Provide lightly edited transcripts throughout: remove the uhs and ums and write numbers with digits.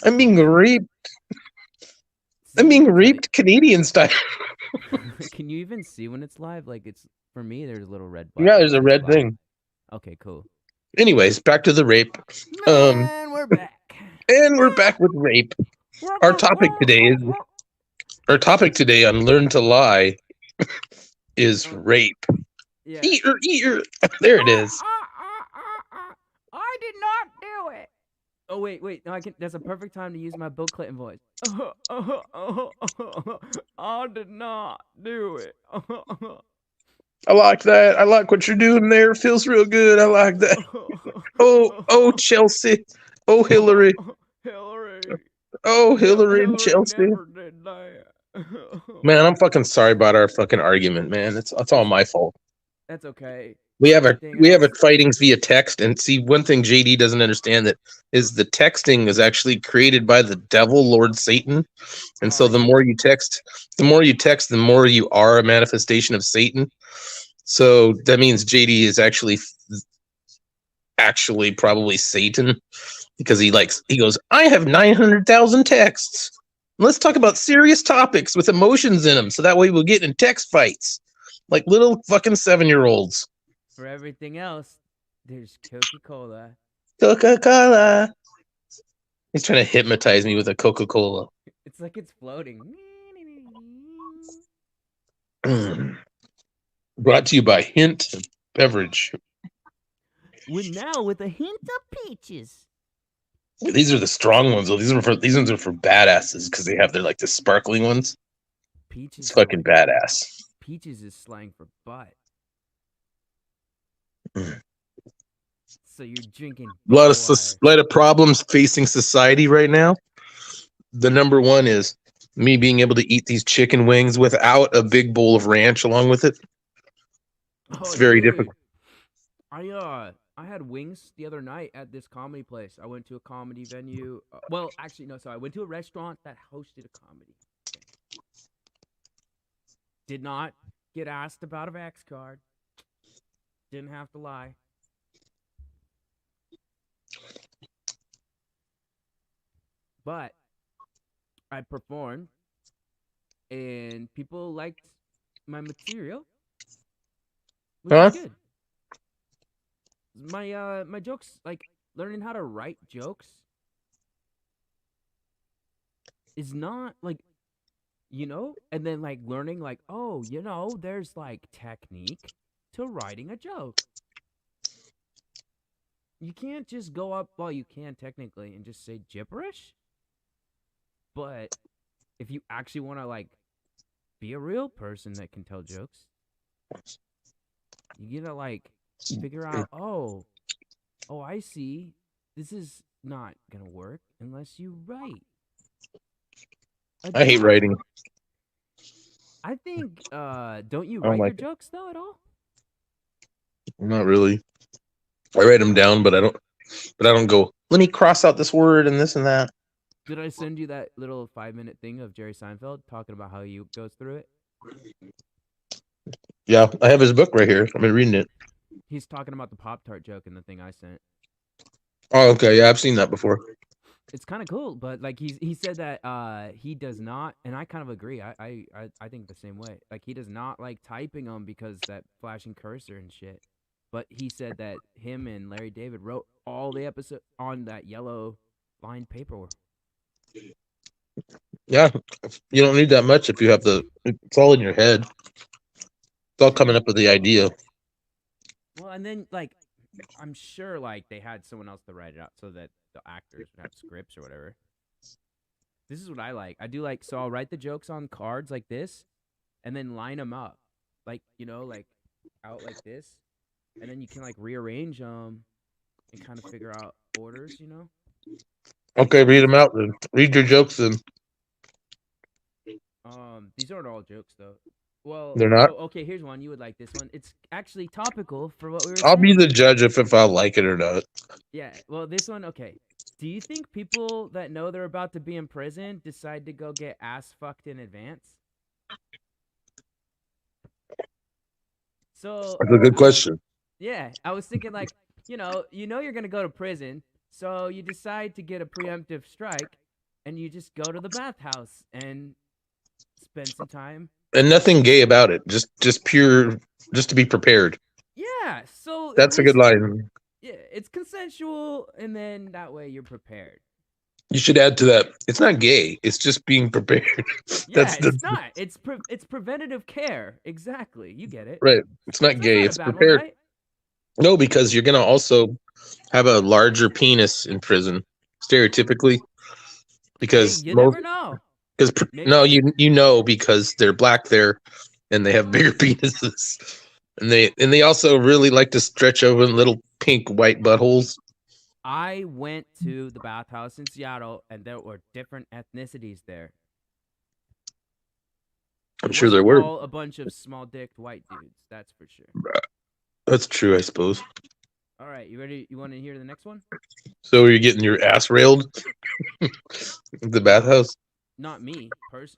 I'm being raped. See, I'm let being me tell you. raped Canadian style. Can you even see when it's live? Like it's for me, there's a little red Yeah, button there's that a says red live. thing. Okay, cool. Anyways, back to the rape. Um, Man, we're back. and we're back with rape. Our topic today is our topic today on Learn to Lie is Oh, rape. yeah. Eater, eater. There it is. I did not do it. Oh wait. No, I can. That's a perfect time to use my Bill Clinton voice. I did not do it. I like that. I like what you're doing there. Feels real good. I like that. Oh, Chelsea. Oh, Hillary. Hillary. Oh, Hillary and Hillary Chelsea. never did that. Man, I'm fucking sorry about our fucking argument, man. It's all It's my fault. that's okay. We have a Everything we have a else. fightings via text, and see one thing JD doesn't understand that is the texting is actually created by the devil, Lord Satan, and Oh, so I hate. the more you are a manifestation of Satan. So that means JD is actually probably Satan because he goes, I have 900,000 texts. Let's talk about serious topics with emotions in them, so that way we'll get in text fights like little fucking 7-year-olds. For everything else, there's Coca Cola. Coca Cola. He's trying to hypnotize me with a Coca Cola. It's like it's floating. Brought to you by Hint Beverage. With now with a hint of peaches. These are the strong ones. Though. These ones are for badasses because they have the sparkling ones. It's Peaches are fucking like badass. peaches is slang for butt. A So you're drinking butt water. lot of problems facing society right now. The number one is me being able to eat these chicken wings without a big bowl of ranch along with it. It's Oh, very dude. difficult. I had wings the other night at this comedy place. I went to a comedy venue. Well, actually, no, sorry. I went to a restaurant that hosted a comedy. Okay. Did not get asked about a Vax card. Didn't have to lie. But I performed and people liked my material, which is Huh? good. My jokes, like learning how to write jokes is not like and then like learning like, oh, there's like technique to writing a joke. You can't just go up, well, you can technically and just say gibberish, but if you actually want to like be a real person that can tell jokes, you gotta like figure out, oh, I see. This is not gonna work unless you write a I hate joke. writing. I think don't you I don't write your like it. jokes though at all? Not really. I write them down, but I don't go. Let me cross out this word and this and that. Did I send you that little 5 minute thing of Jerry Seinfeld talking about how he goes through it? Yeah, I have his book right here. I've been reading it. He's talking about the Pop Tart joke in the thing I sent. Oh, okay. Yeah, I've seen that before. It's kind of cool, but like he said that he does not, and I kind of agree. I think the same way. Like he does not like typing them because that flashing cursor and shit. But he said that him and Larry David wrote all the episode on that yellow lined paper. Yeah, you don't need that much if you have the. It's all in your head. It's all coming Yeah. up with the idea. Well, and then like I'm sure like they had someone else to write it out so that the actors would have scripts or whatever. This is what I like. I do like, so I'll write the jokes on cards like this and then line them up. Like, like out like this. And then you can like rearrange them and kind of figure out orders. Okay, read These them out then. Read your jokes then. these aren't all jokes though. Well, They're not. so okay, here's one. You would like this one. It's actually topical for what we were I'll be saying. the judge if I like it or not. Yeah, well, this one, okay. Do you think people that know they're about to be in prison decide to go get ass fucked in advance? So, That's a good question. yeah, I was thinking like, you know you're going to go to prison, so you decide to get a preemptive strike and you just go to the bathhouse and spend some time. And nothing gay about it. Just pure, just to be prepared. Yeah, so at That's a good least line. yeah, it's consensual, and then that way you're prepared. You should add to that. It's not gay. It's just being prepared. Yeah, that's it's that's not. It's preventative care. Exactly. You get it. right. It's not So that's gay. not a It's bad one, prepared. right? No, because you're gonna also have a larger penis in prison, stereotypically. Hey, Because you most, never know. because Maybe. no, you know because they're black there, and they have bigger penises, and they also really like to stretch over little pink white buttholes. I went to the bathhouse in Seattle, and there were different ethnicities there. I'm It sure there wasn't were. all a bunch of small-dicked white dudes. That's for sure. That's true, I suppose. All right, you ready? You want to hear the next one? So you're getting your ass railed at the No, bathhouse. not me.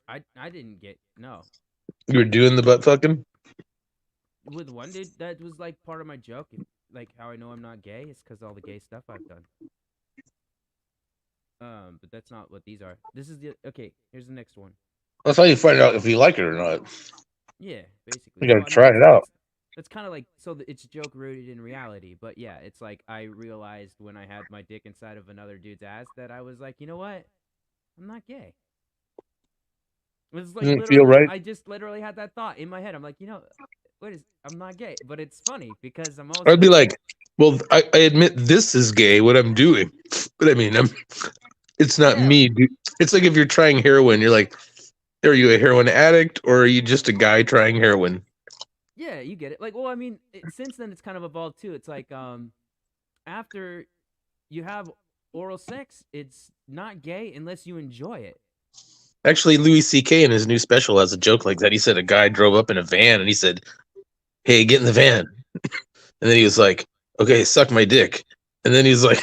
I didn't get no. You were doing the butt fucking. With one dude, that was like part of my joke. Like how I know I'm not gay is because all the gay stuff I've done. But that's not what these are. This is the okay. Here's the next one. That's how you find out if you like it or not. Yeah, basically. You gotta Well, I mean try it out. that's kind of like it's a joke rooted in reality. But yeah, it's like I realized when I had my dick inside of another dude's ass that I was like, you know what? I'm not gay. It was like Doesn't feel literally, right. I just literally had that thought in my head. I'm like, I'm not gay, but it's funny because I'm I'd be also like, well, I admit this is gay, what I'm doing. But I mean, it's not yeah, me, dude. It's like if you're trying heroin, you're like, are you a heroin addict or are you just a guy trying heroin? yeah, you get it. Like, well, I mean, since then it's kind of evolved too. It's like after you have oral sex, it's not gay unless you enjoy it. Actually, Louis C.K. in his new special has a joke like that. He said a guy drove up in a van and he said, hey, get in the van. And then he was like, okay, suck my dick. And then he's like,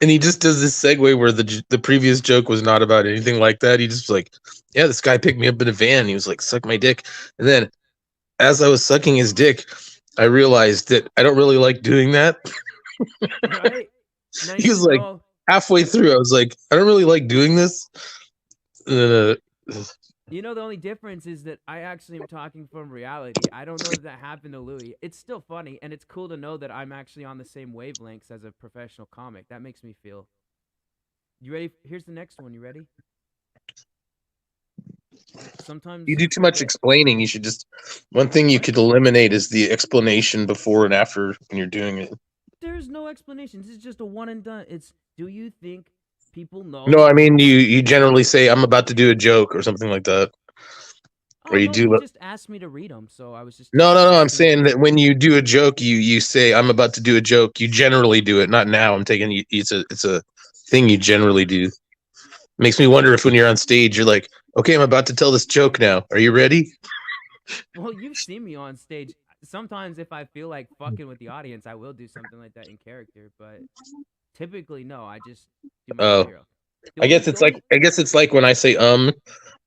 and he just does this segue where the previous joke was not about anything like that. He just was like, yeah, this guy picked me up in a van. He was like, suck my dick. And then as I was sucking his dick, I realized that I don't really like doing that. Right? Now He you was like, know. halfway through, I was like, I don't really like doing this. And then, You know, the only difference is that I actually am talking from reality. I don't know that happened to Louis. It's still funny, and it's cool to know that I'm actually on the same wavelengths as a professional comic. That makes me feel. You ready? Here's the next one. You ready? you Sometimes do you too much forget. explaining. You should just, one thing you What? could eliminate is the explanation before and after when you're doing it. There's no explanation. This is just a one and done. It's do you think people No, know? I mean you generally say I'm about to do a joke or something like that, or Oh you no, you do. just asked me to read them, so I was just No. I'm asking if saying you. that when you do a joke, you say I'm about to do a joke. You generally do it, not now. I'm taking you. It's a thing you generally do. Makes me wonder if when you're on stage, you're like, okay, I'm about to tell this joke now. Are you ready? Well, you've seen me on stage. Sometimes, if I feel like fucking with the audience, I will do something like that in character. But typically, no. I just do my Oh, material. The only. I guess it's like when I say and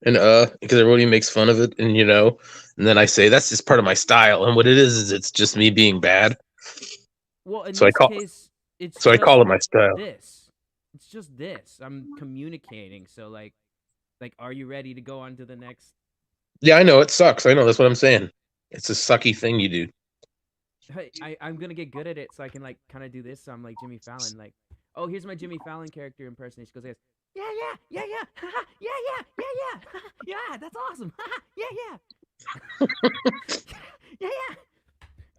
because everybody makes fun of it, and and then I say that's just part of my style, and what it is it's just me being bad. Well, in So I this call case, it's so I just call it my style. this. It's just this. I'm communicating. So are you ready to go on to the next? Yeah, I know it sucks. I know that's what I'm saying. It's a sucky thing you do. Hey, I'm gonna get good at it, so I can like kind of do this. So I'm like Jimmy Fallon. Like, oh, here's my Jimmy Fallon character impersonation. She goes, like, yeah, yeah. That's awesome. Yeah. Yeah.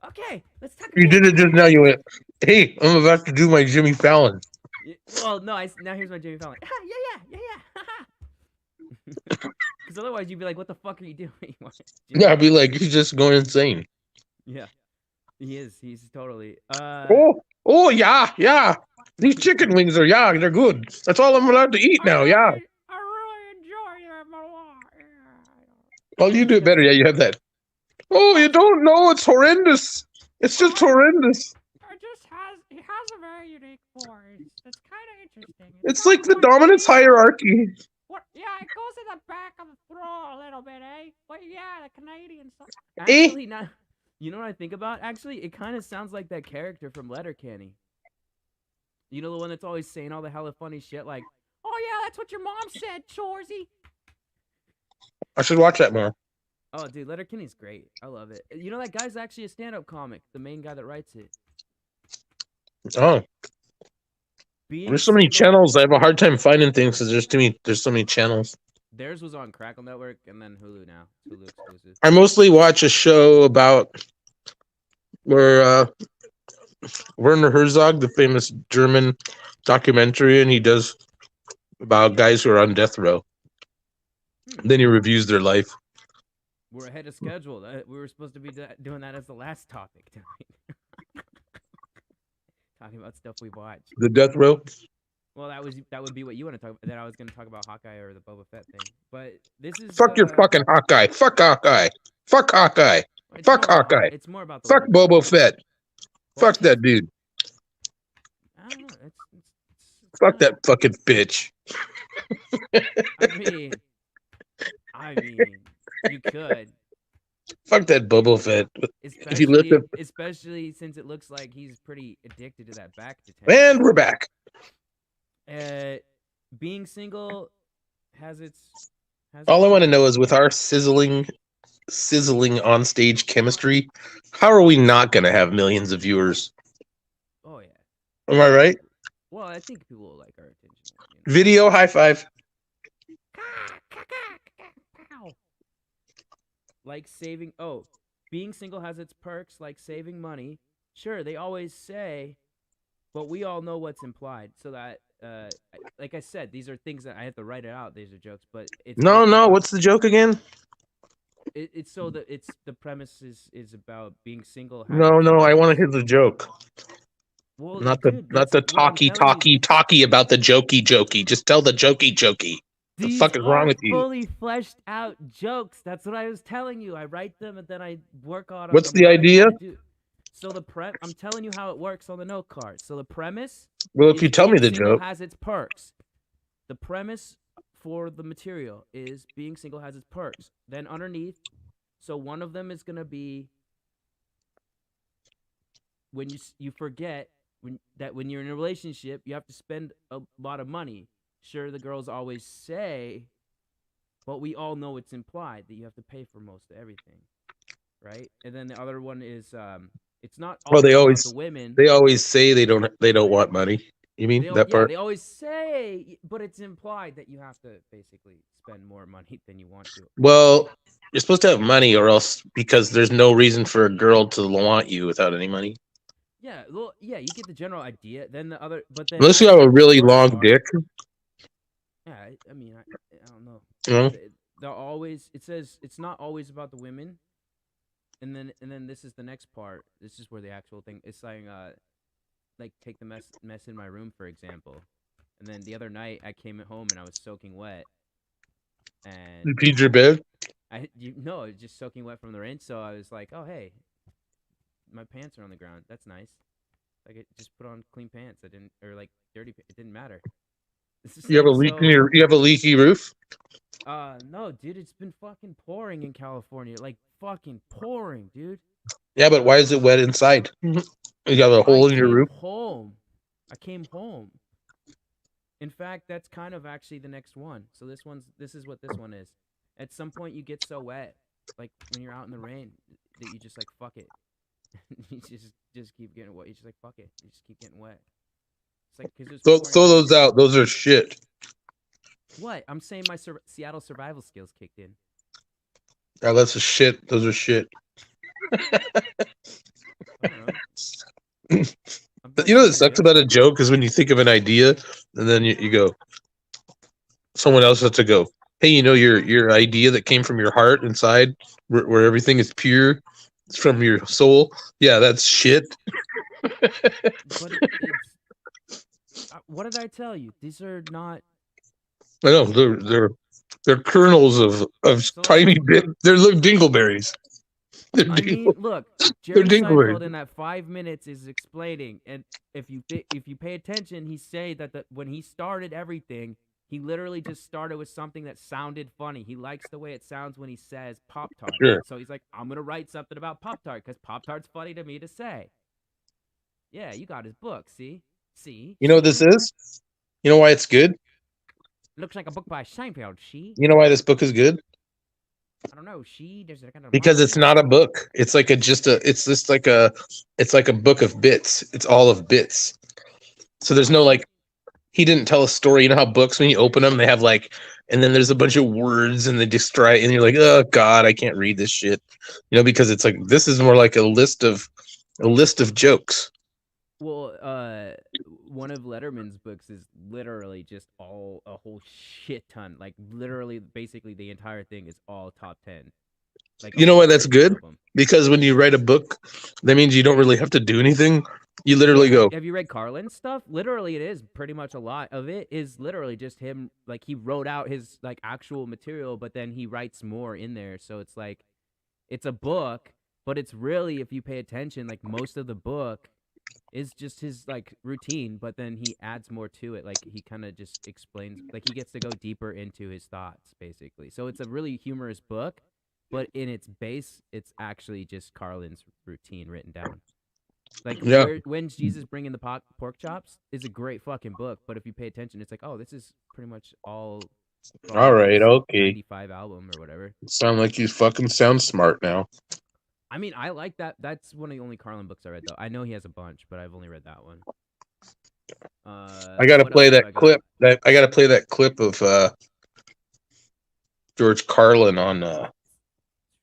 Okay, let's talk You again. did it just now. You went, hey, I'm about to do my Jimmy Fallon. Well, no, now here's my Jimmy Fallon. Yeah. Because otherwise you'd be like, what the fuck are you doing? Yeah, I'd be like, he's just going insane. Yeah, he is. He's totally. Oh, yeah. These chicken wings they're good. That's all I'm allowed to eat now. Yeah. I really enjoy them a lot. Well, you Yeah, do it better. Yeah, you have that. Oh, you don't know. It's horrendous. It's just horrendous. It has a very unique voice. It's kind of interesting. It's like the dominance hierarchy. What? Yeah, it goes in the back of the throat a little bit, eh? But yeah, the Canadian stuff. Eh? Actually, now, you know what I think about? Actually, it kind of sounds like that character from Letterkenny. You know the one that's always saying all the hella funny shit, like, Oh yeah, that's what your mom said, Chorzy. I should watch that more. Oh, dude, Letterkenny's great. I love it. You know that guy's actually a stand-up comic. The main guy that writes it. Oh, Being there's so many single. channels. I have a hard time finding things because there's so many channels. Theirs was on Crackle Network and then Hulu now. It's Hulu exclusive. I mostly watch a show about where Werner Herzog, the famous German documentarian, he does about guys who are on death row. Then he reviews their life. We're ahead of schedule. We were supposed to be doing that as the last topic tonight. Talking about stuff we watched. The death row. Well, that would be what you want to talk about. Then I was going to talk about Hawkeye or the Boba Fett thing. But this is Fuck your fucking Hawkeye. Fuck Hawkeye. Fuck Hawkeye. Fuck Hawkeye. It's more about the Fuck Boba Fett. Fuck that dude. I don't know. Fuck that fucking bitch. I mean, you could. Fuck that Boba Fett. If you lift especially since it looks like he's pretty addicted to that back detention. And we're back. Being single has its. All I want to know is with our sizzling on stage chemistry, how are we not going to have millions of viewers? Oh yeah. Am I right? Well, I think people will like our attention. You know? Video high five. Like saving. Oh, being single has its perks, like saving money. Sure, they always say, but we all know what's implied. So that, like I said, these are things that I have to write it out. These are jokes, but it's no. What's the joke again? It's so that it's the premise is about being single. No, I want to hear the joke. Well, not the talky about the jokey. Just tell the jokey. The fuck is wrong with you? Fully fleshed out jokes. That's what I was telling you. I write them and then I work on them. What's the idea? So I'm telling you how it works on the note card. So the premise. Well, if you tell me the joke, has its perks. The premise for the material is being single has its perks. Then underneath, so one of them is gonna be when you forget when you're in a relationship, you have to spend a lot of money. Sure, the girls always say, but we all know it's implied that you have to pay for most of everything, right? And then the other one is it's not always about the women. They always say they don't want money. You mean that part? Yeah, they always say, but it's implied that you have to basically spend more money than you want to. Well, you're supposed to have money, or else because there's no reason for a girl to want you without any money. Yeah, well, yeah, you get the general idea. Then the other, but then unless you have a really long dick. Yeah, I mean, I don't know. Mm-hmm. They're always. It says it's not always about the women, and then this is the next part. This is where the actual thing. It's like take the mess in my room, for example. And then the other night I came home and I was soaking wet. And you peed your bed? No, it was just soaking wet from the rinse. So I was like, oh hey, my pants are on the ground. That's nice. Like I just put on clean pants. I didn't or like dirty. It didn't matter. You have a leak in you have a leaky roof? No, dude, it's been fucking pouring in California. Like fucking pouring, dude. Yeah, but why is it wet inside? You got a hole in your roof? I came home. In fact, that's kind of actually the next one. So this is what this one is. At some point you get so wet, like when you're out in the rain, that you just like fuck it. You just keep getting wet. You just like fuck it. You just keep getting wet. It's like throw those out. Those are shit. What? I'm saying my Seattle survival skills kicked in. Oh, that's a shit. Those are shit. I don't know. You know what sucks about a joke is when you think of an idea and then you go, someone else has to go, hey, you know your idea that came from your heart inside where everything is pure, it's from your soul. Yeah, that's shit. But what did I tell you? These are not. I know they're kernels of tiny bit. They're little dingleberries. I mean, look, Jerry Seinfeld in that 5 minutes is explaining, and if you pay attention, he say that when he started everything, he literally just started with something that sounded funny. He likes the way it sounds when he says Pop-Tart. Sure. So he's like, I'm gonna write something about Pop-Tart because Pop-Tart's funny to me to say. Yeah, you got his book. See. You know what this is? You know why it's good? Looks like a book by Seinfeld. She? You know why this book is good? I don't know. She does it kind of Because it's not a book. It's like it's like a book of bits. It's all of bits. So there's no like he didn't tell a story. You know how books when you open them they have like and then there's a bunch of words and they distract and you're like, oh God, I can't read this shit. You know, because it's like this is more like a list of jokes. Well, one of Letterman's books is literally just all a whole shit ton. Like literally, basically the entire thing is all top 10. Like You know why that's good? Because when you write a book, that means you don't really have to do anything. You literally go. Have you read Carlin's stuff? Literally, it is pretty much a lot of it is literally just him. Like he wrote out his like actual material, but then he writes more in there. So it's like it's a book, but it's really if you pay attention, like most of the book is just his like routine, but then he adds more to it. Like he kind of just explains, like he gets to go deeper into his thoughts, basically. So it's a really humorous book, but in its base, it's actually just Carlin's routine written down. Like when's Jesus bringing the pork chops is a great fucking book, but if you pay attention, it's like, oh, this is pretty much all. All right, okay. 95 album or whatever. Sound like you fucking sound smart now. I mean, I like that. That's one of the only Carlin books I read, though. I know he has a bunch, but I've only read that one. I gotta play that clip. I gotta play that clip of George Carlin on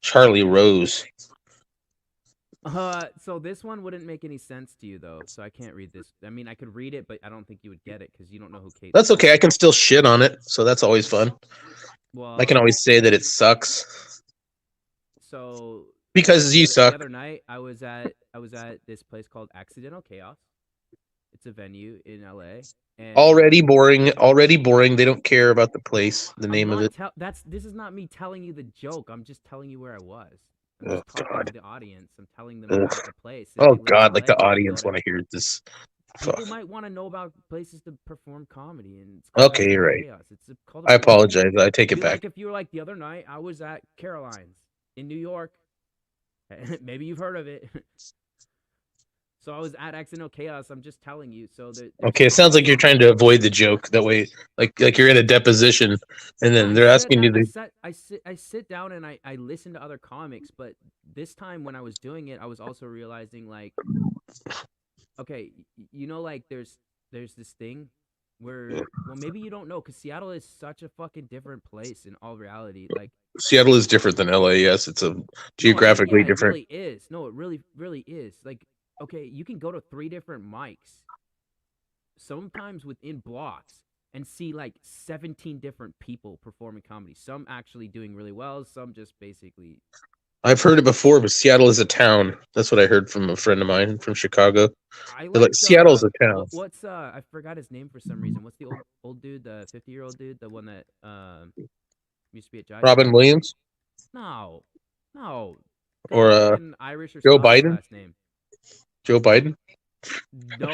Charlie Rose. So this one wouldn't make any sense to you though, so I can't read this. I mean, I could read it, but I don't think you would get it because you don't know who Kate. That's okay. I can still shit on it, so that's always fun. Well, I can always say that it sucks. So because you suck. The other night, I was at this place called Accidental Chaos. It's a venue in LA. And already boring. They don't care about the place, the name of it. This is not me telling you the joke. I'm just telling you where I was. I'm just talking to the audience. I'm telling them about the place. Oh God, like the audience want to hear this. People might want to know about places to perform comedy. And okay, you're right. I apologize. I take it back. Like if you were like the other night, I was at Caroline's in New York. Maybe you've heard of it. So I was at Accidental Chaos. I'm just telling you. So okay, it sounds like you're trying to avoid the joke. That way, like you're in a deposition, and then they're asking you. I sit down and I listen to other comics, but this time when I was doing it, I was also realizing like, okay, you know, like there's this thing where well maybe you don't know because Seattle is such a fucking different place in all reality. Like Seattle is different than LA. Yes, it's a geographically different. It really is. No, it really is. Like. Okay, you can go to 3 different mics, sometimes within blocks, and see like 17 different people performing comedy. Some actually doing really well, some just basically. I've heard it before, but Seattle is a town. That's what I heard from a friend of mine from Chicago. Like Seattle's a town. What's I forgot his name for some reason. What's the old dude, the 50-year-old dude, the one that used to be at Giant? Robin Williams? No. Or an Irish or Joe Biden? Last name. Joe Biden? No.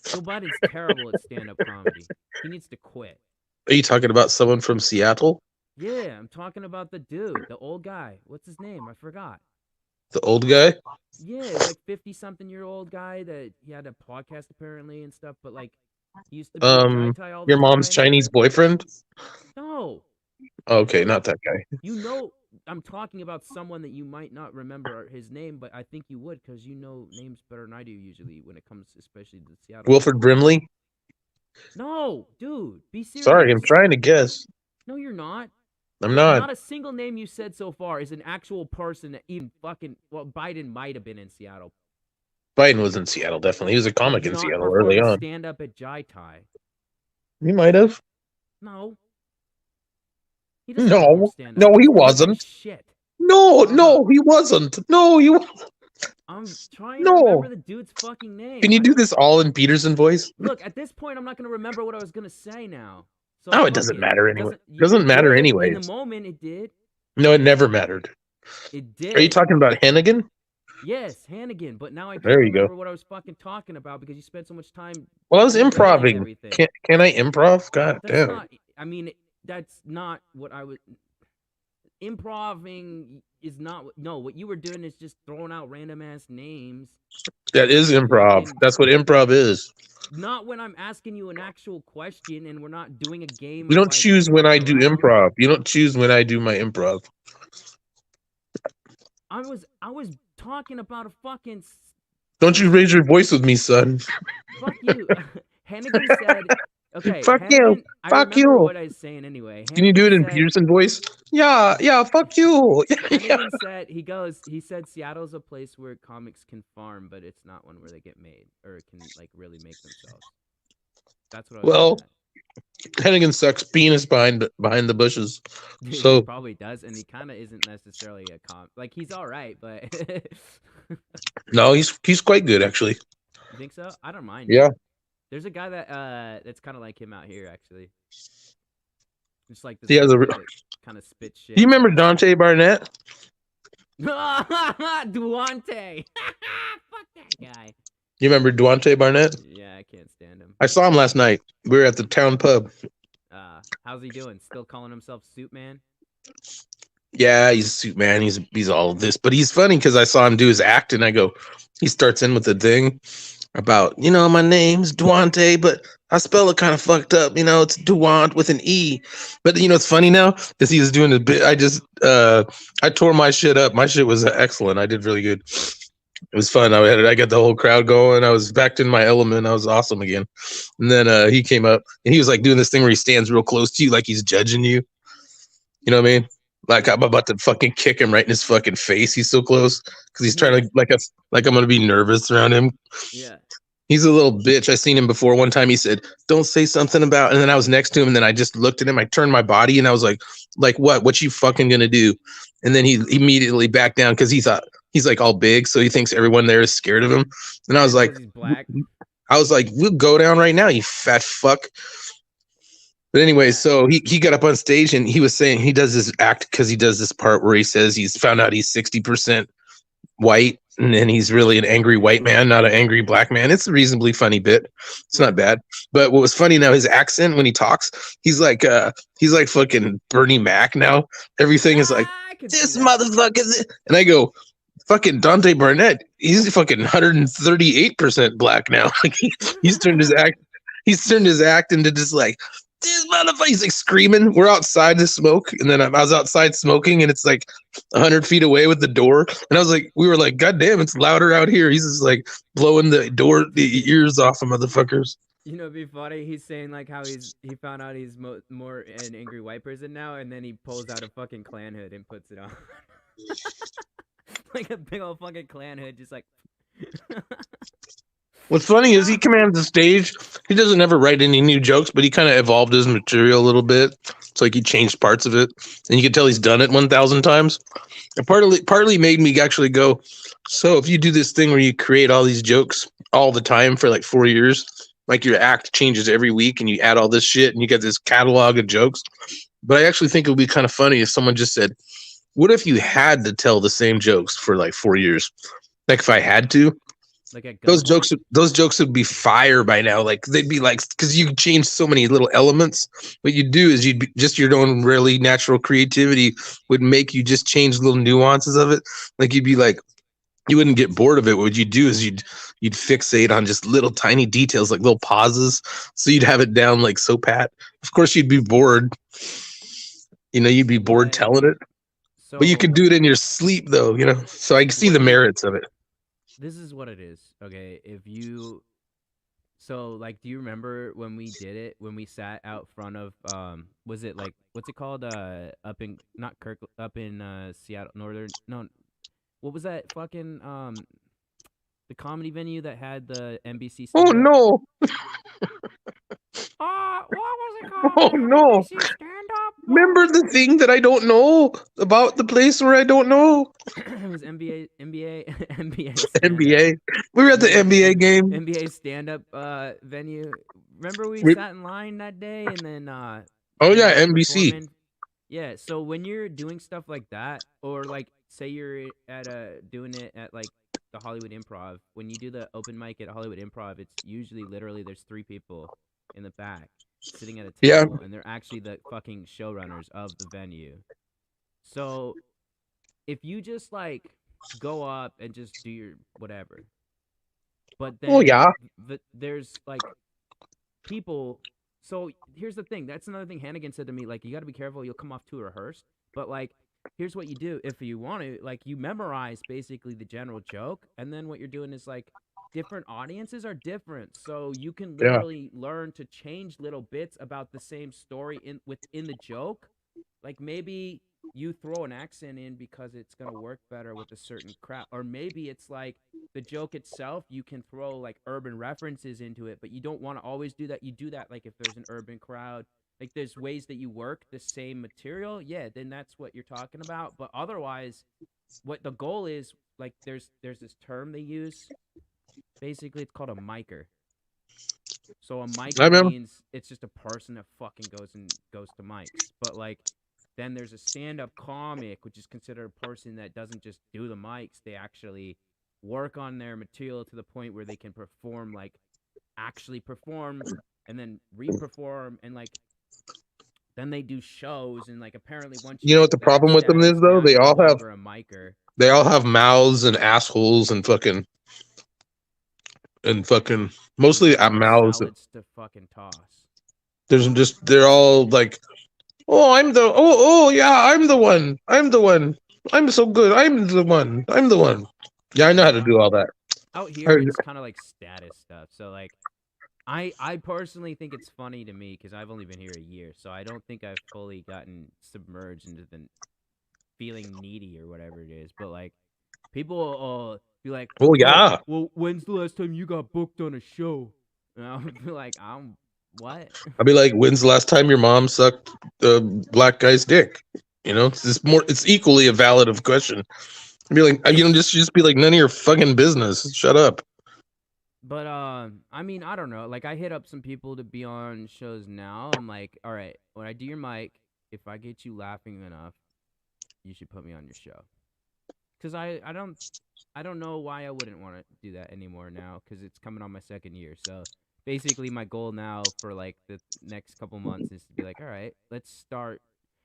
Joe Biden's terrible at stand-up comedy. He needs to quit. Are you talking about someone from Seattle? Yeah, I'm talking about the dude, the old guy. What's his name? I forgot. The old guy? Yeah, it's like 50-something-year-old guy that he had a podcast apparently and stuff, but like he used to be all the your mom's Chinese boyfriend? No. Okay, not that guy. You know, I'm talking about someone that you might not remember his name, but I think you would because you know names better than I do usually when it comes, especially to Seattle. Wilford Brimley? No, dude, be serious. Sorry, I'm trying to guess. No, you're not. I'm not. Not a single name you said so far is an actual person that even fucking. Well, Biden might have been in Seattle. Biden was in Seattle, definitely. He was a comic in Seattle early on. Stand up at Jai Tai. He might have. No. No, he wasn't. Shit. No, he wasn't. No, he wasn't. I'm trying to remember the dude's fucking name. Can you do this all in Peterson voice? Look, at this point, I'm not going to remember what I was going to say now. So no, it doesn't matter anyway. It doesn't matter anyway. In the moment, it did. No, it never mattered. It did. Are you talking about Hannigan? Yes, Hannigan. But now I can't remember what I was fucking talking about because you spent so much time. Well, I was improving. Can I improv? God damn. I mean, that's not what I was. Improving is not no. What you were doing is just throwing out random ass names. That Just is improv. fucking That's what improv is. not when I'm asking you an actual question and we're not doing a game You of don't like choose when fucking I do around. improv. You don't choose when I do my improv. I was talking about a fucking Don't you raise your question. voice with me, son. Fuck you. Hennigan said, okay, Fuck you. Hennigan, I Fuck remember you. what I was saying anyway. Can you do Hennigan it in said, Peterson voice? Yeah, yeah, fuck you. Yeah. Hennigan said, he said Seattle's a place where comics can farm, but it's not one where they get made or can like really make themselves. That's what I was getting Well, at. Hennigan sucks penis behind the bushes. He So probably does, and he kind of isn't necessarily a like he's all right, but no, he's quite good actually. you think so? I don't mind Yeah. him. There's a guy that's kind of like him out here actually. Just like this He has one a. dude that kind of spits Do you shit. remember Dante Barnett? Duante. Fuck that guy. You remember Duante Barnett? Yeah, I can't stand him. I saw him last night. We were at the town pub. How's he doing? Still calling himself Soup Man? Yeah, he's a suit man. He's all of this, but he's funny because I saw him do his act, and I go, he starts in with the thing about, my name's Duante, but I spell it kind of fucked up. It's Duant with an E. But it's funny now because he was doing a bit. I tore my shit up. My shit was excellent. I did really good. It was fun. I got the whole crowd going. I was back in my element. I was awesome again. And then he came up and he was like doing this thing where he stands real close to you, like he's judging you. You know what I mean? Like I'm about to fucking kick him right in his fucking face. He's so close because he's trying to like I'm gonna be nervous around him. Yeah. He's a little bitch. I seen him before. One time he said, "Don't say something about," and then I was next to him, and then I just looked at him. I turned my body, and I was like what? What you fucking gonna do?" And then he immediately backed down because he thought he's like all big, so he thinks everyone there is scared of him. And I was like, Because he's black. "We'll go down right now, you fat fuck." But anyway, Yeah. so he got up on stage and he was saying he does this act because he does this part where he says he's found out he's 60% white and then he's really an angry white man, not an angry black man. It's a reasonably funny bit. It's not bad. But what was funny now, his accent when he talks, he's like fucking Bernie Mac now. Everything is like I can see this that. motherfucker. And I go, fucking Dante Barnett, he's fucking 138% black now. Like he's turned his act into just like this motherfucker. He's like screaming. We're outside to smoke, and then I was outside smoking, and it's like 100 feet away with the door. And I was like, we were like, God damn, it's louder out here. He's just like blowing the ears off of motherfuckers. It'd be funny. He's saying like how he found out he's more an angry white person now, and then he pulls out a fucking Klan hood and puts it on, like a big old fucking Klan hood, just like. What's funny is he commands the stage. He doesn't ever write any new jokes, but he kind of evolved his material a little bit. It's like he changed parts of it, and you can tell he's done it 1,000 times. It partly made me actually go, so if you do this thing where you create all these jokes all the time for like 4 years, like your act changes every week, and you add all this shit, and you get this catalog of jokes. But I actually think it would be kind of funny if someone just said, "What if you had to tell the same jokes for like 4 years? Like if I had to." Like at Those gunpoint? jokes would be fire by now. Like they'd be like because you change so many little elements. What you do is just your own really natural creativity would make you just change little nuances of it. Like you'd be like you wouldn't get bored of it. What you'd do is you'd fixate on just little tiny details like little pauses. So you'd have it down like so pat. Of course you'd be bored. You'd be bored Like telling it. But you could so. do it in your sleep though. So I can see What the do you? merits of it. This is what it is. Okay, if you. So like, do you remember when we did it? When we sat out front of was it like what's it called? Up in not Kirk, up in Seattle, northern. No, what was that fucking the comedy venue that had the NBC Oh stand up? no. What was it called? Oh no. NBC stand up. Remember the thing that I don't know about the place where I don't know? It was NBA stand up. NBA. We were at the NBA NBA game. NBA stand up venue. Remember we We, sat in line that day and then oh you yeah, were NBC. performing. Yeah, so when you're doing stuff like that, or like say you're at doing it at like the Hollywood Improv, when you do the open mic at Hollywood Improv, it's usually literally there's 3 people in the back sitting at a Yeah. table, and they're actually the fucking showrunners of the venue. So if you just like go up and just do your whatever, but Oh then yeah. there's like people. So here's the thing. That's another thing Hannigan said to me. Like, you got to be careful. You'll come off too rehearsed. But like, here's what you do if you want to. Like, you memorize basically the general joke, and then what you're doing is like different audiences are different, so you can Yeah. literally learn to change little bits about the same story within the joke. Like maybe you throw an accent in because it's gonna work better with a certain crowd, or maybe it's like the joke itself, you can throw like urban references into it, but you don't want to always do that. You do that like if there's an urban crowd, like there's ways that you work the same material, yeah, then that's what you're talking about. But otherwise, what the goal is, like there's this term they use. Basically, it's called a micer. So a I micer remember. means it's just a person that fucking goes to mics. But like then there's a stand-up comic, which is considered a person that doesn't just do the mics. They actually work on their material to the point where they can perform, like actually perform and then re-perform, and like then they do shows. And like apparently once you You know what get the that problem with them is status, though? now you're no longer a micer. They all have mouths and assholes and fucking And mostly fucking mouths. salads to fucking toss. They're all like, oh, yeah, I'm the one. I'm the one. I'm so good. I'm the one. I'm the one. Yeah, I know how to Yeah. do all that. Out I- here it's kind of like status stuff. So like I personally think it's funny to me because I've only been here a year, so I don't think I've fully gotten submerged into the feeling needy or whatever it is. But like people will be like, oh "Oh, yeah. well, when's the last time you got booked on a show?" And I'll be like, what?" I'll be like, when's the last time your mom sucked the black guy's dick? You know, it's equally a valid of question. I'd be like, just be like, none of your fucking business. Shut up. But I mean, I don't know. Like I hit up some people to be on shows now. I'm like, all right, when I do your mic, if I get you laughing enough, you should put me on your show. Cause I don't know why I wouldn't want to do that anymore now. Cause it's coming on my second year. So basically, my goal now for like the next couple months is to be like, all right, let's start.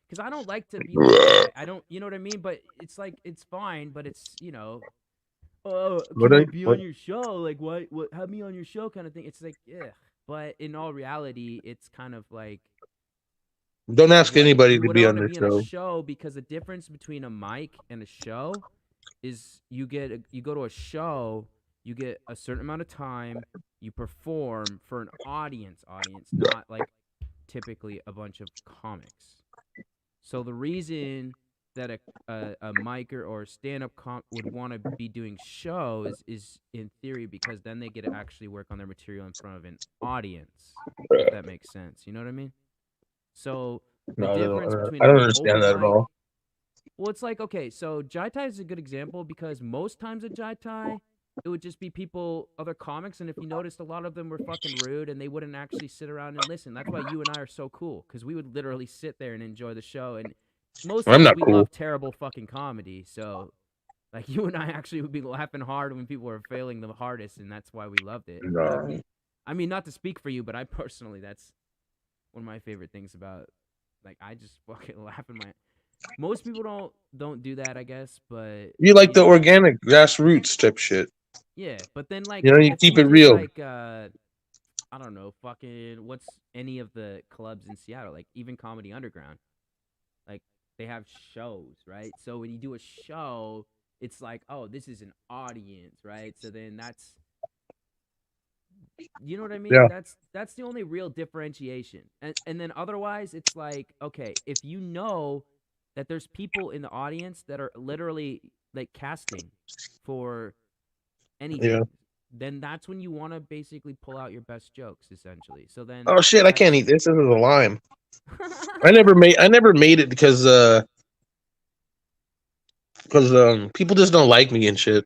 Cause I don't like to be like, I don't, you know what I mean. But it's like it's fine, but it's oh, What? can I be on your show? Like, what, have me on your show kind of thing. It's like, yeah. But in all reality, it's kind of like, Don't ask what anybody you to wouldn't be on want to their be in a show. show, because the difference between a mic and a show is you go to a show, you get a certain amount of time, you perform for an audience, not like typically a bunch of comics. So the reason that a micer or stand-up comp would want to be doing shows is in theory because then they get to actually work on their material in front of an audience, if that makes sense. You know what I mean? So the No, difference between I an don't understand open that at mic, all. well, it's like, okay, so Jai Tai is a good example because most times at Jai Tai, it would just be people, other comics, and if you noticed, a lot of them were fucking rude and they wouldn't actually sit around and listen. That's why you and I are so cool, because we would literally sit there and enjoy the show. And mostly I'm because not we cool. love terrible fucking comedy. So, like, you and I actually would be laughing hard when people were failing the hardest, and that's why we loved it. Like, No. I mean, not to speak for you, but I personally, that's one of my favorite things about, like, I just fucking laugh in my. Most people don't do that, I guess, but You like you the know, organic grassroots type shit. yeah. But then like You know, you I keep think it just real. like I don't know, fucking what's any of the clubs in Seattle, like even Comedy Underground, like they have shows, right? So when you do a show, it's like, oh, this is an audience, right? So then that's, you know what I mean? Yeah. That's the only real differentiation. And then otherwise it's like, okay, if you know that there's people in the audience that are literally like casting for Yeah. anything, then that's when you want to basically pull out your best jokes essentially. So then Oh shit! I can't that's eat this. This is a lime. I never made it because people just don't like me and shit.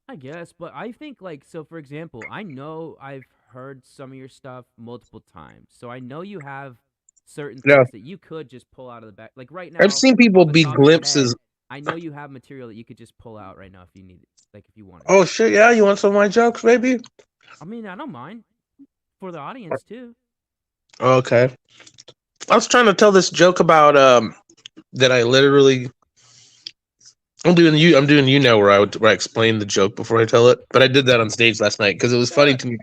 I guess, but I think like, so for example, I know I've heard some of your stuff multiple times. So I know you have certain Yeah, things that you could just pull out of the back. Like right I've now, seen people off the be top of your head, glimpses. I know you have material that you could just pull out right now if you need it. Like if you wanted. Oh shit! Yeah, you want some of my jokes, baby? I mean, I don't mind for the audience too. Okay. I was trying to tell this joke about that I literally I'm doing you now, where I explain the joke before I tell it. But I did that on stage last night because it was funny to me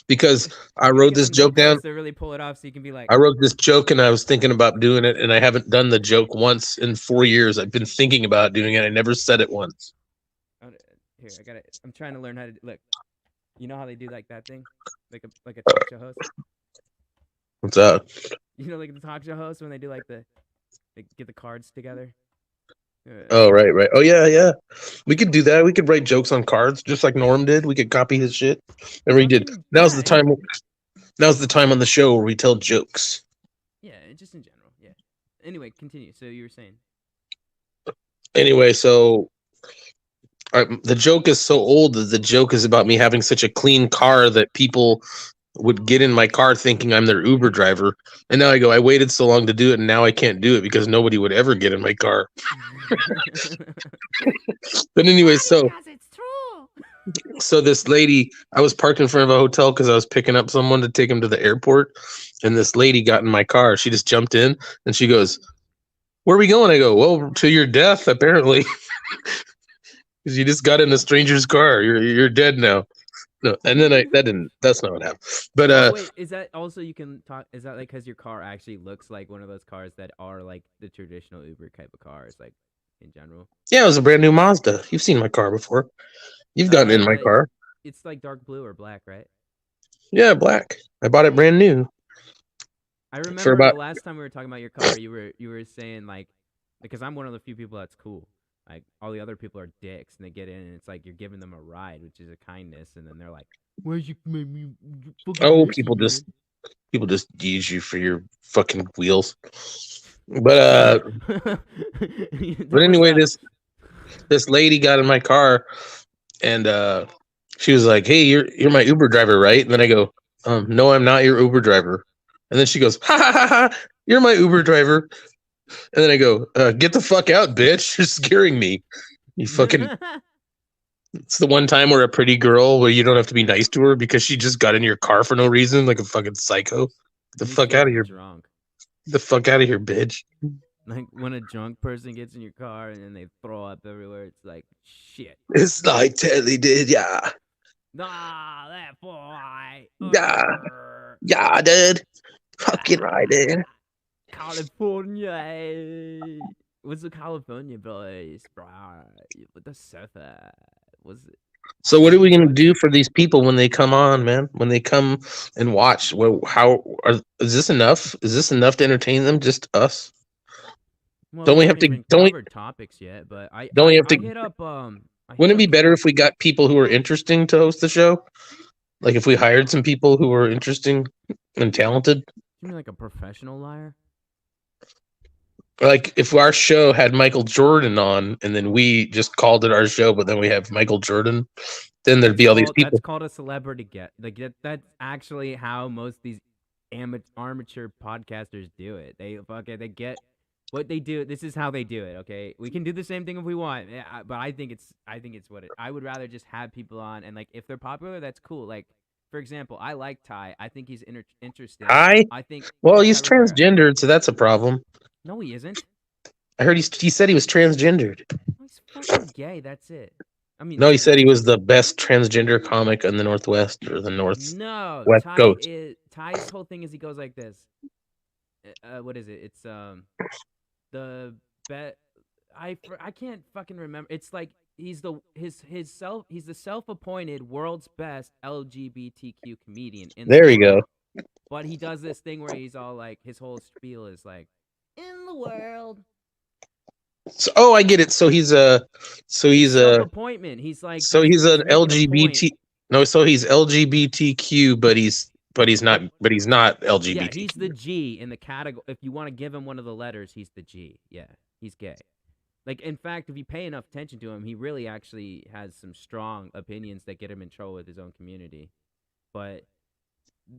because I You gotta wrote get this some good joke down. parts to really pull it off, so you can be like, I wrote this joke and I was thinking about doing it, and I haven't done the joke once in 4 years. I've been thinking about doing it. I never said it once. oh, "Here, I got it. I'm trying to learn how to look." You know how they do like that thing, like a talk show host. What's up? You know, like the talk show host when they do like they get the cards together. Oh, right, right. Oh, yeah, yeah. We could do that. We could write jokes on cards, just like Norm did. We could copy his shit. And we did. Fucking Now's the yeah, time. Now's the time on the show where we tell jokes. yeah, just in general, yeah. Anyway, continue. So you were saying, Anyway, so the joke is so old that the joke is about me having such a clean car that people would get in my car thinking I'm their Uber driver. And now I go, I waited so long to do it, and now I can't do it because nobody would ever get in my car. But anyway, because it's true. so this lady, I was parked in front of a hotel because I was picking up someone to take him to the airport, and this lady got in my car. She just jumped in and she goes, "Where are we going?" I go, "Well, to your death, apparently." Because you just got in a stranger's car. You're dead now. No, and then that's not what happened. But Oh wait, is that also you can talk? Is that like because your car actually looks like one of those cars that are like the traditional Uber type of cars, like in general? yeah, it was a brand new Mazda. You've seen my car before. You've gotten in my Uh, car. it's like dark blue or black, right? Yeah, black. I bought it brand new I for remember the about. last time we were talking about your car, you were saying like, because I'm one of the few people that's cool. Like all the other people are dicks, and they get in, and it's like you're giving them a ride, which is a kindness, and then they're like, "Where's you, man, you fucking Oh, nasty man." people just use you for your fucking wheels. But That but was anyway, this lady got in my car and she was like, "Hey, you're my Uber driver, right?" And then I go, "No, I'm not your Uber driver." And then she goes, "Ha ha ha ha! You're my Uber driver." And then I go, "Get the fuck out, bitch! You're scaring me. You fucking." It's the one time where a pretty girl where you don't have to be nice to her because she just got in your car for no reason, like a fucking psycho. Get the Me fuck too. out of I'm here! drunk. Get the fuck out of here, bitch! Like when a drunk person gets in your car and then they throw up everywhere, it's like shit. It's like Teddy did, yeah, Ah, that boy. yeah, yeah, dude. Fucking right, dude. California. What's the California boys, bro? With the surfer. Was it? So what are What's we it? gonna do for these people when they come on, man? When they come and watch, is this enough? Is this enough to entertain them? Just us? Well, Don't we we have haven't to? even covered topics yet, but I Don't we I have I to? hit up I hit Wouldn't it up be better if we got people who are interesting to host the show? Like if we hired some people who were interesting and talented. you mean like a professional liar? Like if our show had Michael Jordan on, and then we just called it our show, but then we have Michael Jordan, then there'd be all these That's people. called a celebrity get. Like that's actually how most of these armature podcasters do it. They get what they do. This is how they do it. Okay, we can do the same thing if we want. Yeah, but I think it's what it. I would rather just have people on and like if they're popular, that's cool. Like for example, I like Ty. I think he's interesting. Hi. I think Well, yeah, Ty he's Rivera. transgendered, so that's a problem. No, he isn't. I heard he said he was transgendered. No, he's fucking gay. That's it. I mean, No, he said he was the best transgender comic in the Northwest or the North no. West Coast. Ty's whole thing is he goes like this. What is it? It's the bet. I can't fucking remember. It's like he's the self-appointed world's best LGBTQ comedian in the There you world. go. But he does this thing where he's all like his whole spiel is like in the world. So, oh, I get it. So he's a Self-appointment. He's like he's an making a point. LGBT. No, so he's LGBTQ, but he's not Yeah, LGBTQ. he's the G in the category. If you want to give him one of the letters, he's the G. Yeah, he's gay. Like, in fact, if you pay enough attention to him, he really actually has some strong opinions that get him in trouble with his own community. But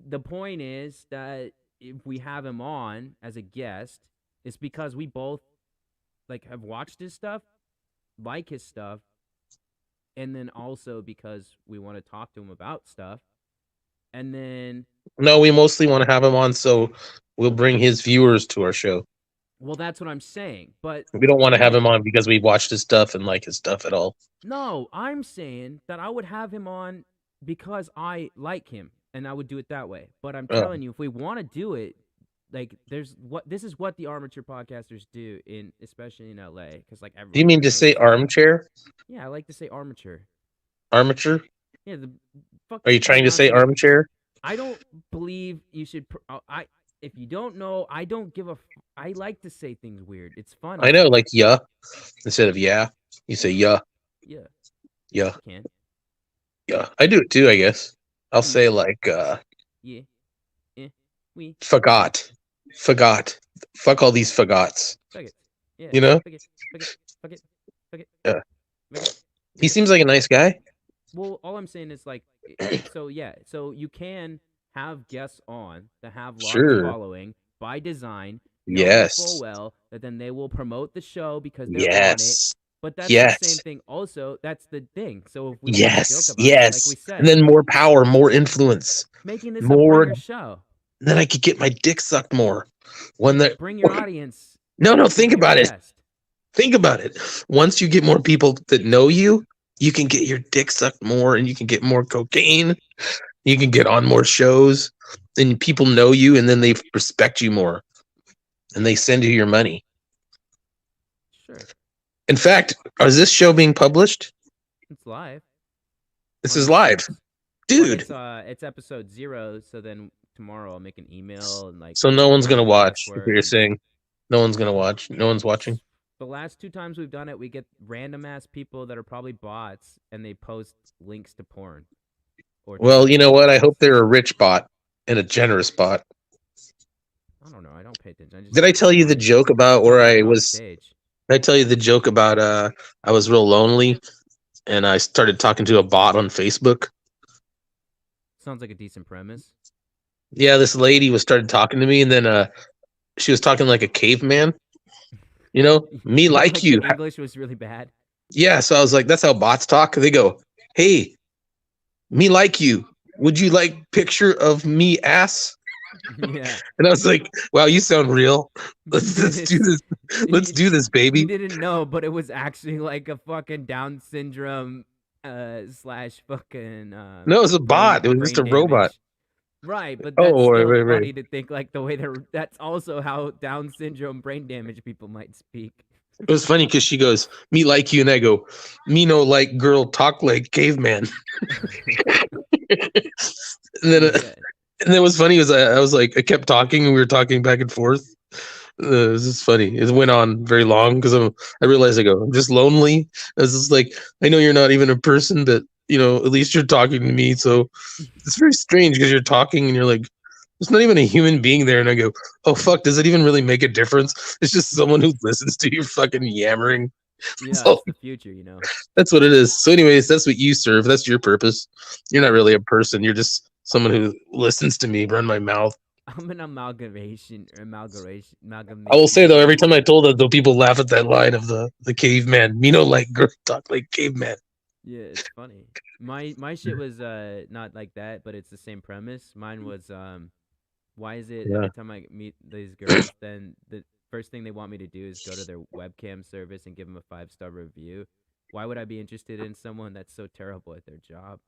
the point is that if we have him on as a guest, it's because we both like have watched his stuff, like his stuff, and then also because we want to talk to him about stuff. And then No, we mostly want to have him on so we'll bring his viewers to our show. Well, that's what I'm saying. But We don't want to have again, him on because we watched his stuff and like his stuff at all. no, I'm saying that I would have him on because I like him and I would do it that way. But I'm Oh. telling you, if we want to do it, like this is what the armature podcasters do in especially in LA because like Do you everyone mean to knows say each other. armchair? Yeah, I like to say armature. Armature? Yeah, the Are you fucking trying to say pronunciation. armchair? I don't believe you should. I if you don't know, I don't give a. I like to say things weird. It's funny. I know, like yeah. Instead of yeah, you say yeah, Yeah, yeah, you can. yeah. I do it too, I guess. I'll Yeah, say like yeah, eh, we forgot. Forgot. Fuck all these forgots. fuck it. Yeah, You know? fuck it, fuck it, fuck it, fuck it, Yeah. fuck it. He Yeah. seems like a nice guy. Well, all I'm saying is like, so yeah, so you can have guests on that have large Sure. following by design, knowing full Yes. well that then they will promote the show because they're on it. Yes. But that's the same Yes. thing. Also, that's the thing. So if we want to joke Yes. about it, like we Yes. And said, then more power, more influence, making this a more. bringer show. Then I could get my dick sucked more. When Yeah, the bring your audience. no, To think be our about it. guest. Think about it. Once you get more people that know you, you can get your dick sucked more and you can get more cocaine. You can get on more shows and people know you and then they respect you more and they send you your money. Sure, In fact, is this show being published? it's live. This On is the live. 6th. Dude. Well, it's episode 0. So then tomorrow I'll make an email and like. So no one's going to put in the watch if password you're and- saying no one's going to watch. No one's watching. The last 2 times we've done it, we get random ass people that are probably bots, and they post links to porn. Or Well, you know what? I videos. hope they're a rich bot and a generous bot. I don't know. I don't pay attention. Did I tell you the joke about where I was? Stage. Did I tell you the joke about I was real lonely and I started talking to a bot on Facebook? Sounds like a decent premise. Yeah, this lady was started talking to me and then she was talking like a caveman. You know, me like you. The English was really bad. Yeah, so I was like, that's how bots talk. They go, "Hey, me like you. Would you like picture of me ass?" Yeah. And I was like, "Wow, you sound real. Let's do this. Let's do this, You baby." didn't know, but it was actually like a fucking Down syndrome slash fucking No, it was a bot. It was just a brain robot. damage. Right, but that's Oh, still right. funny to think like the way that's also how Down syndrome brain damage people might speak. It was funny because she goes, "Me like you," and I go, "Me no like girl talk like caveman." And then, Yeah. and then what's funny was I was like, I kept talking and we were talking back and forth. It was just funny. It went on very long because I realized I'm just lonely. I was just like, I know you're not even a person, but you know, at least you're talking to me. So it's very strange because you're talking and you're like, there's not even a human being there. And I go, oh fuck, does it even really make a difference? It's just someone who listens to you fucking yammering. Yeah, So- it's the future, you know. That's what it is. So, anyways, that's what you serve. That's your purpose. You're not really a person. You're just someone who listens to me run my mouth. I'm an amalgamation. I will say though, every time I told that, though, people laugh at that line of the caveman. Me no like girl talk like caveman. Yeah, it's funny. My shit was not like that, but it's the same premise. Mine was why is it Yeah. every time I meet these girls, then the first thing they want me to do is go to their webcam service and give them a 5-star review? Why would I be interested in someone that's so terrible at their job?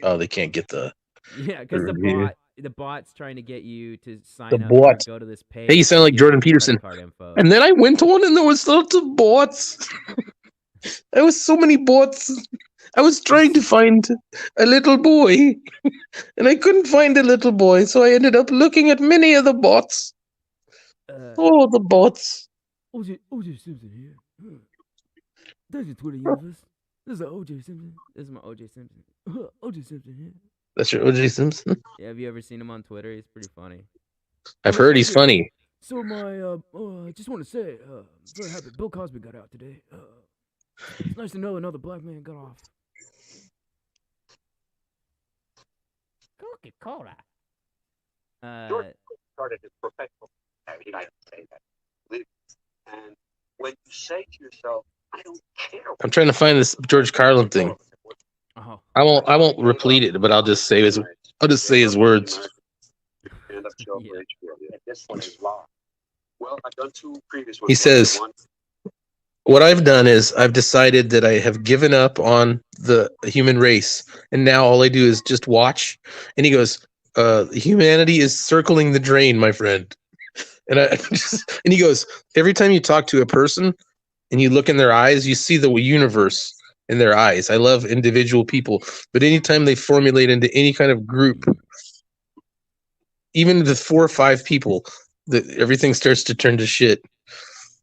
Oh, they can't get the. Yeah, because review. the bot's trying to get you to sign The up bot. and go to this page. Hey, you sound to like give Jordan them your Peterson. credit card info. And then I went on, and there was lots of bots. There was so many bots. I was trying to find a little boy, and I couldn't find a little boy, so I ended up looking at many of the bots. Oh, the bots. OJ Simpson here. There's your Twitter universe. This is OJ Simpson. This is my OJ Simpson. OJ Simpson here. That's your OJ Simpson. Yeah, have you ever seen him on Twitter? He's pretty funny. I've heard he's funny. So my I just want to say, I'm very happy Bill Cosby got out today. It's nice to know another black man got off. Coca-Cola. Started his professional. I mean, I say that. And when you say to yourself, I don't care. I'm trying to find this George Carlin thing. Oh, I won't repeat it, but I'll just say his words. Stand up show for HBO. And this one is live. Well, I've done 2 previous ones. He says, One, what I've done is I've decided that I have given up on the human race, and now all I do is just watch. And he goes, humanity is circling the drain, my friend. And and he goes, every time you talk to a person and you look in their eyes, you see the universe in their eyes. I love individual people, but anytime they formulate into any kind of group, even the 4 or 5 people, everything starts to turn to shit.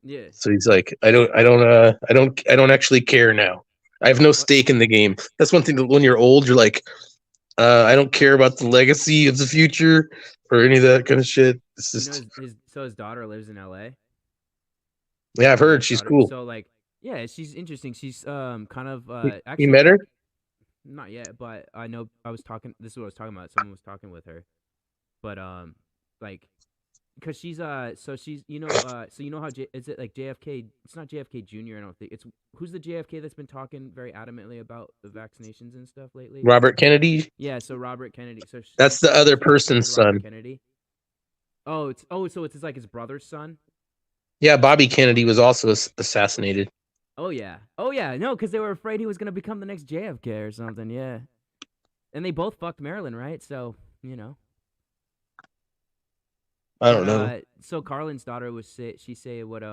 Yeah. So he's like, I don't actually care now. I have no stake in the game. That's one thing that when you're old, you're like, I don't care about the legacy of the future or any of that kind of shit. It's You know, just, his daughter lives in L.A. yeah, I've His heard youngest she's daughter. cool. So like, yeah, she's interesting. She's kind of You actually met her? not yet, but I know I was talking. This is what I was talking about. Someone was talking with her, but like, because she's so she's so you know how is it like JFK? It's not JFK Jr. I don't think it's who's the JFK that's been talking very adamantly about the vaccinations and stuff lately. Robert Kennedy? Yeah, so Robert Kennedy. So That's the other person's with Robert son. Kennedy. So it's like his brother's son. Yeah, Bobby Kennedy was also assassinated. Oh yeah, no, because they were afraid he was gonna become the next JFK or something. Yeah, and they both fucked Marilyn, right? So you know. I don't know. So Carlin's daughter was she say what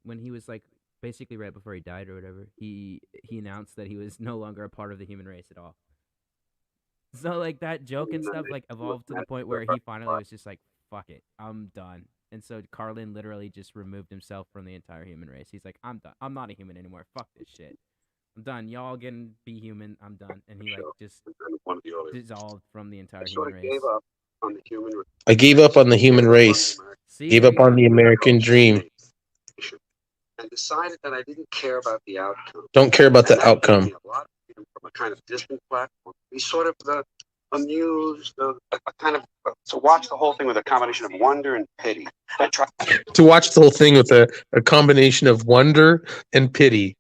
when he was like basically right before he died or whatever, he announced that he was no longer a part of the human race at all. So like that joke and stuff like evolved to the point where he finally was just like, fuck it, I'm done. And so Carlin literally just removed himself from the entire human race. He's like, I'm done. I'm not a human anymore. Fuck this shit. I'm done. Y'all can be human. I'm done. And he like just one of the earlier. dissolved from the entire I human sort of race. gave up on the human race. I gave up on the human race. See, Gave there up you on go. the American dream. And decided that I didn't care about the outcome. Don't care about And the that gave outcome. me a lot of freedom from a kind of distant platform. Be sort of the amused, a kind of to watch the whole thing with a combination of wonder and pity. I try To watch the whole thing with a combination of wonder and pity.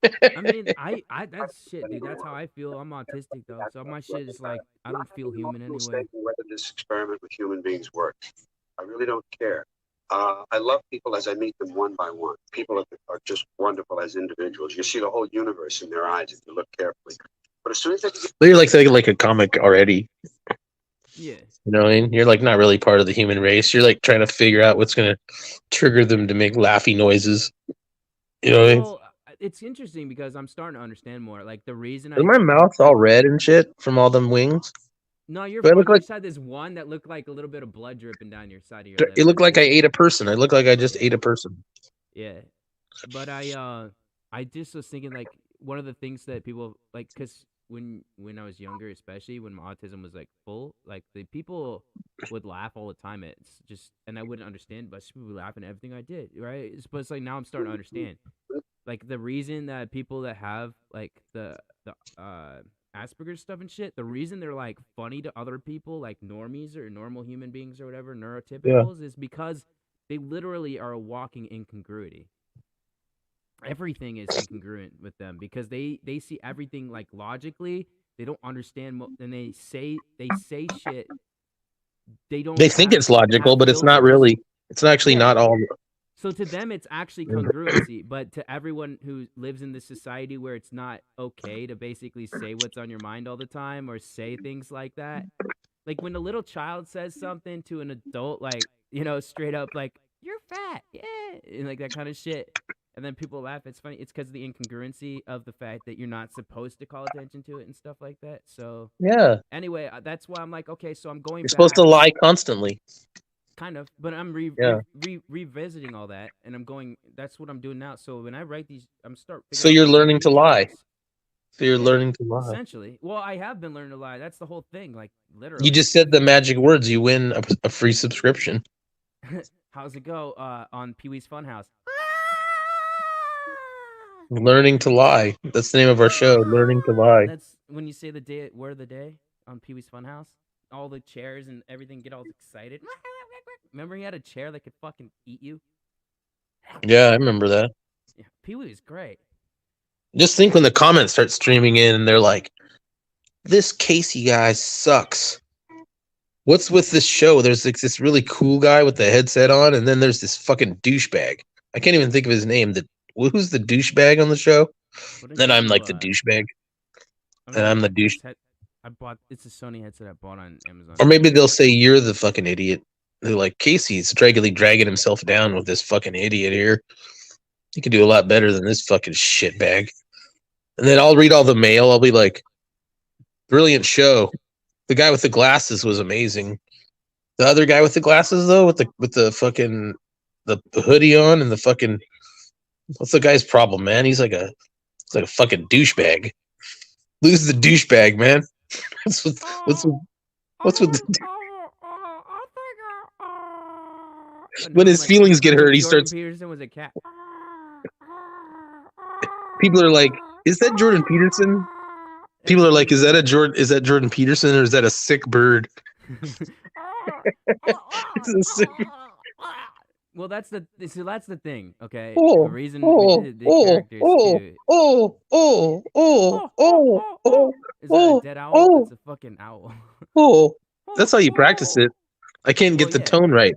I mean, I that's shit, dude. That's how I feel. I'm autistic though, so my shit is like I don't feel human anyway. whether this experiment with human beings works. I really don't care. I love people as I meet them one by one. People are just wonderful as individuals. You see the whole universe in their eyes if you look carefully. But as soon as they get You're like a comic already. Yeah. You know what I mean? You're like not really part of the human race. You're like trying to figure out what's gonna trigger them to make laughy noises. You know what I mean? Well, it's interesting because I'm starting to understand more. Like the reason Is my mouth all red and shit from all them wings? No, you're Do I fine. look You like- just had this one that looked like a little bit of blood dripping down your side of your lip. It looked like I ate a person. I look like I just ate a person. Yeah, but I just was thinking like one of the things that people like because when I was younger, especially when my autism was like full, like the people would laugh all the time. It's just and I wouldn't understand, but people would laugh at everything I did, right? But it's like now I'm starting to understand, like the reason that people that have like the Asperger's stuff and shit, the reason they're like funny to other people, like normies or normal human beings or whatever, neurotypicals, is because they literally are a walking incongruity. Everything is incongruent with them because they see everything like logically. They don't understand, and they say shit. They think it's logical, but it's not really. It's actually not all. So to them, it's actually congruency, but to everyone who lives in this society where it's not okay to basically say what's on your mind all the time or say things like that, like when a little child says something to an adult, like, you know, straight up, like, you're fat, yeah, and like that kind of shit, and then people laugh, it's funny, it's because of the incongruency of the fact that you're not supposed to call attention to it and stuff like that, so. Yeah. Anyway, that's why I'm like, okay, so I'm going back. You're supposed to lie constantly. Kind of, but I'm revisiting all that, and I'm going. That's what I'm doing now. So when I write these, I'm start. So you're learning to lie. jokes. So you're learning to lie. Essentially, well, I have been learning to lie. That's the whole thing. Like literally. You just said the magic words. You win a free subscription. How's it go on Pee Wee's Funhouse? Learning to lie. That's the name of our show. Learning to lie. That's when you say the word of the day on Pee Wee's Funhouse. All the chairs and everything get all excited. Remember he had a chair that could fucking eat you? Yeah, I remember that. Yeah, Pee-wee is great. Just think when the comments start streaming in and they're like, this Casey guy sucks. What's with this show? There's like this really cool guy with the headset on, and then there's this fucking douchebag. I can't even think of his name. Who's the douchebag on the show? What Then you I'm do, like the douchebag, I and mean, I I'm the bought douche. this it's a Sony headset I bought on Amazon. Or maybe they'll say you're the fucking idiot. They're like, Casey's dragging himself down with this fucking idiot here. He could do a lot better than this fucking shitbag. And then I'll read all the mail. I'll be like, brilliant show. The guy with the glasses was amazing. The other guy with the glasses though, with the fucking the hoodie on and the fucking, what's the guy's problem, man? He's like a fucking douchebag. Lose the douchebag, man. what's with what's with what's with the, when his feelings get hurt, he Jordan starts. Peterson was a cat. People are like, "Is that Jordan Peterson?" People are like, "Is that Jordan Peterson, or is that a sick bird?" It's a sick. Well, that's the thing. Okay, Oh, the reason we did the characters too. Is that a dead owl? It's a fucking owl. That's how you practice it. I can't get Well, the yeah. tone right.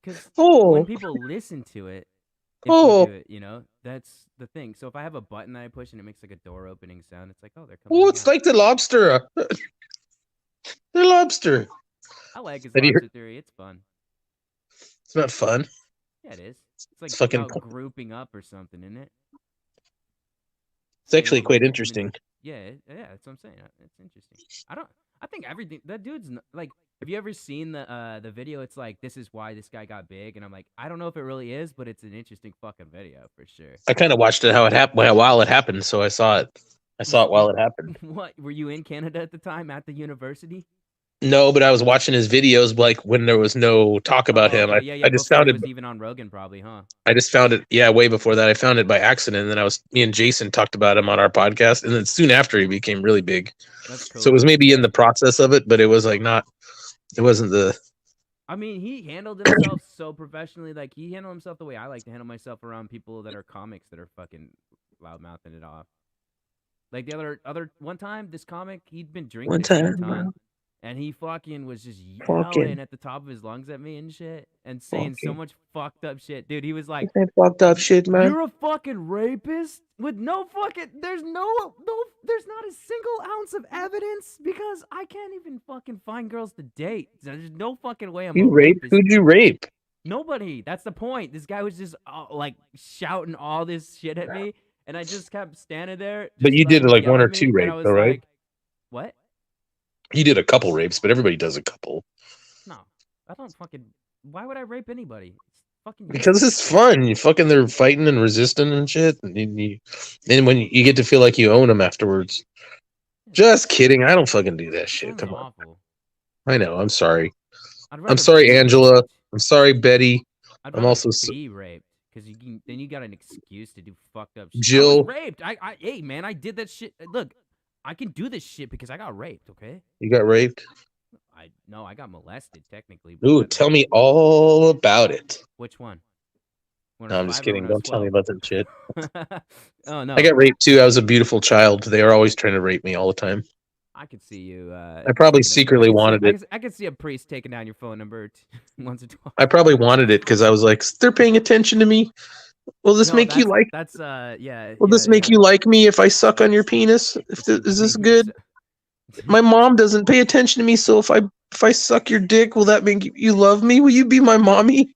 Because When people listen to it, if you do it, that's the thing. So if I have a button that I push and it makes like a door opening sound, it's like, oh, they're coming. it's like the lobster. The lobster. I like his Have you lobster theory. It's fun. It's not fun. Yeah, it is. It's like It's fucking. about grouping up or something, isn't it? It's actually quite interesting. Yeah, that's what I'm saying. It's interesting. I think everything. That dude's like. Have you ever seen the video? It's like, this is why this guy got big, and I'm like, I don't know if it really is, but it's an interesting fucking video for sure. I kind of watched it while it happened, so I saw it. I saw it while it happened. What, were you in Canada at the time at the university? No, but I was watching his videos like when there was no talk about him. Okay. I just found he it. was even on Rogan, probably, huh? I just found it. Yeah, way before that. I found it by accident, and then me and Jason talked about him on our podcast, and then soon after he became really big. That's cool. So it was maybe in the process of it, but it was like not. It wasn't the. I mean, he handled himself so professionally. Like, he handled himself the way I like to handle myself around people that are comics that are fucking loudmouthing it off. Like the other one time, this comic, he'd been drinking a ton, and he fucking was just yelling at the top of his lungs at me and shit, and saying so much fucked up shit. Dude, he was like, fucked up shit, man. You're a fucking rapist with no fucking, there's not a single ounce of evidence because I can't even fucking find girls to date. There's no fucking way I'm a rapist. Who'd you rape? Nobody. That's the point. This guy was just like shouting all this shit at me, and I just kept standing there. But you did like one or two rapes, though, right? Like, what? You did a couple rapes, but everybody does a couple. No, I don't fucking. Why would I rape anybody? It's fucking. Because it's fun. You fucking, they're fighting and resisting and shit, and when you get to feel like you own them afterwards. Just kidding. I don't fucking do that shit. Come on. Awful. I know. I'm sorry. I'm sorry, Angela. I'm sorry, Betty. I'm also be raped because then you got an excuse to do fucked up shit. Jill. I was raped. Hey man, I did that shit. Look, I can do this shit because I got raped. Okay. You got raped? I got molested technically. Ooh, tell me all about it. Which one? No, I'm just kidding. Don't tell me about that shit. Oh no. I got raped too. I was a beautiful child. They are always trying to rape me all the time. I could see you. I probably secretly wanted it. I could see a priest taking down your phone number once or twice. I probably wanted it because I was like, they're paying attention to me. Will this make you like? That's yeah. Will this make you like me if I suck on your penis? Is this good? My mom doesn't pay attention to me, so if I suck your dick, will that make you love me? Will you be my mommy?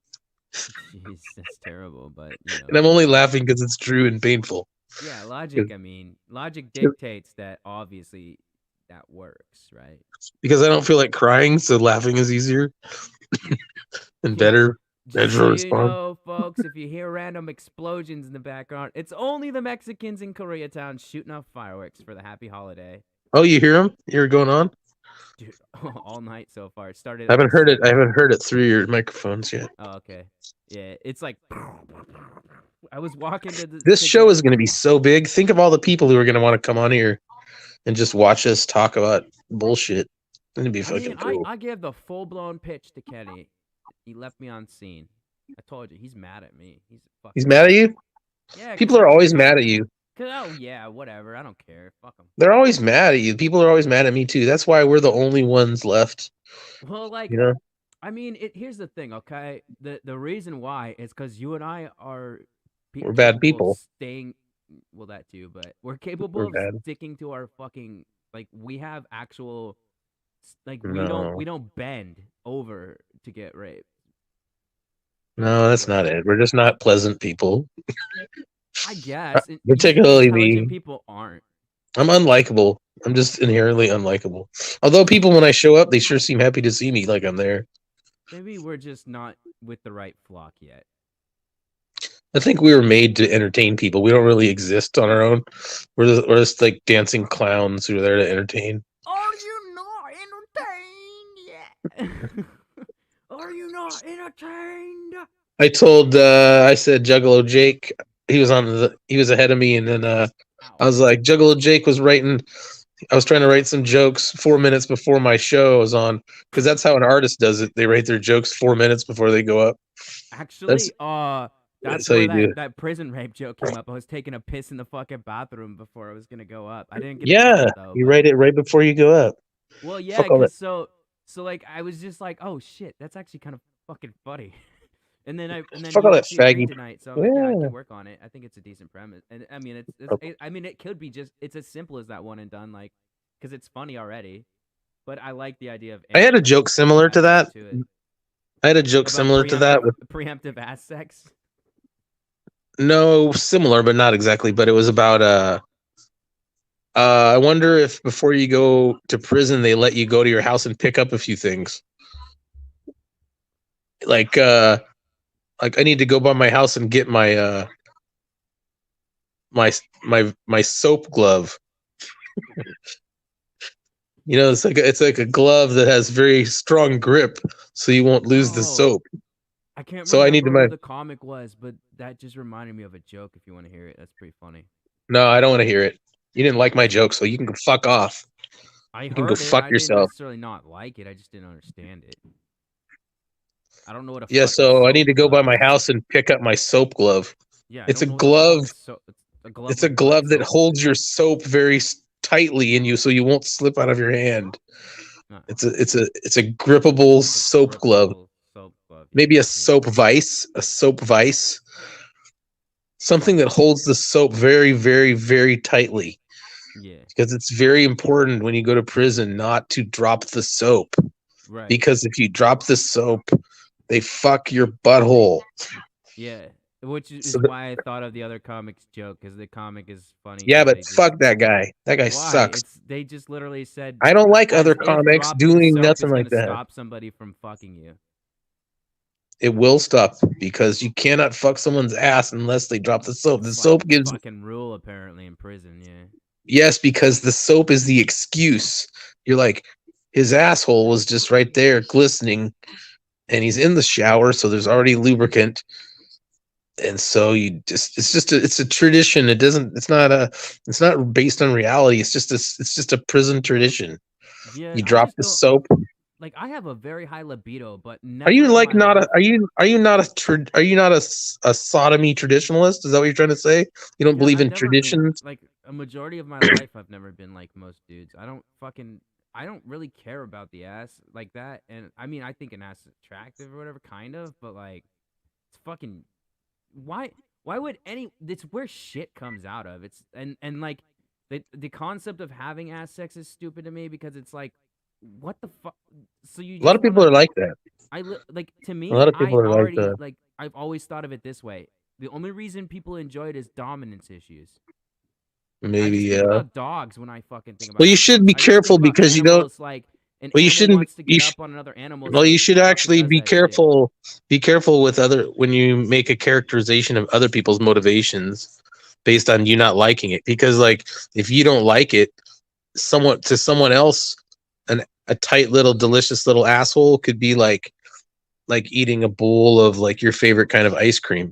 Jeez, that's terrible, but and I'm only laughing because it's true and painful. Yeah, logic. I mean, logic dictates that obviously that works, right? Because I don't feel like crying, so laughing is easier and better. Just so you know, folks, if you hear random explosions in the background, it's only the Mexicans in Koreatown shooting off fireworks for the happy holiday. Oh, you hear them? You hear it going on? Dude, all night so far. It started. I haven't heard it through your microphones yet. Oh, okay. Yeah, it's like. I was walking to the. This show is going to be so big. Think of all the people who are going to want to come on here and just watch us talk about bullshit. It's going to be fucking cool. I gave the full blown pitch to Kenny. He left me on scene. I told you, he's mad at me. He's mad at you? Yeah. People are always mad at you. 'Cause, oh yeah, whatever. I don't care. Fuck them. They're always mad at you. People are always mad at me too. That's why we're the only ones left. Well, like, You know, I mean, here's the thing, okay? The reason why is because you and I are we're bad capable of people. staying. Well, that too, but we're capable We're of bad. sticking to our fucking like. We have actual like No, we don't bend over to get raped. no, that's not it. We're just not pleasant people. I guess usually Particularly intelligent me. people aren't. I'm unlikable. I'm just inherently unlikable. Although people, when I show up, they sure seem happy to see me, like I'm there. Maybe we're just not with the right flock yet. I think we were made to entertain people. We don't really exist on our own. We're just like dancing clowns who are there to entertain. Are you not entertained yet? Are you not entertained? I said Juggalo Jake. He was ahead of me, and then I was like, Juggalo Jake was writing. I was trying to write some jokes 4 minutes before my show was on, because that's how an artist does it. They write their jokes 4 minutes before they go up. Actually, That's that's how where you do it. that prison rape joke came up. I was taking a piss in the fucking bathroom before I was gonna go up. I didn't get to tell Yeah, it though. you but- write it right before you go up. Well, yeah, Fuck all that. because so like I was just like, oh shit, that's actually kind of fucking funny. and then Fuck you all that actually agreed faggy. tonight, so I'm like, yeah, I Yeah. can work on it. I think it's a decent premise, and I mean, I mean, it could be just it's as simple as that one and done, like, because it's funny already. But I like the idea of. I had a joke similar to that. I had a joke About similar to that with preemptive ass sex. no similar, but not exactly. But it was about I wonder if before you go to prison, they let you go to your house and pick up a few things. Like I need to go by my house and get my my soap glove. You know, it's like a glove that has very strong grip, so you won't lose the soap. I can't So I need remember to who the comic was, but that just reminded me of a joke. If you want to hear it, that's pretty funny. No, I don't want to hear it. You didn't like my joke, so you can go fuck off. I You heard can go it. fuck I yourself. didn't necessarily not like it. I just didn't understand it. I don't know what a Yeah, fucking so I need soap to go by glove my is. house and pick up my soap glove. Yeah, It's a I don't know what the glove. fuck a glove. It's a with, like, glove that soap? holds your soap very tightly in you, so you won't slip out of your hand. It's a grippable It's a soap glove. Soap glove. Maybe yeah. a soap vice. A soap vice. Something that holds the soap very, very, very tightly. Yeah. Because it's very important when you go to prison not to drop the soap. Right. Because if you drop the soap, they fuck your butthole. Yeah. Which is So why I thought of the other comic's joke, because the comic is funny. Yeah, 'cause but they just- fuck that guy. That guy Why? sucks. They just literally said. I don't like as other if comics dropping doing soap nothing is like gonna that. Stop somebody from fucking you. It will stop because you cannot fuck someone's ass unless they drop the soap. The It's soap like gives fucking rule apparently in prison. Yeah. yes, because the soap is the excuse. You're like, his asshole was just right there glistening, and he's in the shower, so there's already lubricant. And so it's a tradition. It's not based on reality. It's just a prison tradition. Yeah. You drop the soap. Like, I have a very high libido, but never. Are you like in my not life- are you not a sodomy traditionalist? Is that what you're trying to say? You don't Yeah, believe I've in never been- traditions? like a majority of my life, I've never been like most dudes. I don't really care about the ass like that. And I mean, I think an ass is attractive or whatever, kind of, but like, it's fucking. Why would it's where shit comes out of. It's and like the concept of having ass sex is stupid to me, because it's like, what the fuck? So you A lot of people are like that. like, to me, A lot of people are like already that. like I've always thought of it this way. The only reason people enjoy it is dominance issues. I Maybe just yeah. think about dogs when I fucking think about. Well, you ass should sex. be I just think careful about because you don't. animals, like an Well, you animal shouldn't. wants to get up on another animal. Well, so you it should fucking actually does be that shit. careful. Be careful with when you make a characterization of other people's motivations based on you not liking it. Because like if you don't like it, to someone else, a tight little delicious little asshole could be like eating a bowl of like your favorite kind of ice cream.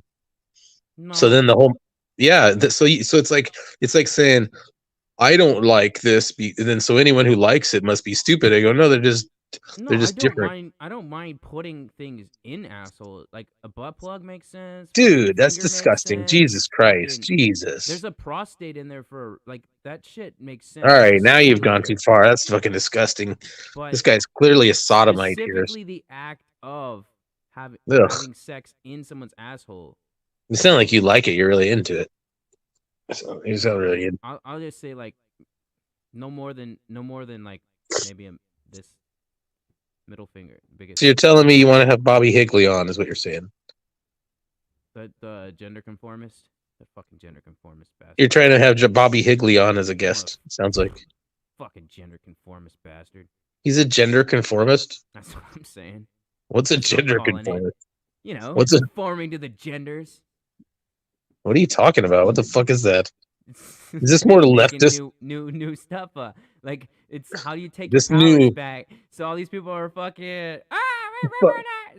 No. So then the whole so it's like saying I don't like this, and then so anyone who likes it must be stupid. I go, no, they're just No, They're just I don't different. mind. I don't mind putting things in asshole. Like a butt plug makes sense. Dude, fucking that's finger makes disgusting. Jesus sense, Christ. fucking- Jesus. There's a prostate in there for like that shit makes sense. All It's right, a now you've gone too sphincter. far. That's fucking disgusting. But This guy's clearly a sodomite here. specifically the act of having Ugh. sex in someone's asshole. You sound like you like it. You're really into it. So, you sound really in. I'll just say like no more than like maybe this middle finger, biggest. So you're telling me you want to have Bobby Higley on, is what you're saying? The gender conformist, the fucking gender conformist bastard. You're trying to have Bobby Higley on as a guest. Sounds like Fucking gender conformist bastard. he's a gender conformist. That's what I'm saying. What's a That's what I'm gender calling it. conformist? You know, What's a- conforming to the genders. What are you talking about? What the fuck is that? Is this more Making leftist? New stuff. Like it's how do you take This your powers new- back? So all these people are fucking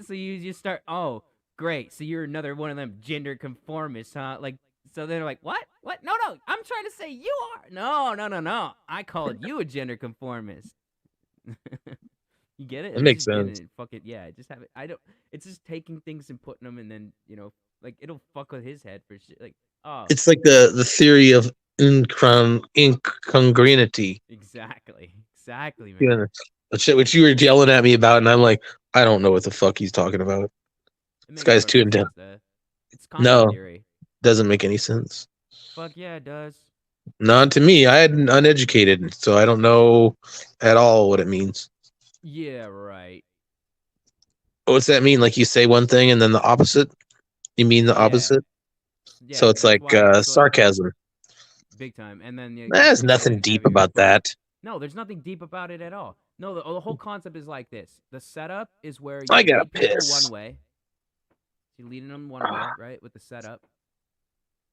so you just start. Oh, great. So you're another one of them gender conformists, huh? Like so they're like, what? What? No. I'm trying to say you are. No. I called you a gender conformist. You get it? That makes Just get sense. it. Fuck it. Yeah. Just have it. I don't. It's just taking things and putting them, and then like it'll fuck with his head for shit. Like oh. It's like the theory of incongruity. Exactly, man. Yeah, the shit which you were yelling at me about, and I'm like, I don't know what the fuck he's talking about. It This makes guy's too perfect intense. sense, though. It's No. content theory. Doesn't make any sense. Fuck yeah, it does. Not to me. I am uneducated, so I don't know at all what it means. Yeah, right. What's that mean? Like you say one thing and then the opposite? You mean the Yeah. opposite? Yeah, So it's that's like why- that's why- sarcasm. Big time. And then There's nothing deep about that. No, there's nothing deep about it at all. No, the whole concept is like this. The setup is where you I gotta lead people piss. one way. You're leading them one way, right? With the setup.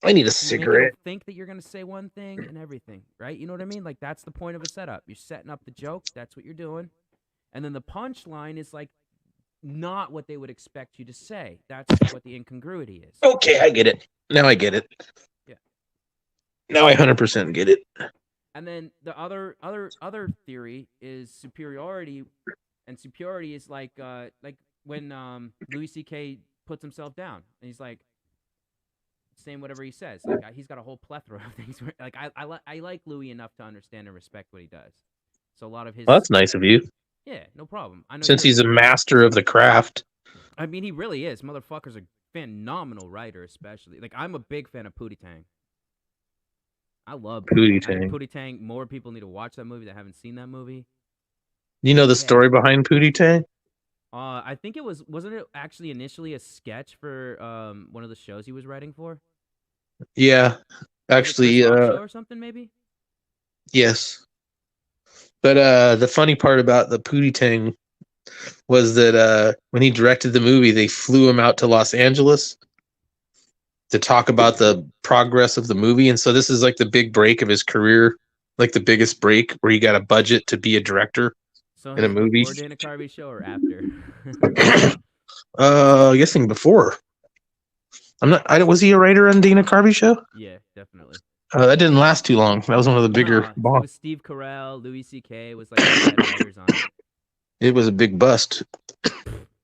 I need a You make cigarette. them think that you're gonna say one thing and everything, right? You know what I mean? Like that's the point of a setup. You're setting up the joke. That's what you're doing, and then the punchline is like not what they would expect you to say. That's what the incongruity is. Okay, I get it. Now I get it. Yeah. Now I 100% get it. And then the other theory is superiority, and superiority is like when Louis C.K. puts himself down and he's like saying whatever he says. Like he's got a whole plethora of things. Like I like Louis enough to understand and respect what he does. So a lot of his. Well, that's nice of you. Yeah, no problem. I know Since you're- he's a master of the craft. I mean, he really is. Motherfucker's a phenomenal writer, especially. Like I'm a big fan of Pootie Tang. I love Pootie I think Tang. Pootie Tang. More people need to watch that movie that haven't seen that movie. You know the Yeah. story behind Pootie Tang? I think it wasn't it actually initially a sketch for one of the shows he was writing for? Yeah. Was it Actually, Chris Rock show or something maybe? yes. But the funny part about the Pootie Tang was that when he directed the movie, they flew him out to Los Angeles to talk about the progress of the movie. And so this is like the big break of his career, like the biggest break where he got a budget to be a director. So In a movie? before Dana Carvey show or after? Guessing before. Was he a writer on Dana Carvey show? Yeah, definitely. That didn't last too long. That was one of the bigger Nah, it bombs. was Steve Carell, Louis C.K. was like the head writers on it. It was a big bust.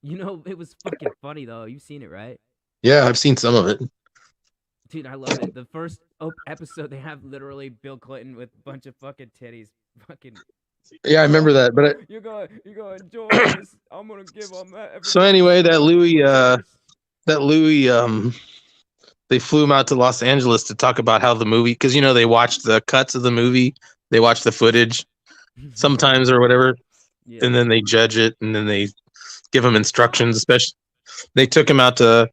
You know, it was fucking funny though. You've seen it, right? Yeah, I've seen some of it. Dude, I love it. The first episode, they have literally Bill Clinton with a bunch of fucking titties. Fucking. Yeah, I remember that. But You're gonna enjoy this. I'm gonna give them that. So anyway, that Louis, they flew him out to Los Angeles to talk about how the movie, because they watched the cuts of the movie, they watch the footage sometimes or whatever, Yeah. and then they judge it, and then they give him instructions. Especially, they took him out to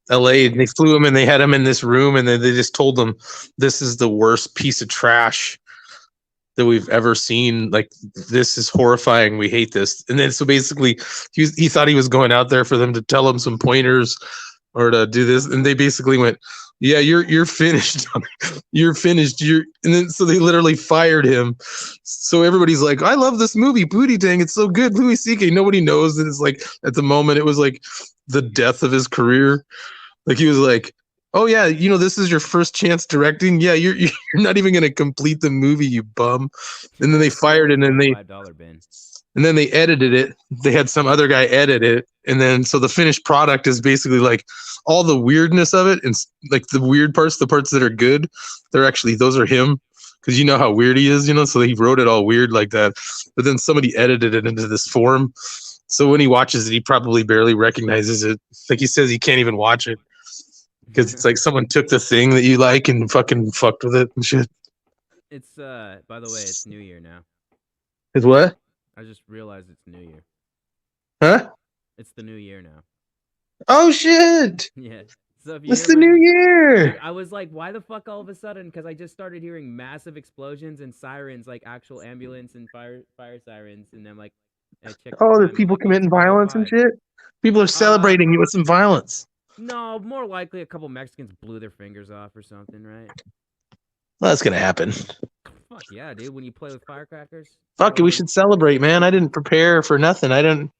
LA and they flew him and they had him in this room, and then they just told him, "This is the worst piece of trash that we've ever seen. Like, this is horrifying. We hate this." And then so basically, he thought he was going out there for them to tell him some pointers or to do this, and they basically went, "Yeah, you're finished. You're finished. And then so they literally fired him. So everybody's like, "I love this movie, Pootie Tang. It's so good." Louis C.K. Nobody knows that it's like at the moment it was like the death of his career. Like he was like, "Oh yeah, this is your first chance directing. Yeah, you're not even gonna complete the movie, you bum." And then they fired him, and they $5 bin. and then they edited it. They had some other guy edit it, and then so the finished product is basically like all the weirdness of it, and like the weird parts, the parts that are good, they're actually those are him, because you know how weird he is, so he wrote it all weird like that. But then somebody edited it into this form, so when he watches it, he probably barely recognizes it. Like he says, he can't even watch it because it's like someone took the thing that you like and fucking fucked with it and shit. It's by the way, it's New Year now. It's what? I just realized it's New Year. Huh? It's the New Year now. Oh shit! Yeah. So if you It's hear the my- new year. I was like, why the fuck all of a sudden? Because I just started hearing massive explosions and sirens, like actual ambulance and fire sirens, and I'm like, I checked. Oh, the there's time, people like, committing it's violence and 4:05. shit. People are celebrating you with some violence. No, more likely a couple Mexicans blew their fingers off or something, right? Well, that's gonna happen. Fuck yeah, dude! When you play with firecrackers. Fuck it, we should celebrate, man. I didn't prepare for nothing. I didn't,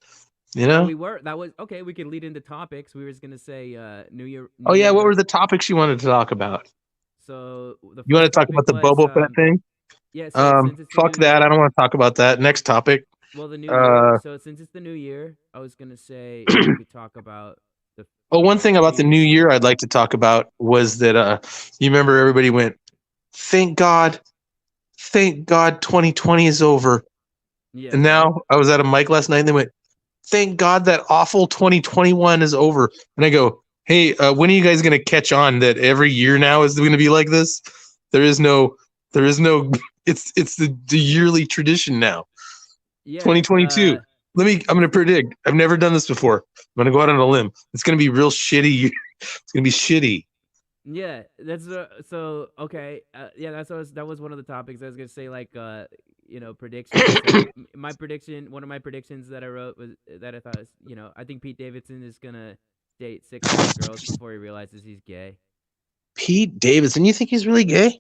No, we were. That was okay. We could lead into topics. We were just gonna say New Year. Oh yeah, what were the topics you wanted to talk about? So the You want to first talk about the topic Boba Fett thing? Yeah. So since it's the Fuck new that. year, I don't want to talk about that. Next topic. Well, the new year. So since it's the new year, I was gonna say we could talk about the. Oh, one thing about the new year I'd like to talk about was that you remember everybody went, thank God 2020 is over. Yeah. And now I was at a mic last night and they went, thank God that awful 2021 is over. And I go, hey, when are you guys going to catch on that every year now is going to be like this? There is no, it's the yearly tradition now. Yeah. 2022. I'm going to predict. I've never done this before. I'm going to go out on a limb. It's going to be real shitty. It's going to be shitty. Yeah, that's so okay. Yeah, that was one of the topics I was gonna say. Like, predictions. So one of my predictions that I wrote was that I thought was, I think Pete Davidson is gonna date 6 girls before he realizes he's gay. Pete Davidson, you think he's really gay?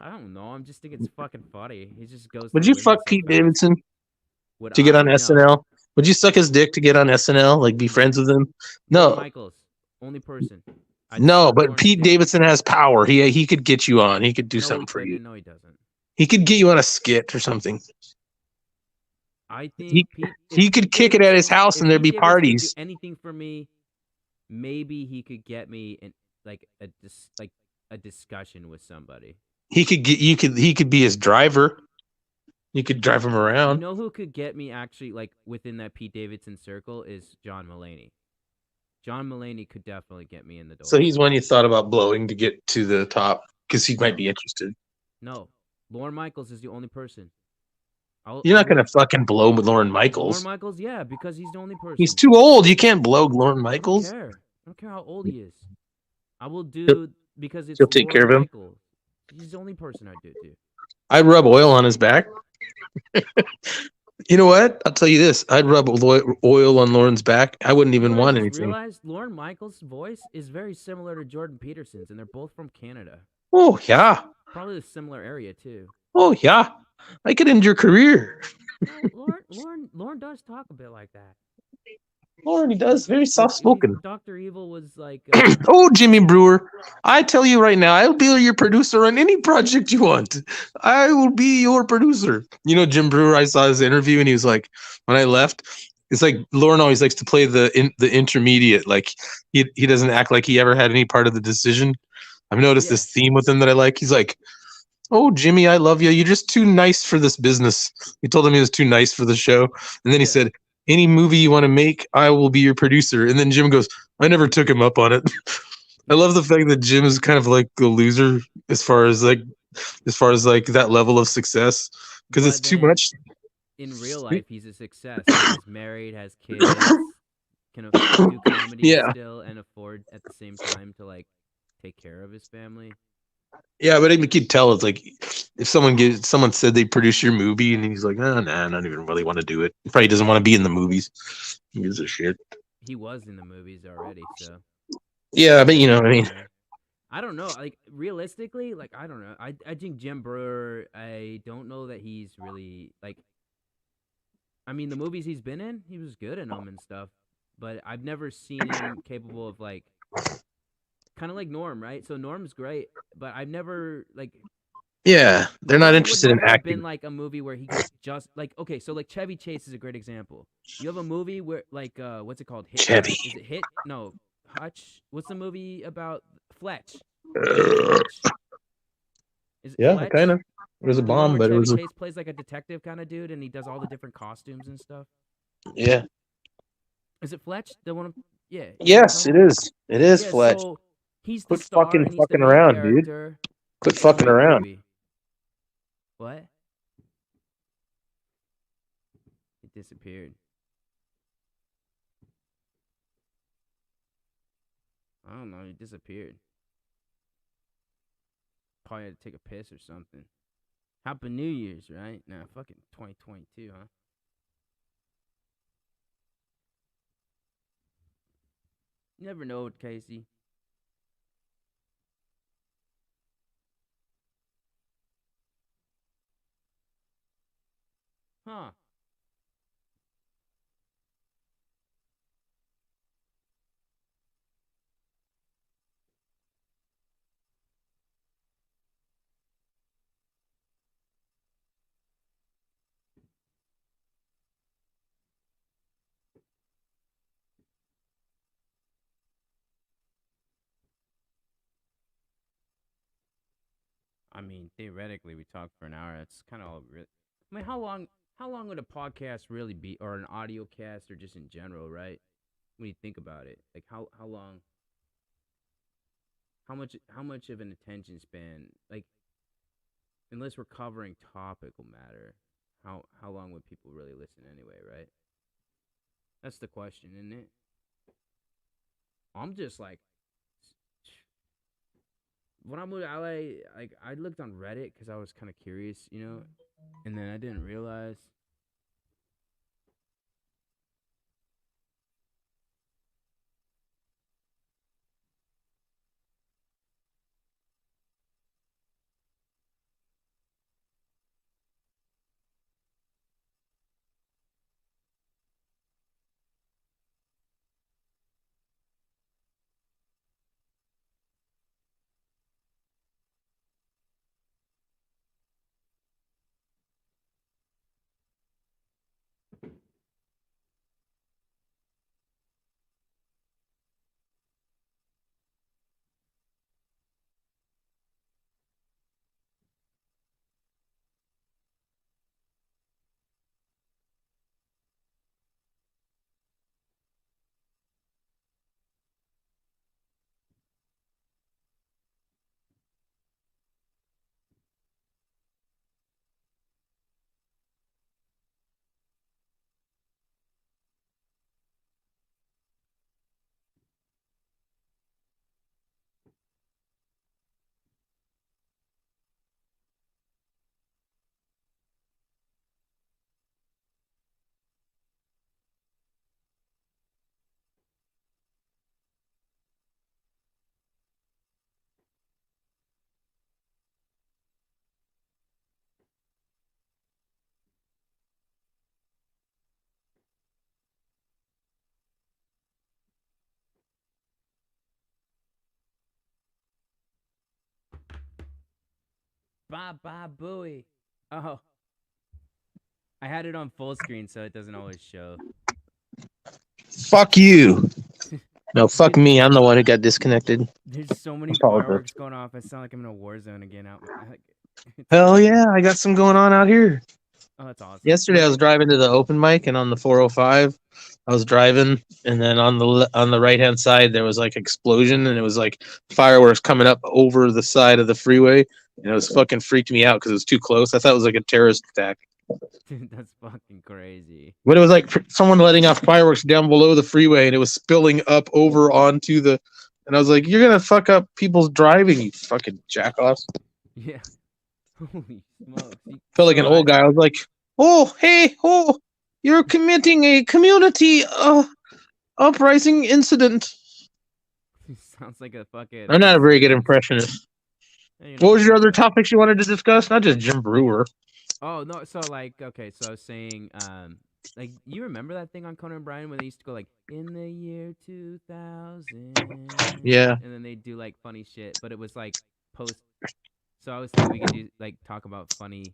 I don't know. I'm just thinking it's fucking funny. He just goes. Would to you women fuck so Pete fast. Davidson Would to get on I? No. SNL? Would you suck his dick to get on SNL? Like be friends with him? Lorne No. Michaels, only person. No, but Pete Davidson has power. He could get you on. He could do something for you. No, he doesn't. He could get you on a skit or something. I think he could kick it at his house and there'd be parties. Do anything for me, maybe he could get me in like a discussion with somebody. He could be his driver. You could drive him around. You know who could get me actually like within that Pete Davidson circle is John Mulaney. John Mulaney could definitely get me in the door. So he's one you thought about blowing to get to the top because he might be interested. No, Lorne Michaels is the only person. You're not gonna fucking blow with Lorne Michaels. Lorne Michaels, yeah, because he's the only person. He's too old. You can't blow Lorne Michaels. I don't care how old he is. I will do because it's. You'll take care of him. Michaels. He's the only person I do. I'd rub oil on his back. You know what? I'll tell you this. I'd rub oil on Lorne's back. I wouldn't even want anything. Realize Lorne Michaels' voice is very similar to Jordan Peterson's, and they're both from Canada. Oh yeah. Probably a similar area too. Oh yeah. I could end your career. Lorne does talk a bit like that. Lorne, he does. Very soft spoken. Dr. Evil was like. Oh, Jimmy Brewer. I tell you right now, I'll be your producer on any project you want. I will be your producer. You know, Jim Brewer, I saw his interview and he was like, when I left, it's like Lorne always likes to play the intermediate. Like he doesn't act like he ever had any part of the decision. I've noticed this theme with him that I like. He's like, oh, Jimmy, I love you. You're just too nice for this business. He told him he was too nice for the show. And then he said, any movie you want to make, I will be your producer. And then Jim goes, I never took him up on it. I love the fact that Jim is kind of like the loser as far as like that level of success because it's too much. In real life, he's a success. He's married, has kids, can do comedy still, and afford at the same time to like take care of his family. Yeah, but you could tell it's like if someone said they produce your movie and he's like, nah, I don't even really want to do it. He probably doesn't want to be in the movies. He gives a shit. He was in the movies already, so. Yeah, but you know what I mean. I don't know. Like realistically, like I don't know. I think Jim Brewer. I don't know that he's really like. I mean, the movies he's been in, he was good in them and stuff, but I've never seen him capable of like. Kind of like Norm, right? So Norm's great, but I've never like Yeah, they're not Arnold would interested in never have been acting. like a movie where he could just like okay, so like Chevy Chase is a great example. You have a movie where like what's it called? Chevy. Is it Hit? No, Hutch. What's the movie about Fletch? The movie Fletch. Is it Yeah, kind Fletch? of. It was a The one bomb, where but it Chevy was. Chase plays like a detective kind of dude and he does all the different costumes and stuff. Yeah. Is it Fletch? The one yeah, you know what I'm Yes, talking it about? is. It is Yeah, Fletch. so he's the Quit star and he's the fucking main around, dude. character. Quit It's a fucking great around. movie. What? It disappeared. I don't know. He disappeared. Probably had to take a piss or something. Happy New Year's, right? Nah, fucking 2022, huh? Never know, Casey. Huh. I mean, theoretically, we talked for an hour. That's kind of all. I mean, how long? How long would a podcast really be, or an audio cast, or just in general, right? When you think about it, like how long? How much of an attention span? Like, unless we're covering topical matter, how long would people really listen anyway, right? That's the question, isn't it? I'm just like, when I moved to LA, like I looked on Reddit because I was kind of curious, you know, and then I didn't realize. Bye bye booey. Oh, I had it on full screen so it doesn't always show. Fuck you. No, fuck me. I'm the one who got disconnected. There's so many Apologize. fireworks going off. I sound like I'm in a war zone again. Out. Hell yeah, I got some going on out here. Oh, that's awesome. Yesterday I was driving to the open mic, and on the 405, I was driving, and then on the right hand side there was like explosion, and it was like fireworks coming up over the side of the freeway, and it was fucking freaked me out because it was too close. I thought it was like a terrorist attack. Dude, that's fucking crazy. But it was like someone letting off fireworks down below the freeway, and it was spilling up over onto the. And I was like, "You're gonna fuck up people's driving, you fucking jackoffs." Yeah. Holy smokes. Felt like an old guy. I was like, "Oh, hey, oh, you're committing a community uprising incident." Sounds like a fucking. I'm not a very good impressionist. Hey, What was your other topics you wanted to discuss? Not just Jim Brewer. Oh no! So like, okay, so I was saying, like, you remember that thing on Conan O'Brien when they used to go like, in the year 2000? Yeah. And then they do like funny shit, but it was like post So I was thinking we could do like talk about funny,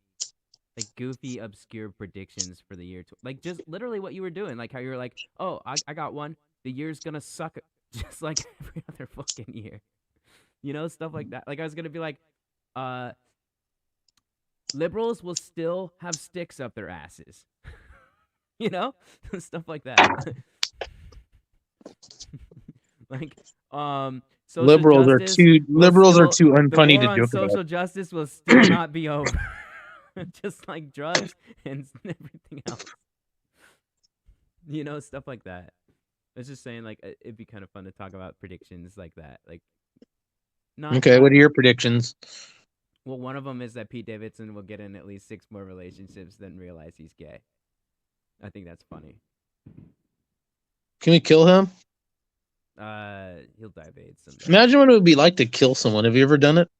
like goofy, obscure predictions for the year. Like just literally what you were doing, like how you were like, oh, I got one. The year's gonna suck, just like every other fucking year. Stuff like that. Like I was gonna be like, uh, liberals will still have sticks up their asses. Stuff like that. Like, social justice will liberals are still too the unfunny war to on joke about. social justice will still not be over. Just like drugs and everything else. Stuff like that. I was just saying, like, it'd be kind of fun to talk about predictions like that. Like, Okay, what are your predictions? Well, one of them is that Pete Davidson will get in at least 6 more relationships than realize he's gay. I think that's funny. Can we kill him? He'll die of AIDS someday. Imagine what it would be like to kill someone. Have you ever done it?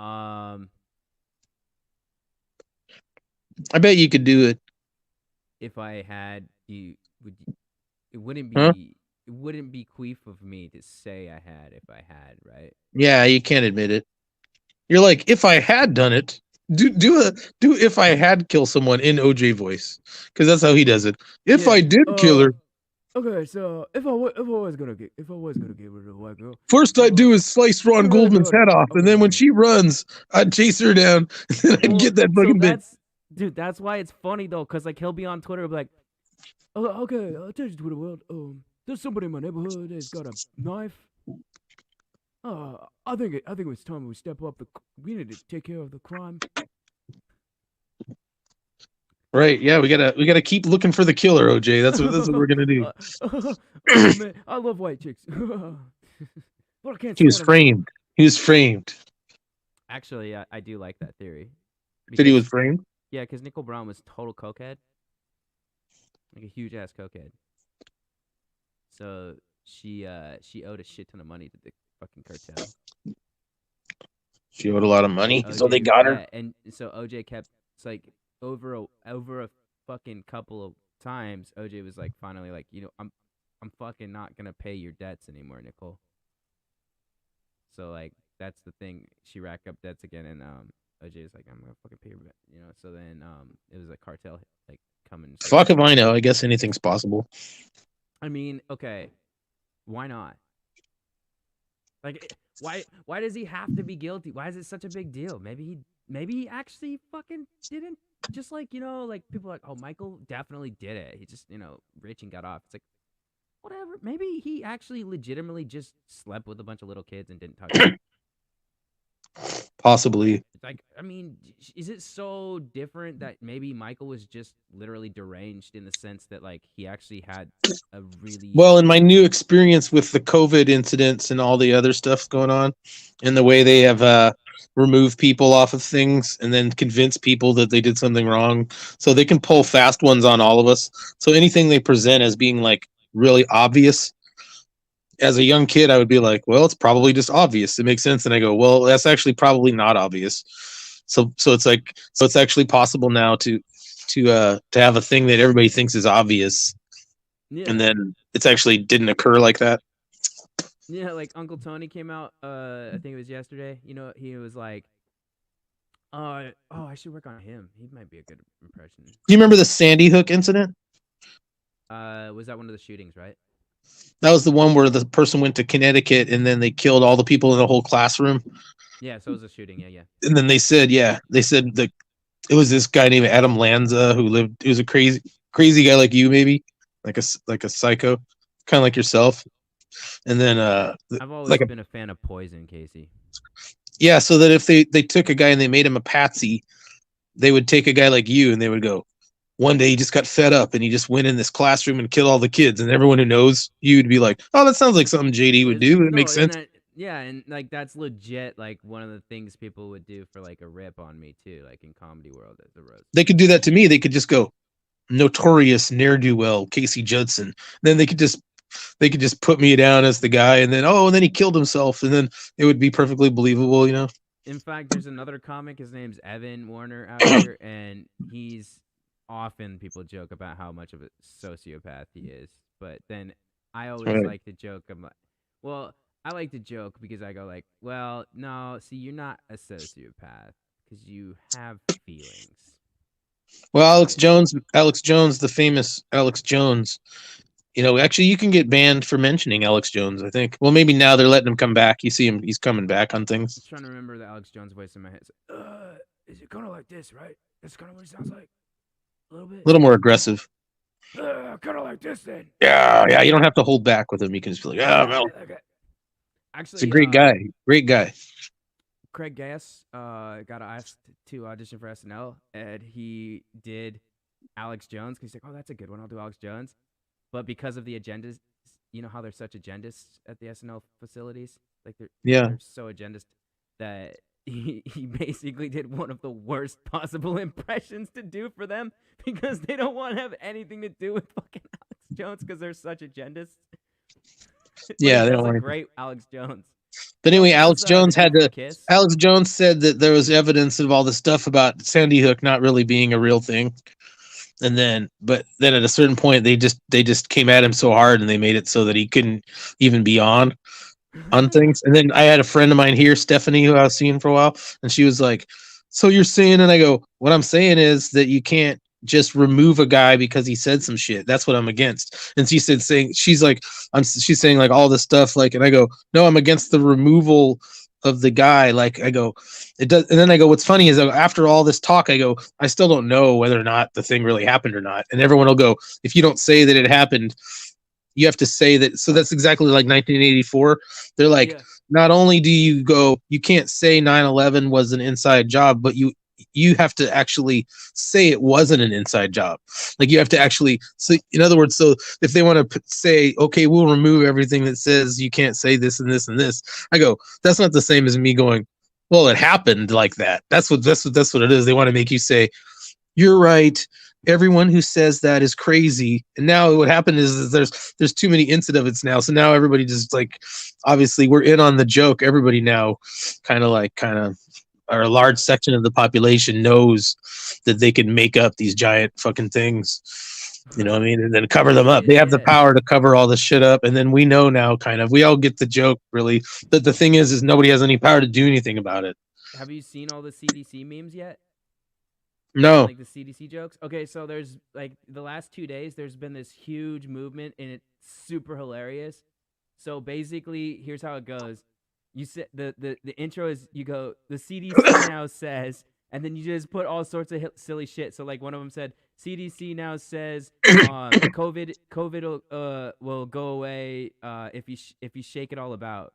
I bet you could do it. If I had it wouldn't be Huh? it wouldn't be queef of me to say I had if I had, right? Yeah, you can't admit it. You're like, if I had done it, do if I had killed someone in OJ voice, because that's how he does it. If I did kill her, Okay, so if I was gonna get rid of a white girl, first I'd do is slice Ron Goldman's head off, and then when she runs, I'd chase her down, and then I'd get that fucking bitch. That's why it's funny though, cause like he'll be on Twitter, be like, oh, okay, I'll tell you to the world. There's somebody in my neighborhood that's got a knife. I think it's time we step up. We need to take care of the crime. Right? Yeah, we gotta keep looking for the killer, OJ. That's what we're gonna do. Oh man, I love white chicks. But I can't. He was framed. He was framed. Actually, I do like that theory. That he was framed. Yeah, because Nicole Brown was total cokehead, like a huge ass cokehead. So she owed a shit ton of money to the fucking cartel. She owed a lot of money, OJ, so they got her. Yeah, and so OJ kept. It's like over a fucking couple of times. OJ was like, finally, like, I'm fucking not gonna pay your debts anymore, Nicole. So like that's the thing. She racked up debts again, and OJ was like, I'm gonna fucking pay your debt, So then it was a cartel like coming. Fuck if I know. I guess anything's possible. I mean, okay, why not? Like, why does he have to be guilty? Why is it such a big deal? Maybe he actually fucking didn't. Just like, like people are like, oh, Michael definitely did it. He just, rich and got off. It's like, whatever. Maybe he actually legitimately just slept with a bunch of little kids and didn't touch them. Possibly. It's like, I mean, is it so different that maybe Michael was just literally deranged in the sense that, like, he actually had a really... Well, in my new experience with the COVID incidents and all the other stuff going on, and the way they have removed people off of things and then convince people that they did something wrong, so they can pull fast ones on all of us. So anything they present as being, like, really obvious, as a young kid, I would be like, well, it's probably just obvious. It makes sense. And I go, well, that's actually probably not obvious. So it's like, so it's actually possible now to have a thing that everybody thinks is obvious. Yeah. And then it's actually didn't occur like that. Yeah. Like Uncle Tony came out, I think it was yesterday, he was like, I should work on him. He might be a good impression. Do you remember the Sandy Hook incident? Was that one of the shootings, right? That was the one where the person went to Connecticut and then they killed all the people in the whole classroom. Yeah, so it was a shooting. Yeah. And then they said that it was this guy named Adam Lanza who lived. He was a crazy guy like you, maybe like a psycho, kind of like yourself. And then I've always been a fan of Poison, Casey. Yeah, so that if they took a guy and they made him a patsy, they would take a guy like you and they would go, one day he just got fed up and he just went in this classroom and killed all the kids, and everyone who knows you would be like, oh, that sounds like something JD would do. It makes sense. Yeah, and like that's legit. Like one of the things people would do for like a rip on me too, like in comedy world as a roast. They could do that to me. They could just go, notorious ne'er-do-well Casey Judson. Then they could just put me down as the guy, and then he killed himself, and then it would be perfectly believable, In fact, there's another comic. His name's Evan Warner out here, and he's often people joke about how much of a sociopath he is, but then I always like to joke about, well, I like to joke because I go like, well, no, see, you're not a sociopath because you have feelings. Well, Right. Alex Jones, the famous Alex Jones. Actually, you can get banned for mentioning Alex Jones, I think. Well, maybe now they're letting him come back. You see him; he's coming back on I'm things. trying to remember the Alex Jones voice in my head. It's like, is it kind of like this, right? That's kind of what it sounds like. A little bit. A little more aggressive. Kind of like this then. Yeah. You don't have to hold back with him. You can just be like, well, Okay. Actually, he's a great guy. Great guy. Craig Gass got asked to audition for SNL, and he did Alex Jones because he's like, oh, that's a good one. I'll do Alex Jones. But because of the agendas, you know how they're such agendists at the SNL facilities? Like they're so agendist that he basically did one of the worst possible impressions to do for them because they don't want to have anything to do with fucking Alex Jones because they're such agendists. Yeah, they He don't does want a to. great Alex Jones. But anyway, Also Alex does, Jones the had dude from to. Kiss. Alex Jones said that there was evidence of all the stuff about Sandy Hook not really being a real thing, but then at a certain point they just came at him so hard and they made it so that he couldn't even be on things. And then I had a friend of mine here, Stephanie, who I was seeing for a while, and she was like, "So you're saying?" And I go, "What I'm saying is that you can't just remove a guy because he said some shit. That's what I'm against." And she's saying like all this stuff, like, and I go, "No, I'm against the removal of the guy." Like, I go, it does. And then I go, what's funny is after all this talk, I go, I still don't know whether or not the thing really happened or not. And everyone will go, if you don't say that it happened, you have to say that. So that's exactly like 1984. They're like, Yeah. not only do you can't say 9/11 was an inside job, but you have to actually say it wasn't an inside job. Like, you have to actually, so in other words, so if they want to say, okay, we'll remove everything that says you can't say this and this and this, I go, that's not the same as me going, well, it happened like that. That's what it is. They want to make you say, you're right. Everyone who says that is crazy. And now what happened is there's too many incidents now. So now everybody just, like, obviously we're in on the joke. Everybody now kind of, or a large section of the population knows that they can make up these giant fucking things. You know what I mean? And then cover them up. They have the power to cover all this shit up. And then we know now, kind of, we all get the joke, really. But the thing is nobody has any power to do anything about it. Have you seen all the CDC memes yet? No. Like the CDC jokes? Okay, so there's like the last 2 days, there's been this huge movement and it's super hilarious. So basically, here's how it goes. You said the intro is, you go, the CDC now says, and then you just put all sorts of silly shit. So like one of them said, CDC now says COVID will go away if you shake it all about.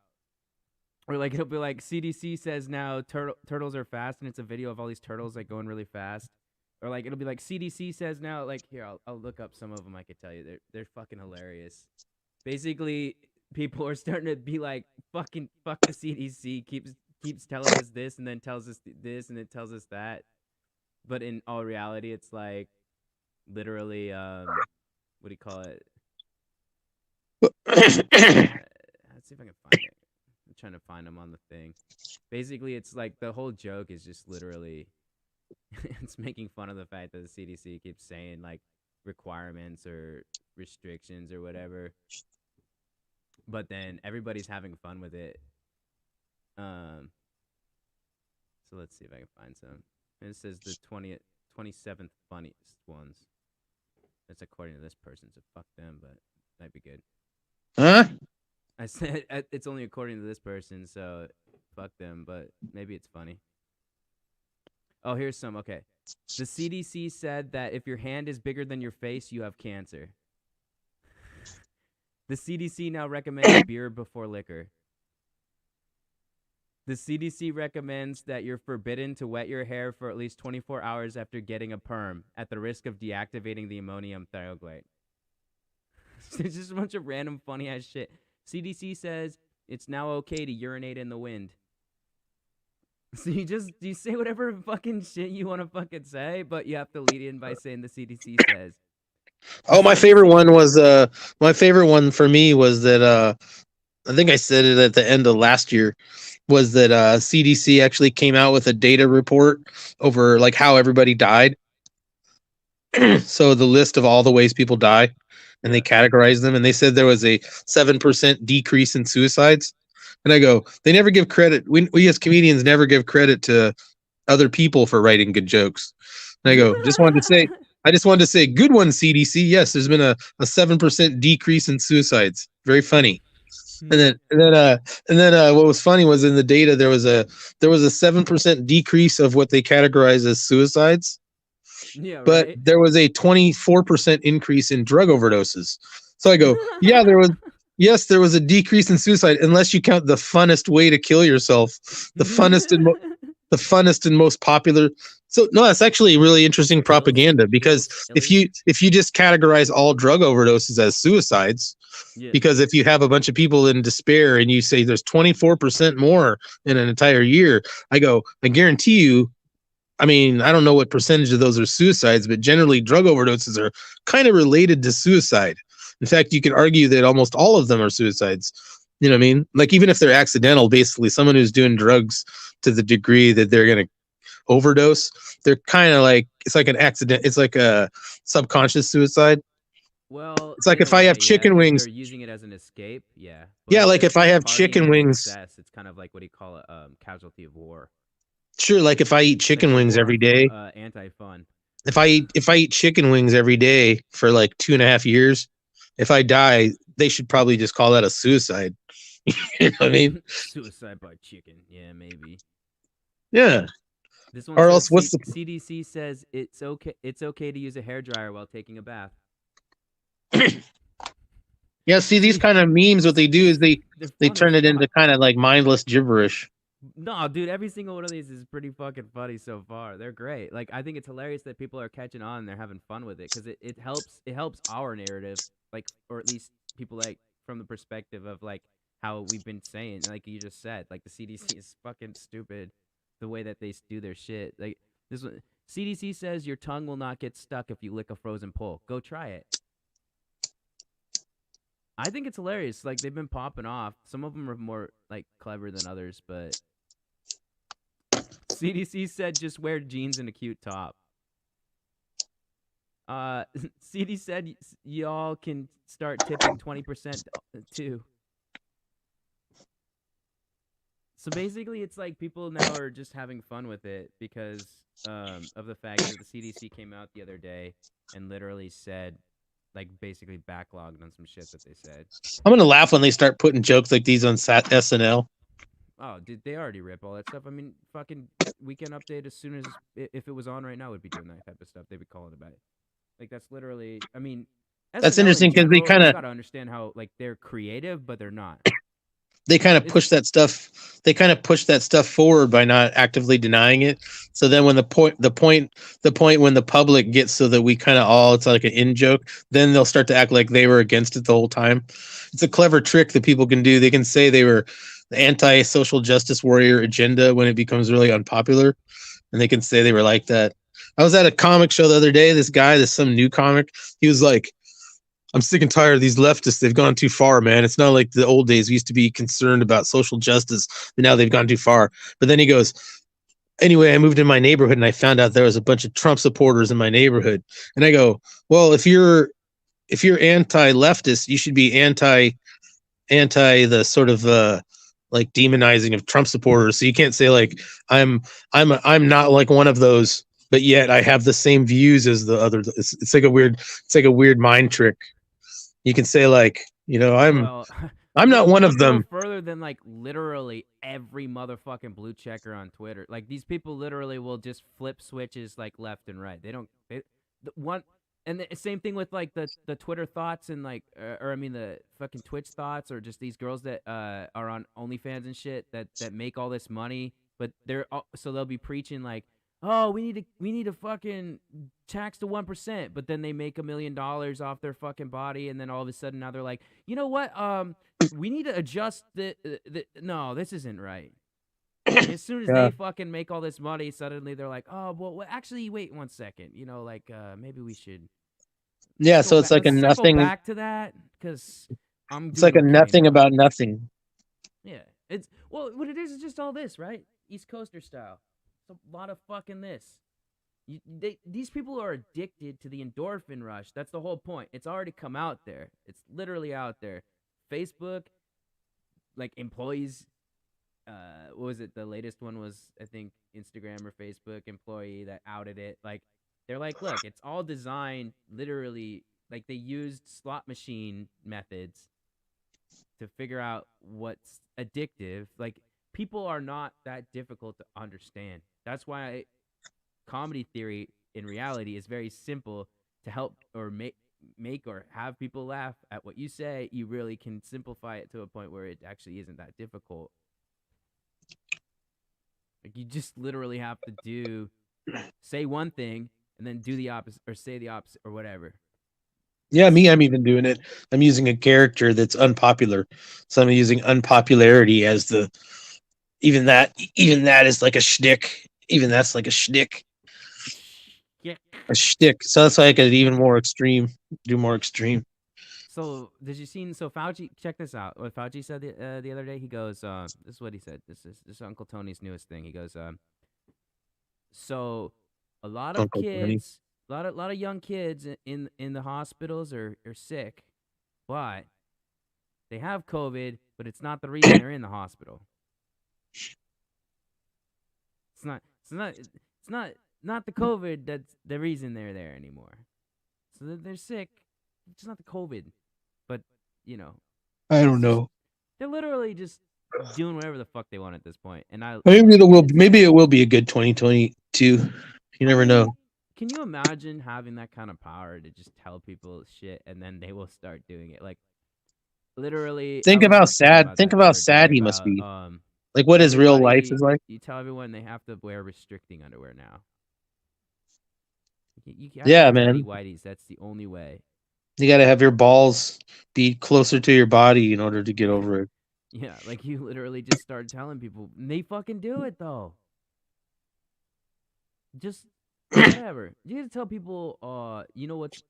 Or like it'll be like CDC says now turtles are fast, and it's a video of all these turtles like going really fast. Or like it'll be like CDC says now, like, here, I'll look up some of them. I could tell you they're fucking hilarious. Basically, people are starting to be like, fuck the CDC keeps telling us this and then tells us this and then tells us that. But in all reality, it's like literally what do you call it? Let's see if I can find it. I'm trying to find them on the thing. Basically, it's like the whole joke is just literally it's making fun of the fact that the CDC keeps saying like requirements or restrictions or whatever. But then everybody's having fun with it. So let's see if I can find some. It says the 27th funniest ones. That's according to this person, so fuck them, but might be good. Huh? I said it's only according to this person, so fuck them, but maybe it's funny. Oh, here's some. Okay. The CDC said that if your hand is bigger than your face, you have cancer. The CDC now recommends beer before liquor. The CDC recommends that you're forbidden to wet your hair for at least 24 hours after getting a perm, at the risk of deactivating the ammonium thioglycate. It's just a bunch of random funny ass shit. CDC says it's now okay to urinate in the wind. So you say whatever fucking shit you want to fucking say, but you have to lead in by saying the CDC says. Oh, my favorite one for me was that I think I said it at the end of last year, was that CDC actually came out with a data report over like how everybody died. So the list of all the ways people die, and they categorized them, and they said there was a 7% decrease in suicides. And I go, they never give credit. We as comedians never give credit to other people for writing good jokes. And I go, I just wanted to say, good one, CDC. Yes, there's been a 7% decrease in suicides. Very funny. And then what was funny was in the data there was a 7% decrease of what they categorize as suicides, Yeah, but right. there was a 24% increase in drug overdoses. So I go, yeah, there was a decrease in suicide, unless you count the funnest way to kill yourself, the funnest and most popular. So no, that's actually really interesting propaganda, because if Illy. you just categorize all drug overdoses as suicides, Yeah. because if you have a bunch of people in despair and you say there's 24% more in an entire year, I guarantee you, I mean, I don't know what percentage of those are suicides, but generally drug overdoses are kind of related to suicide. In fact, you could argue that almost all of them are suicides. You know what I mean? Like, even if they're accidental, basically someone who's doing drugs to the degree that they're going to overdose, they're kind of like, it's like an accident. It's like a subconscious suicide. Well, It's like in a if I have way, yeah. chicken If wings. they're using it as an escape, yeah. But Yeah, if like they're if I just have partying chicken to wings. excess, it's kind of like what do you call it? Casualty of war. Sure, like if I eat It's like chicken the wings war every on day, anti-fun. if I eat chicken wings every day for like 2.5 years, if I die, they should probably just call that a suicide. You know what I mean? Suicide by chicken. Yeah, maybe. Yeah. This one Or says else, what's the? CDC says it's okay. It's okay to use a hairdryer while taking a bath. Yeah. See, these See, kind of memes, what they do is they're they fun as turn it into fuck. kind of like mindless gibberish. No, dude, every single one of these is pretty fucking funny so far. They're great. Like, I think it's hilarious that people are catching on and they're having fun with it because it helps our narrative, like, or at least people like from the perspective of like how we've been saying, like you just said, like the CDC is fucking stupid, the way that they do their shit. Like this one, CDC says your tongue will not get stuck if you lick a frozen pole. Go try it. I think it's hilarious. Like they've been popping off. Some of them are more like clever than others, but CDC said just wear jeans and a cute top. CD said y'all can start tipping 20% too. So basically, it's like people now are just having fun with it because of the fact that the CDC came out the other day and literally said, like, basically backlogged on some shit that they said. I'm gonna laugh when they start putting jokes like these on SNL. Oh, did they already rip all that stuff? I mean, fucking Weekend Update, as soon as if it was on right now, would be doing that type of stuff. They'd be calling about it. Like that's literally. I mean, That's SNL in interesting because general, you gotta understand how like they're creative, but they're not. they kind of It's push that stuff. They kind of push that stuff forward by not actively denying it. So then, when the point when the public gets so that we kind of all, it's like an in joke, then they'll start to act like they were against it the whole time. It's a clever trick that people can do. They can say they were the anti-social justice warrior agenda when it becomes really unpopular, and they can say they were like that. I was at a comic show the other day. Some new comic, he was like, I'm sick and tired of these leftists. They've gone too far, man. It's not like the old days. We used to be concerned about social justice, but now they've gone too far. But then he goes, anyway, I moved in my neighborhood and I found out there was a bunch of Trump supporters in my neighborhood. And I go, well, if you're anti-leftist, you should be anti the sort of like demonizing of Trump supporters. So you can't say like I'm not like one of those, but yet I have the same views as the other. It's like a weird mind trick. You can say like, well I'm not one of look no them. further than like literally every motherfucking blue checker on Twitter. Like these people literally will just flip switches like left and right. They don't the one and the same thing with like the Twitter thoughts and like or I mean the fucking Twitch thoughts or just these girls that are on OnlyFans and shit that make all this money, but so they'll be preaching like, oh, we need to fucking tax to 1%, but then they make $1 million off their fucking body, and then all of a sudden now they're like, you know what? We need to adjust the no, this isn't right. As soon as Yeah. they fucking make all this money, suddenly they're like, oh, well, actually, wait 1 second. You know, like maybe we should. Yeah, Let's so go it's like a let's circle nothing. back to that because I'm It's doing like a okay nothing now. about nothing. Yeah, it's what it is just all this, right? East Coaster style. It's a lot of fucking this. These people are addicted to the endorphin rush. That's the whole point. It's already come out there. It's literally out there. Facebook, like employees. What was it? The latest one was, I think, Instagram or Facebook employee that outed it. Like, they're like, look, it's all designed literally. Like, they used slot machine methods to figure out what's addictive. Like, people are not that difficult to understand. That's why comedy theory in reality is very simple to help or make or have people laugh at what you say. You really can simplify it to a point where it actually isn't that difficult. Like, you just literally have to say one thing and then do the opposite or say the opposite or whatever. Yeah, me, I'm even doing it. I'm using a character that's unpopular. So I'm using unpopularity as the even that is like a shtick. Even that's like a shtick. Yeah. A shtick. So that's like an even more extreme. Do more extreme. So did you see? So Fauci, check this out. What Fauci said the other day, he goes, "This is what he said. This is Uncle Tony's newest thing." He goes, "So a lot of Uncle Tony. kids, a lot of young kids in the hospitals are sick, but they have COVID, but it's not the reason they're in the hospital. It's not the COVID that's the reason they're there anymore. So they're sick. It's not the COVID, but you know, I don't it's just know. they're literally just doing whatever the fuck they want at this point. And Maybe it will. Maybe it will be a good 2022. You never know. Can you imagine having that kind of power to just tell people shit and then they will start doing it? Like, literally, Think I of was how just thinking sad. about Think that of the how other day sad he must about be. Like what his real life is like. You tell everyone they have to wear restricting underwear now. You Yeah, have man. tidy whities. That's the only way. You got to have your balls be closer to your body in order to get over it. Yeah, like you literally just start telling people. And they fucking do it though. Just whatever. You gotta tell people. You know what's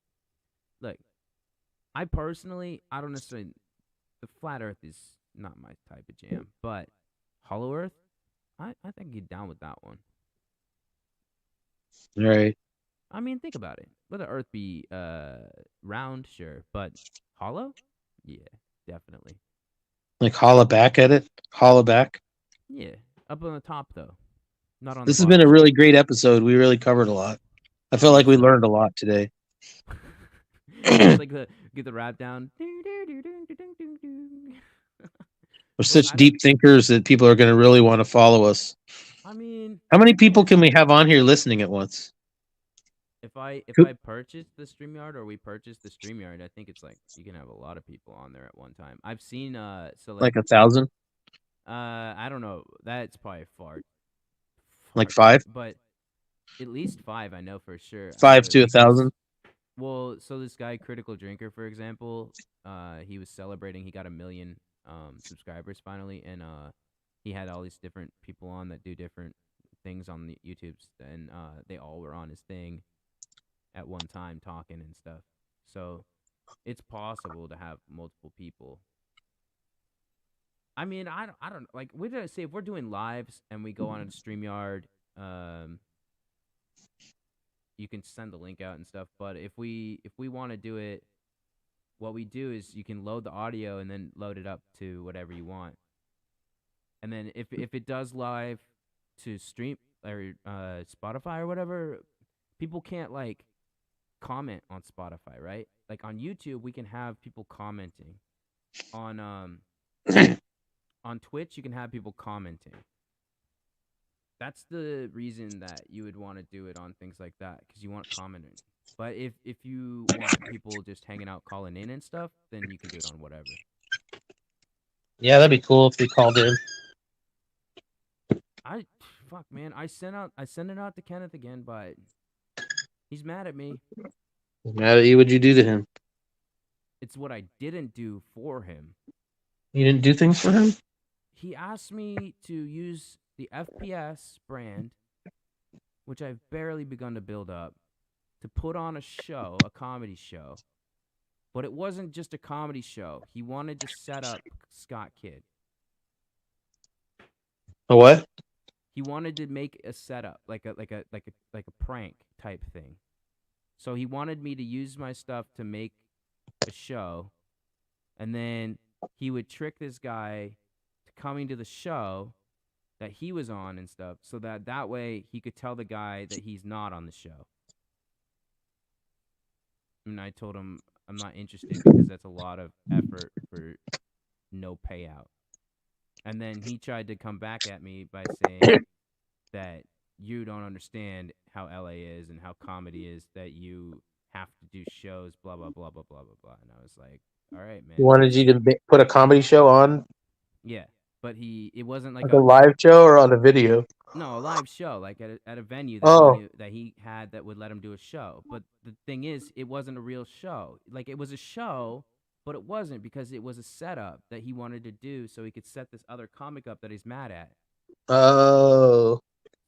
like. I personally, I don't necessarily. The flat Earth is not my type of jam, but Hollow Earth, I think you're down with that one. All right. I mean, think about it. Would the Earth be round? Sure, but hollow? Yeah, definitely. Like holla back at it. Holla back. Yeah, up on the top though, not on the This has been a bottom. really great episode. We really covered a lot. I feel like we So. learned a lot today. Just like get the rap down. We're such deep thinkers that people are going to really want to follow us. I mean, how many people yeah. can we have on here listening at once? If I purchase the StreamYard or we purchase the StreamYard, I think it's like you can have a lot of people on there at one time. I've seen so like 1,000. I don't know. That's probably far like 5, but at least 5 I know for sure. 5 to 1,000. Well, so this guy Critical Drinker, for example, he was celebrating. He got 1 million subscribers finally, and he had all these different people on that do different things on the YouTubes, and they all were on his thing at one time talking and stuff. So it's possible to have multiple people. I mean, I don't like. We're gonna say if we're doing lives and we go on a StreamYard, you can send the link out and stuff. But if we want to do it, what we do is you can load the audio and then load it up to whatever you want. And then if it does live to stream or Spotify or whatever, people can't like comment on Spotify, right? Like on YouTube, we can have people commenting. On on Twitch, you can have people commenting. That's the reason that you would want to do it on things like that, because you want commenting. But if you want people just hanging out, calling in and stuff, then you can do it on whatever. Yeah, that'd be cool if they called in. Fuck, man. I sent it out to Kenneth again, but he's mad at me. He's mad at you. What'd you do to him? It's what I didn't do for him. You didn't do things for him? He asked me to use the FPS brand, which I've barely begun to build up, to put on a show, a comedy show. But it wasn't just a comedy show. He wanted to set up Scott Kidd. A what? He wanted to make a setup, like a prank type thing. So he wanted me to use my stuff to make a show, and then he would trick this guy coming to the show that he was on and stuff, so that way he could tell the guy that he's not on the show. And I told him I'm not interested because that's a lot of effort for no payout. And then he tried to come back at me by saying that you don't understand how LA is and how comedy is, that you have to do shows, blah, blah, blah, blah, blah, blah, blah. And I was like, all right, man. He wanted you to put a comedy show on, Yeah. But it wasn't like like a live show or on a video. No, a live show, like at a venue Oh. that he had that would let him do a show. But the thing is, it wasn't a real show. Like, it was a show, but it wasn't, because it was a setup that he wanted to do so he could set this other comic up that he's mad at. Oh.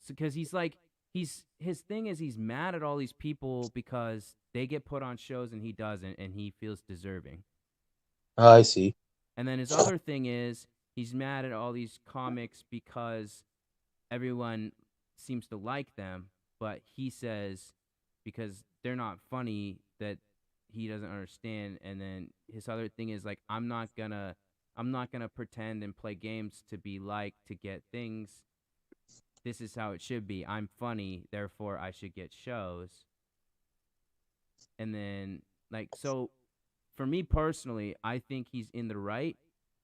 Because he's like, his thing is he's mad at all these people because they get put on shows and he doesn't, and he feels deserving. Oh, I see. And then his other thing is he's mad at all these comics because everyone seems to like them, but he says because they're not funny that he doesn't understand. And then his other thing is like, I'm not gonna pretend and play games to be liked to get things. This is how it should be. I'm funny, therefore I should get shows. And then, like, so for me personally, I think he's in the right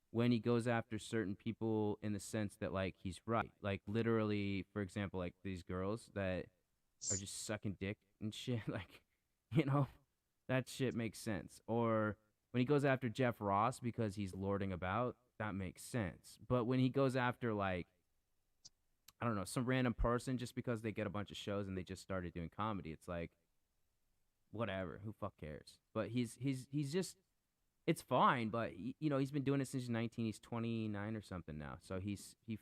when he goes after certain people, in the sense that, like, he's right. Like, literally, for example, like these girls that are just sucking dick and shit. Like, that shit makes sense. Or when he goes after Jeff Ross because he's lording about, that makes sense. But when he goes after, like, I don't know, some random person just because they get a bunch of shows and they just started doing comedy, it's like, whatever, who fuck cares? But he's just, it's fine, but he's been doing it since he's 19. He's 29 or something now, so he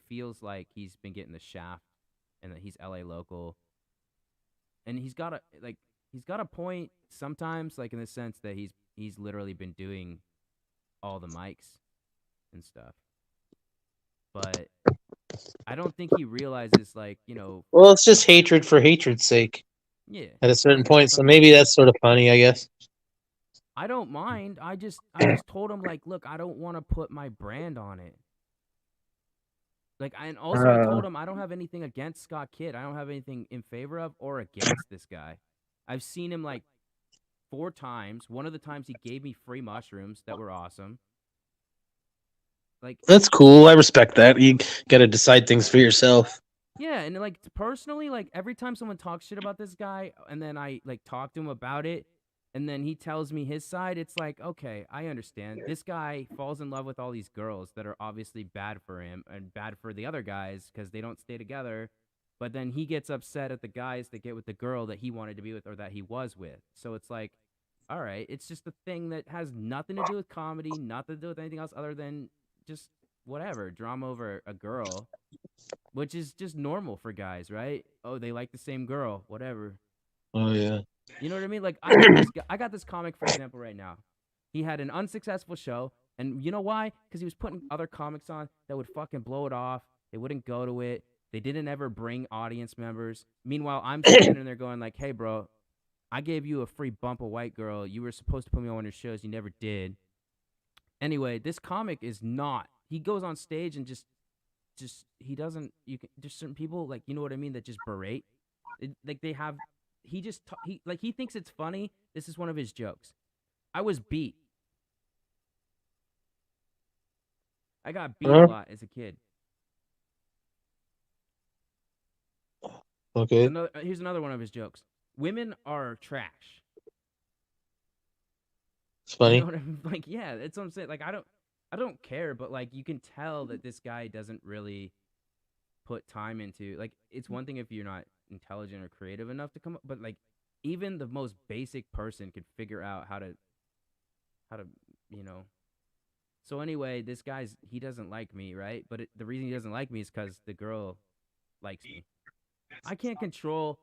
feels like he's been getting the shaft, and that he's LA local, and he's got a point sometimes, like, in the sense that he's literally been doing all the mics and stuff, but I don't think he realizes, like, Well, it's just hatred for hatred's sake. Yeah. At a certain point, so maybe that's sort of funny, I guess. I don't mind. I just told him, like, look, I don't want to put my brand on it. Like, and also I told him I don't have anything against Scott Kidd. I don't have anything in favor of or against this guy. I've seen him like 4 times. One of the times he gave me free mushrooms that were awesome. Like, that's cool. I respect that. You got to decide things for yourself. Yeah, and like, personally, like, every time someone talks shit about this guy, and then I like talk to him about it, and then he tells me his side, it's like, okay, I understand. This guy falls in love with all these girls that are obviously bad for him and bad for the other guys because they don't stay together. But then he gets upset at the guys that get with the girl that he wanted to be with or that he was with. So it's like, all right, it's just a thing that has nothing to do with comedy, nothing to do with anything else other than just whatever, drama over a girl, which is just normal for guys, right? Oh, they like the same girl, whatever. Oh, yeah. You know what I mean? Like, I got this comic, for example, right now. He had an unsuccessful show, and you know why? Because he was putting other comics on that would fucking blow it off. They wouldn't go to it. They didn't ever bring audience members. Meanwhile, I'm standing there going like, hey, bro, I gave you a free bump of white girl. You were supposed to put me on one of your shows. You never did. Anyway, this comic is not. He goes on stage and just he doesn't. Just certain people, like, you know what I mean, that just berate. Like, they have. He just he thinks it's funny. This is one of his jokes. I was beat. I got beat a lot as a kid. Okay. Here's another one of his jokes. Women are trash. It's funny. You know what I mean? Like, yeah, that's what I'm saying. Like, I don't care, but like, you can tell that this guy doesn't really put time into, like, it's one thing if you're not intelligent or creative enough to come up, but like, even the most basic person could figure out how to so anyway, this guy's, he doesn't like me, right? But the reason he doesn't like me is because the girl likes me. I can't control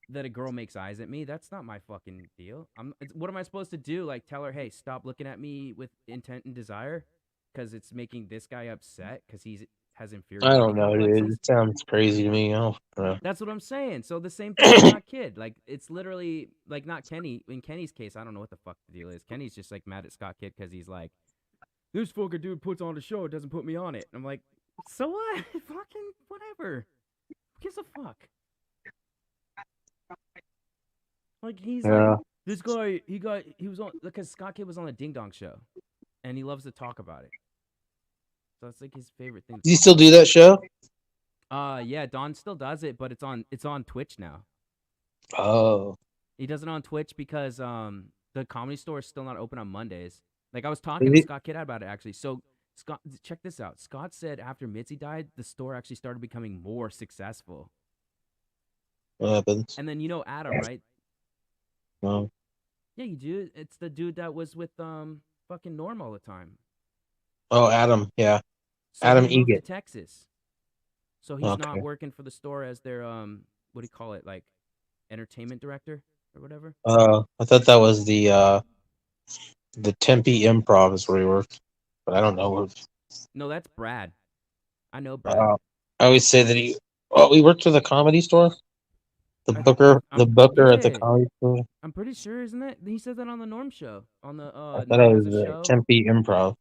that a girl makes eyes at me. That's not my fucking deal. What am I supposed to do? Like, tell her, hey, stop looking at me with intent and desire because it's making this guy upset because he has inferiority I don't know, complexes? dude. It sounds crazy to me. I don't know. That's what I'm saying. So the same thing with Scott Kidd. Like, it's literally, like, not Kenny. In Kenny's case, I don't know what the fuck the deal is. Kenny's just, like, mad at Scott Kidd because he's like, this fucking dude puts on a show, it doesn't put me on it. And I'm like, So what? Fucking whatever. Who gives a fuck? Like he's like Yeah. this guy. He was on because Scott Kidd was on the Ding Dong Show, and he loves to talk about it. So it's like his favorite thing to Do you talk still about. do that show? Yeah, Don still does it, but it's on Twitch now. Oh. He does it on Twitch because the Comedy Store is still not open on Mondays. Like I was Is talking to it? Scott Kidd about it actually. So Scott, check this out. Scott said after Mitzi died, the store actually started becoming more successful. What happens? And then you know Adam, right? No. Yeah, you do. It's the dude that was with fucking Norm all the time. Oh, Adam. Yeah. So Adam he moved to Egget. Texas. So he's not Okay. working for the store as their what do you call it, like entertainment director or whatever. I thought that was the Tempe Improv is where he worked, but I don't know. No, that's Brad. I know Brad. Uh, I always say that he. Oh, we worked for the Comedy Store. The Booker, the Booker at the Yeah, Comedy Store. I'm pretty sure, isn't it? He said that on the Norm show. On the I thought Norm it has was a the show. Tempe Improv.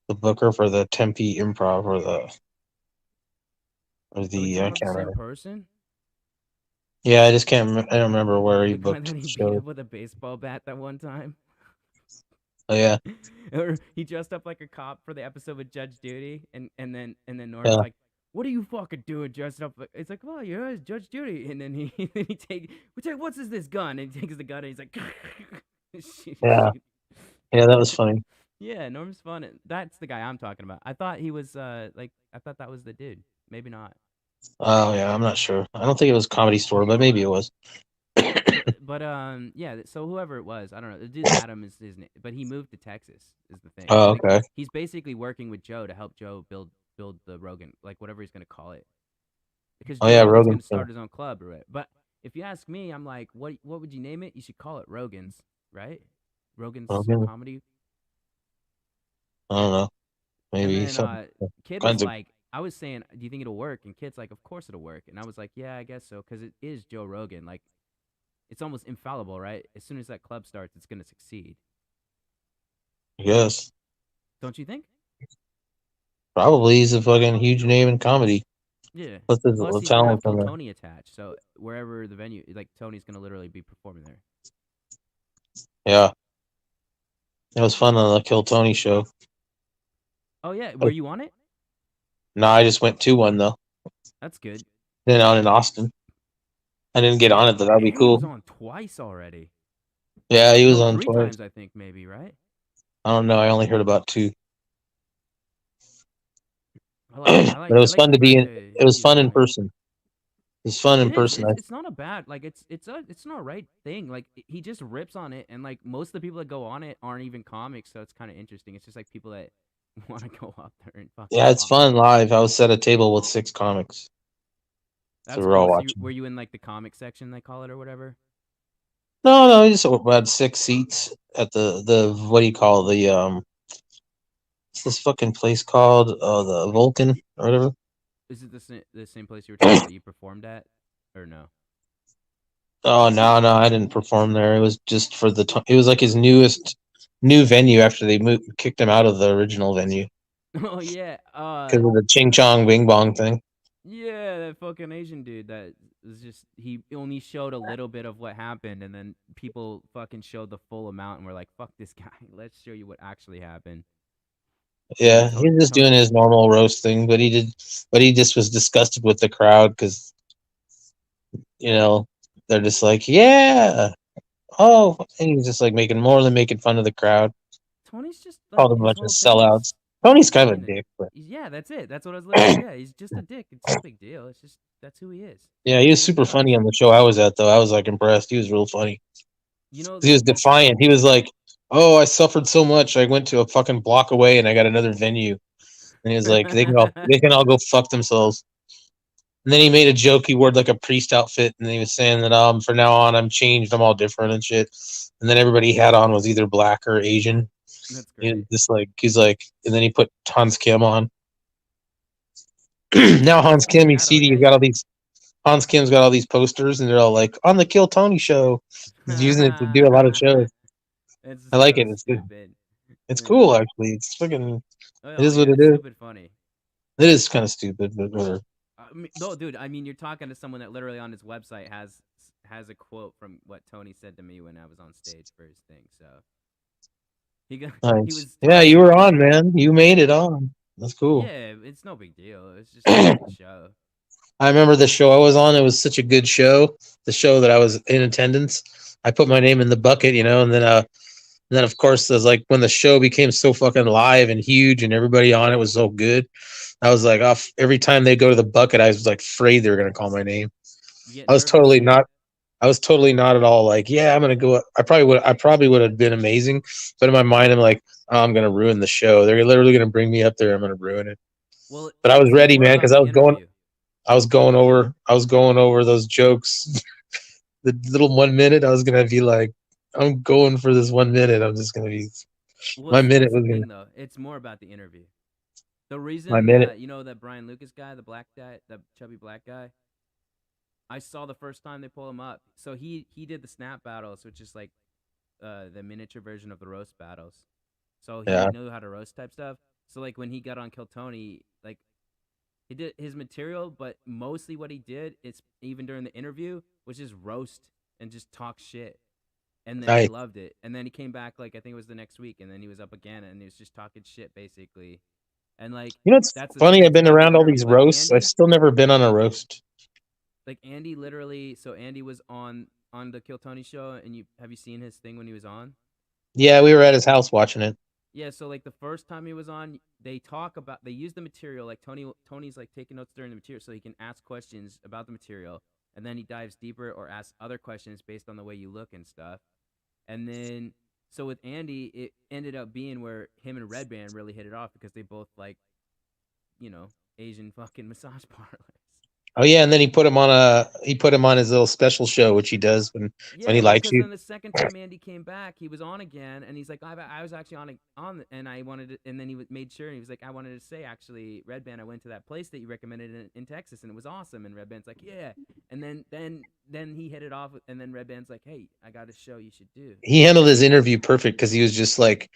The Booker for the Tempe Improv or Are we the talking I about the can't same remember. person? Yeah, I just can't. I don't remember where he The guy booked that he the beat show. up with a baseball bat that one time? Oh yeah, Or he dressed up like a cop for the episode with Judge Judy, and then Norm's yeah, like, "What are you fucking doing dressed up?" It's like, "Oh, yeah, it's Judge Judy," and then what's this gun? And he takes the gun and he's like, shoot, yeah, shoot. yeah. That was funny. Yeah, Norm's fun. That's the guy I'm talking about. I thought he was I thought that was the dude. Maybe not. Oh yeah, I'm not sure. I don't think it was Comedy Store, but maybe it was. But yeah. So whoever it was, I don't know. The dude Adam is his name, but he moved to Texas. Is the thing. Oh Like okay. he's basically working with Joe to help Joe build the Rogan, like whatever he's gonna call it, because Oh Joe yeah, Rogan's Rogan. gonna start his own club, right? But if you ask me, I'm like, what would you name it? You should call it Rogan's, right? Rogan's Rogan. comedy. I don't know. And Maybe then some Kid was kinds of. like, I was saying, do you think it'll work? And Kid's like, of course it'll work. And I was like, yeah, I guess so, because it is Joe Rogan. Like, it's almost infallible, right? As soon as that club starts, it's gonna succeed. Yes, Don't you think? probably he's a fucking huge name in comedy. Yeah. What's his Plus, he's gonna have talent Kill from there? Tony attached, so wherever the venue, like Tony's gonna literally be performing there. Yeah, it was fun on the Kill Tony show. Oh yeah, were you on it? No, I just went to one though. That's good. Then out in Austin. I didn't get on Damn, it, but that'd be he was cool. on twice already. Yeah, he was No, on three twice. times I think maybe, right? I don't know. I only heard about two, I like but I it like I was like fun the to be fact in. that It was he was fun in funny. person. It was fun in It is. person. It's not a bad like it's an alright thing. Like he just rips on it, and like most of the people that go on it aren't even comics, so it's kind of interesting. It's just like people that want to go up there and fucking Yeah, it's talk. fun live. I was at a table with 6 comics, so That's we're all cool. So you watching. were you in like the comic section they call it or whatever? No, we just had 6 seats at the what do you call it? What's this fucking place called? The Vulcan or whatever. Is it the same place you were talking about that you performed at, or no? Oh no, I didn't perform there. It was just for it was like his new venue after they kicked him out of the original venue Oh yeah, because of the Ching Chong Bing Bong thing. yeah, that fucking Asian dude that was just he only showed a little bit of what happened, and then people fucking showed the full amount, and we're like, fuck this guy. Let's show you what actually happened. And then Yeah, he was just doing Tony, his normal roast thing, but he just was disgusted with the crowd because you know they're just like, yeah, oh, and he's just like making fun of the crowd, Tony's just like called them a his bunch of whole thing is sellouts. Tony's kind of a being dick, but yeah, that's it. That's what I was literally yeah, he's just a dick. It's no big deal. It's just that's who he is. yeah, he was That's what he super funny does. on the show I was at though. I was like impressed. He was real funny. You know He was the defiant. He was like, "Oh, I suffered so much. I went to a fucking block away and I got another venue." And he was like, they can all go fuck themselves." And then he made a joke. He wore like a priest outfit, and he was saying that from now on I'm changed. I'm all different and shit. And then everybody he had on was either black or Asian. That's He was great. just like he's like, and then he put Hans Kim on. Now Why Hans would he do Kim, you that? Oh see, yeah, he's got all these. Hans Kim's got all these posters, and they're all like on the Kill Tony show. He's using it to do a lot of shows. It's I like so it. It's good. stupid. It's Yeah. cool actually. It's fucking. It Oh is what yeah, it it's is. stupid funny. It is kind of stupid, but whatever. No, dude. I mean, you're talking to someone that literally on his website has a quote from what Tony said to me when I was on stage for his thing. So he Nice. was Yeah, you talking were about. on, man. You made it on. That's cool. Yeah, it's no big deal. It's just a fucking show. I remember the show I was on. It was such a good show. The show that I was in attendance. I put my name in the bucket, and then of course, there's like when the show became so fucking live and huge, and everybody on it was so good. I was like, oh, every time they go to the bucket, I was like afraid they were gonna call my name. You get I was nervous, totally yeah. not. I was totally not at all like, yeah, I'm gonna go. I probably would. I probably would have been amazing, but in my mind, I'm like, oh, I'm gonna ruin the show. They're literally gonna bring me up there. I'm gonna ruin it. Well, But I was it's ready, more man, about because the interview. I was going over those jokes. The little 1 minute, I was gonna be like, I'm going for this 1 minute. I'm just gonna be Well, my minute that's the was gonna thing though. It's more about the interview. The my reason minute. that that Brian Lucas guy, the black guy, the chubby black guy, I saw the first time they pull him up. So he did the snap battles, which is like the miniature version of the roast battles. So he Yeah, knew how to roast type stuff. So like when he got on Kill Tony, like he did his material, but mostly what he did is even during the interview was just roast and just talk shit. And then they nice. loved it. And then he came back like I think it was the next week, and then he was up again, and he was just talking shit basically. And like You know, it's that's funny. I've that's been what I was around all learning. these But roasts. I've Andy, still never been on a roast. like Andy, literally, so Andy was on the Kill Tony show, and you seen his thing when he was on? Yeah, we were at his house watching it. Yeah, so like the first time he was on, they use the material like Tony's like taking notes during the material so he can ask questions about the material, and then he dives deeper or asks other questions based on the way you look and stuff. And then so with Andy, it ended up being where him and Red Band really hit it off because they both like, you know, Asian fucking massage parlors. Oh yeah, and then he put him on his little special show, which he does when Yeah, he well, likes because you. then the second time Andy came back, he was on again, and he's like, I was actually and I wanted to, and then made sure, and he was like, I wanted to say, actually, Red Band, I went to that place that you recommended in Texas, and it was awesome, and Red Band's like, yeah, and then he hit it off, and then Red Band's like, hey, I got a show you should do. He handled his interview perfect because he was just like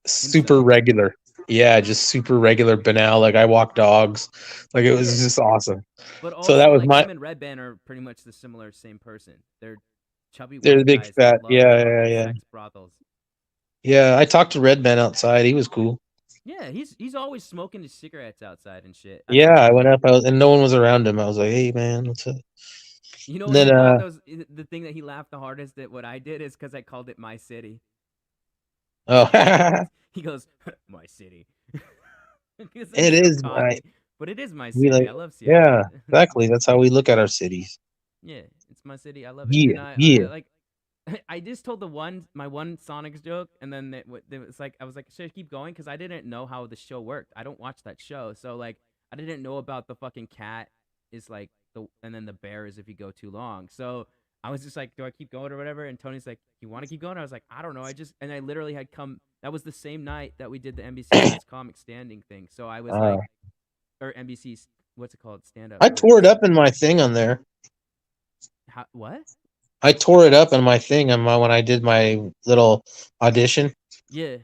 super Himself. regular. Yeah, just super regular, banal. Like I walk dogs. Like it was Yeah, just awesome. but So that also, was like, my. him and Red Band are pretty much the same person. They're chubby They're the white big guys that fat. love Yeah, yeah, fucking yeah. sex brothels. Yeah, I talked to Red Ben outside. He was cool. Yeah, he's always smoking his cigarettes outside and shit. I Yeah, talked I to him. went up, and no one was around him. I was like, "Hey, man, what's up?" You know And what then, he thought those the thing that he laughed the hardest at what I did is because I called it my city. oh, He goes my city because then it he started is. I coughing. But it is my we city. like, I love Seattle. yeah, exactly. That's how we look at our cities. Yeah, it's my city. I love it. Yeah, And I yeah. like I just told my one Sonics joke, and then it was like I was like, should I keep going? Because I didn't know how the show worked. I don't watch that show, so like I didn't know about the fucking cat is like and then the bear is if you go too long. So I was just like, do I keep going or whatever? And Tony's like, you want to keep going? I was like, I don't know. I literally had come. That was the same night that we did the NBC Last Comic Standing thing. So I was Uh, like, or NBC's what's it called? Stand up. I Or tore it up in my thing on there. what? I tore it up in my thing on my when I did my little audition. Yeah,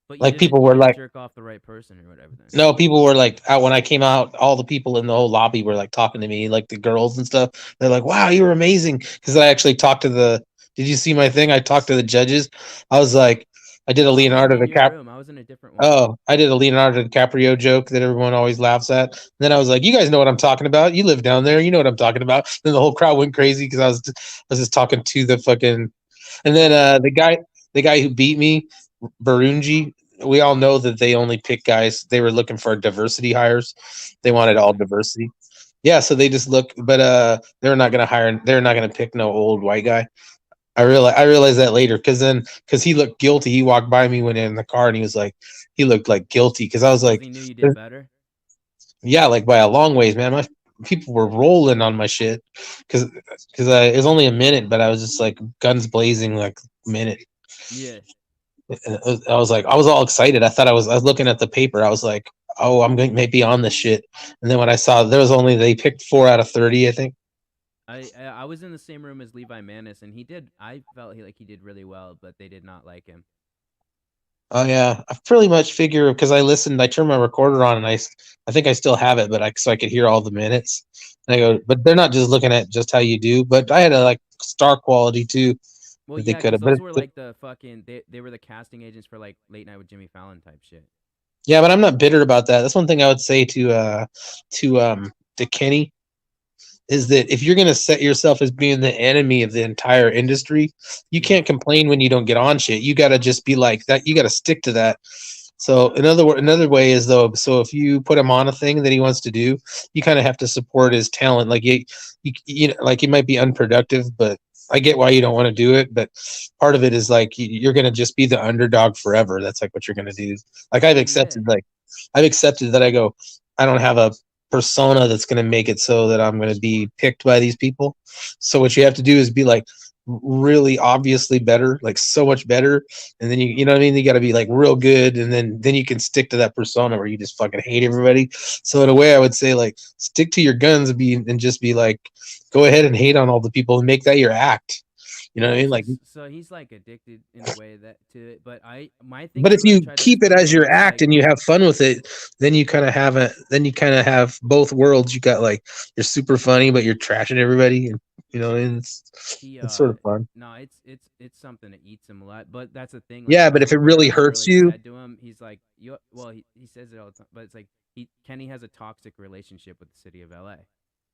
but Like people you were didn't like, jerk off the right person or whatever. Then no, people were like, out when I came out, all the people in the whole lobby were like talking to me, like the girls and stuff. They're like, "Wow, you were amazing!" Because I actually talked to the. Did you see my thing? I talked to the judges. I was like, I did a oh, I wasn't Leonardo in your DiCaprio. room. I was in a different one. Oh, I did a Leonardo DiCaprio joke that everyone always laughs at. And then I was like, "You guys know what I'm talking about. You live down there. You know what I'm talking about." Then the whole crowd went crazy because I was just talking to the fucking. And then Yeah, the guy who beat me, Barunji. We all know that they only pick guys. They were looking for diversity hires. They that's wanted all smart. diversity. Yeah, so they just look, but they're not gonna hire. They're not gonna pick no old white guy. I realized that later because he looked guilty. He walked by me when in the car and he was like he looked like guilty because I was Because like he knew you did better. yeah, like by a long ways, man. My people were rolling on my shit because it was only a minute, but I was just like guns blazing like minute. Yeah, I was like I was all excited. I was looking at the paper. I was like, oh, I'm going to maybe on this shit. And then when I saw there was only they picked 4 out of 30, I think. I was in the same room as Levi Manis, and he did. I felt like he did really well, but they did not like him. Oh yeah, I pretty much figure because I listened. I turned my recorder on, and I think I still have it, but so I could hear all the minutes. And I go, but they're not just looking at just how you do. But I had a like star quality too Well, that they yeah, could because have. But those were like the fucking they were the casting agents for like Late Night with Jimmy Fallon type shit. yeah, but I'm not bitter about that. That's one thing I would say to Kenny is that if you're going to set yourself as being the enemy of the entire industry, you Yeah. can't complain when you don't get on shit. You got to just be like that. You got to stick to that. So another way is though. So if you put him on a thing that he wants to do, you kind of have to support his talent. Like you know, like it might be unproductive, but I get why you don't want to do it. But part of it is like you're gonna just be the underdog forever. That's like what you're gonna do. Like Yeah. I've accepted that I go. I don't have a persona that's going to make it so that I'm going to be picked by these people. So what you have to do is be like really obviously better, like so much better, and then you know what I mean. You got to be like real good, and then you can stick to that persona where you just fucking hate everybody. So in a way, I would say like stick to your guns and just be like, go ahead and hate on all the people and make that your act. You know Yeah, what I mean? it's Like, just so he's like addicted in a way that to it. But my thing but is if what I you tried to keep it explain to as him your is act like and you have fun with it, then you kind of have both worlds. You got like you're super funny, but you're trashing everybody, and you know, and he it's sort of fun. no, it's something that eats him a lot. But that's the thing. Like Yeah, but that's if it what really Buster hurts really you, said to him. He's like, you well, he says it all the time. But it's like Kenny has a toxic relationship with the city of LA.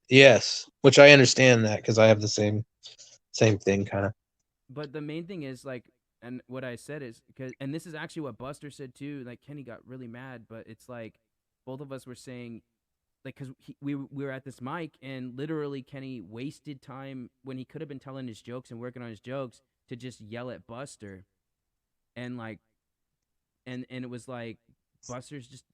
yes, which I understand that because I have the same thing kind of. But the main thing is like, and what I said is because, and this is actually what Buster said too. Like Kenny got really mad, but it's like both of us were saying like because we were at this mic and literally Kenny wasted time when he could have been telling his jokes and working on his jokes to just yell at Buster and like and it was like Buster's just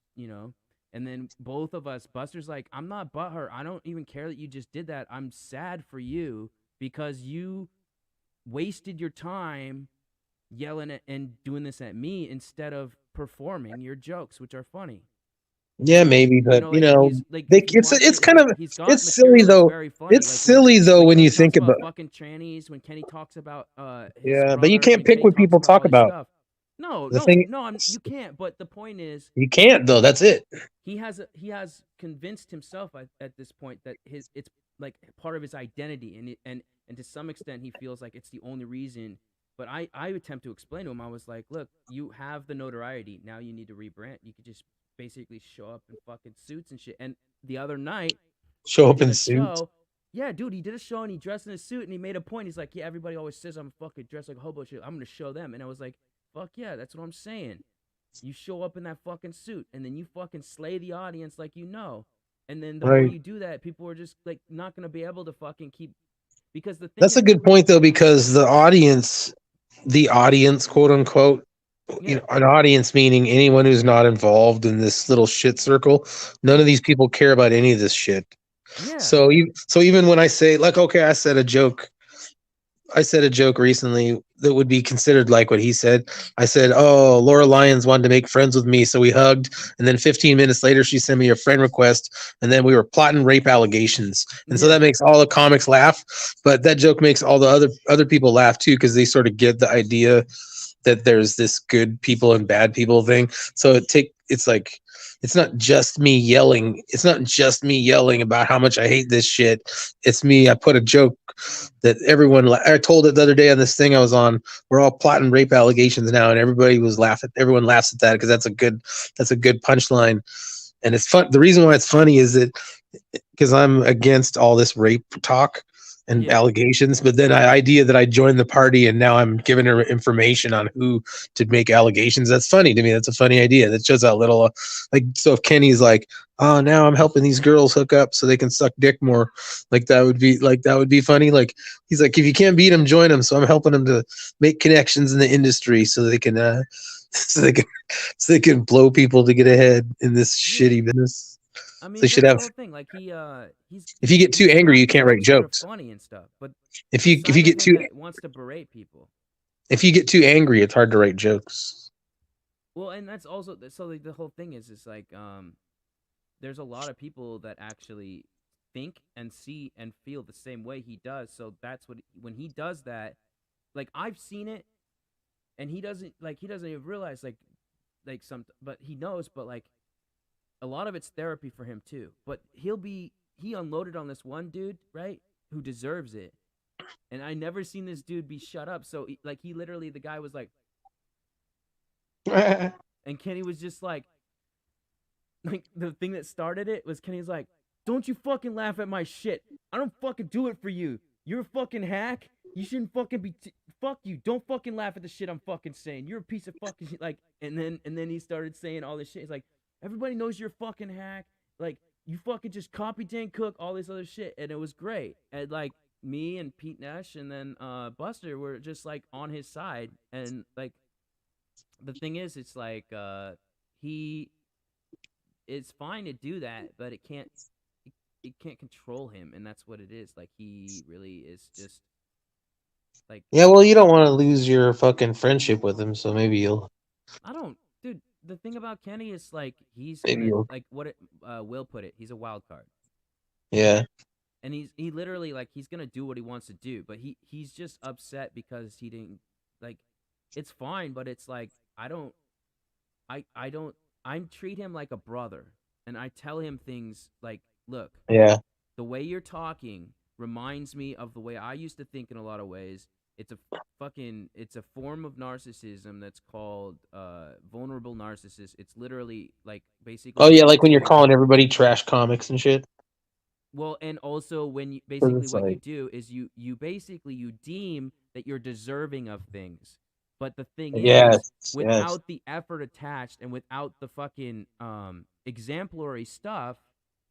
and then both of us Buster's like I'm not butthurt, I don't even care that you just did that, I'm sad for you because you wasted your time yelling at and doing this at me instead of performing your jokes which are funny. Yeah, maybe, but you Like know, he's like if you watch it's it, it's kind like of he's got it's silly material that's though. very funny. It's Like silly though when when Kenny you talks think about. about fucking trannies, when Kenny talks about his Yeah, but you brother, can't when pick Kenny what talks people about talk all his about. stuff. No, The no, thing no, you can't. But the point is, you can't though. That's it. he has convinced himself at this point that it's like part of his identity, and to some extent he feels like it's the only reason. But I attempt to explain to him. I was like, look, you have the notoriety. Now you need to rebrand. You could just basically show up in fucking suits and shit. And the other night Show he up did in a suits. show. Yeah, dude, he did a show and he dressed in a suit and he made a point. He's like, yeah, everybody always says I'm fucking dressed like a hobo shit. I'm gonna show them. And I was like, fuck yeah, that's what I'm saying. You show up in that fucking suit and then you fucking slay the audience like you know. And then the more Right. you do that, people are just like not gonna be able to fucking keep because the thing That's a is good point though, because the audience, quote unquote, you yeah. know, an audience meaning anyone who's not involved in this little shit circle. None of these people care about any of this shit. Yeah. So even when I say like, okay, I said a joke recently that would be considered like what he said. I said, "Oh, Laura Lyons wanted to make friends with me, so we hugged." And then 15 minutes later, she sent me a friend request, and then we were plotting rape allegations. And so Yeah. that makes all the comics laugh, but that joke makes all the other people laugh too because they sort of get the idea that there's this good people and bad people thing. So it's like it's not just me yelling. It's not just me yelling about how much I hate this shit. It's me. I put a joke that I told it the other day on this thing I was on. We're all plotting rape allegations now, and everybody was laughing. Everyone laughs at that because that's a good punchline, and it's fun. The reason why it's funny is that because I'm against all this rape talk and Yeah. allegations, but then I idea that I joined the party and now I'm giving her information on who to make allegations. That's funny to me. That's a funny idea. That shows how little, like, so if Kenny's like, oh, now I'm helping these girls hook up so they can suck dick more, that would be funny. Like he's like, if you can't beat them, join them. So I'm helping them to make connections in the industry so they can, so they can, so they can blow people to get ahead in this Yeah. shitty business. I So you mean, should that's the have. whole thing. Like If you get too he's angry, got you the can't write jokes that are jokes. funny and stuff. But If the you side of get him too that wants to berate people. if you get too angry, it's hard to write jokes. Well, and that's also so like the whole thing is like there's a lot of people that actually think and see and feel the same way he does. So that's what when he does that, like I've seen it and he doesn't even realize like like but he knows, but like a lot of it's therapy for him too. But he unloaded on this one dude, right, who deserves it. And I never seen this dude be shut up. So like he literally, the guy was like, and Kenny was just like the thing that started it was Kenny's like, don't you fucking laugh at my shit. I don't fucking do it for you. You're a fucking hack. You shouldn't fucking be. Fuck you. Don't fucking laugh at the shit I'm fucking saying. You're a piece of fucking shit. Like, and then he started saying all this shit. He's like, everybody knows you're a fucking hack. Like, you fucking just copy Dane Cook, all this other shit, and it was great. And like me and Pete Nash and then Buster were just like on his side. And like, the thing is, it's like he. It's fine to do that, but it can't control him, and that's what it is. Like he really is just like, Yeah, well, you don't want to lose your fucking friendship with him, so maybe you'll. I don't, dude. The thing about Kenny is like he's Maybe gonna you'll. like what Will put it. He's a wild card, Yeah. and he literally like he's gonna do what he wants to do, but he's just upset because he didn't like. It's fine, but it's like I don't, I don't. I treat him like a brother, and I tell him things like, look, Yeah. the way you're talking reminds me of the way I used to think in a lot of ways. It's a form of narcissism that's called vulnerable narcissist. It's literally like basically Oh yeah, what you like when you're do. calling everybody trash comics and shit. Well, and also when you 'Cause basically it's what you like, do is you basically you deem that you're deserving of things. But the thing is, yes, yes, without the effort attached and without the fucking exemplary stuff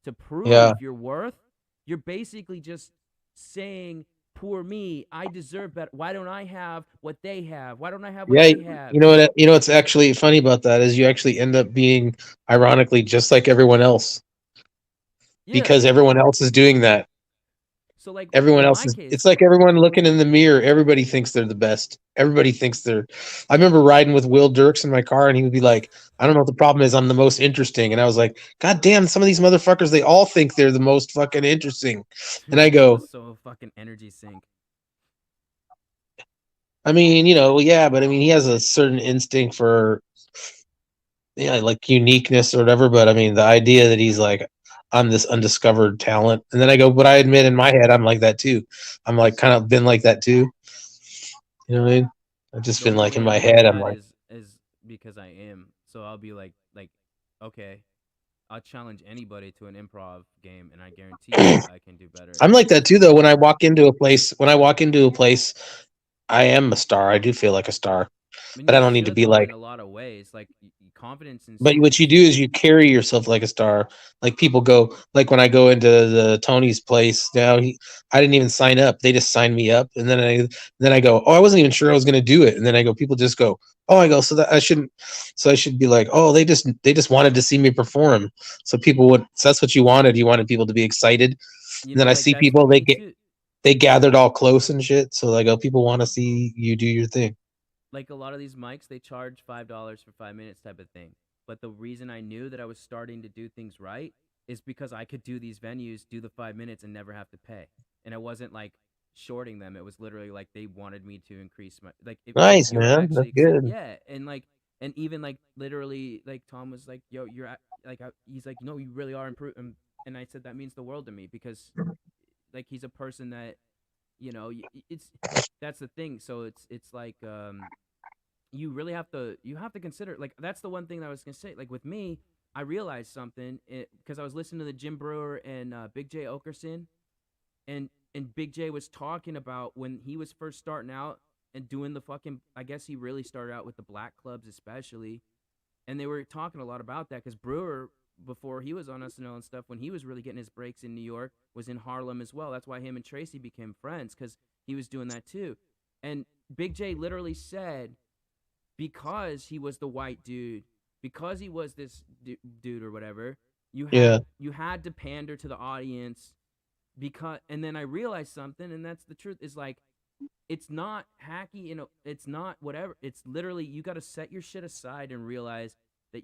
to yeah, prove your worth, you're basically just saying, "Poor me, I deserve better. Why don't I have what they have? Why don't I have what yeah. they have?" You know what? You know what's actually funny about that is you actually end up being, ironically, just like everyone else Yeah. because everyone else is doing that. So like Everyone in else my is. It's case, like everyone looking in the mirror. Everybody thinks they're the best. Everybody thinks they're. I remember riding with Will Dirks in my car, and he would be like, "I don't know what the problem is. I'm the most interesting." And I was like, "God damn! Some of these motherfuckers, they all think they're the most fucking interesting." And I Will go, is so fucking energy sink. I mean, yeah, but I mean, he has a certain instinct for, yeah, like uniqueness or whatever. But I mean, the idea that he's like, I'm this undiscovered talent, and then I go, but I admit in my head, I'm like that too. I'm like kind of been like that too. You know what I mean? I've just The been only like in way I my know head, I'm that like, is because I am. So I'll be like, okay, I'll challenge anybody to an improv game, and I guarantee you I can do better I'm like that than too. Though when I yeah. walk into a place, I am a star. I do feel like a star, I mean, but you I don't need to should be though like. in a lot of ways. Like confidence But what you do is you carry yourself like a star. Like people go, like when I go into the Tony's place now, I didn't even sign up. They just signed me up, and then I go, oh, I wasn't even sure I was going to do it, and then I go, people just go, oh, I go, so that I shouldn't, so I should be like, oh, they just wanted to see me perform, so people would, so that's what you wanted. You wanted people to be excited, you and then know, I like see that's with people me too. they gathered all close and shit, so I go, people want to see you do your thing. Like a lot of these mics, they charge $5 for 5 minutes type of thing. But the reason I knew that I was starting to do things right is because I could do these venues, do the 5 minutes, and never have to pay. And I wasn't like shorting them. It was literally like they wanted me to increase my like if Nice, you're man, that's actually good. yeah, and like and even like literally like Tom was like, "Yo, like he's like, no, you really are improving." And I said that means the world to me because like he's a person that it's that's the thing. So it's like you really have to consider like that's the one thing that I was gonna say. Like with me, I realized something because I was listening to the Jim Brewer and Big J Okerson, and Big J was talking about when he was first starting out and doing the fucking. I guess he really started out with the black clubs especially, and they were talking a lot about that because Brewer before he was on SNL and stuff when he was really getting his breaks in New York was in Harlem as well. That's why him and Tracy became friends because he was doing that too. And Big J literally said because he was the white dude, because he was this dude or whatever, you Yeah, had to pander to the audience because and then I realized something and that's the truth is like it's not hacky, it's not whatever. It's literally you got to set your shit aside and realize that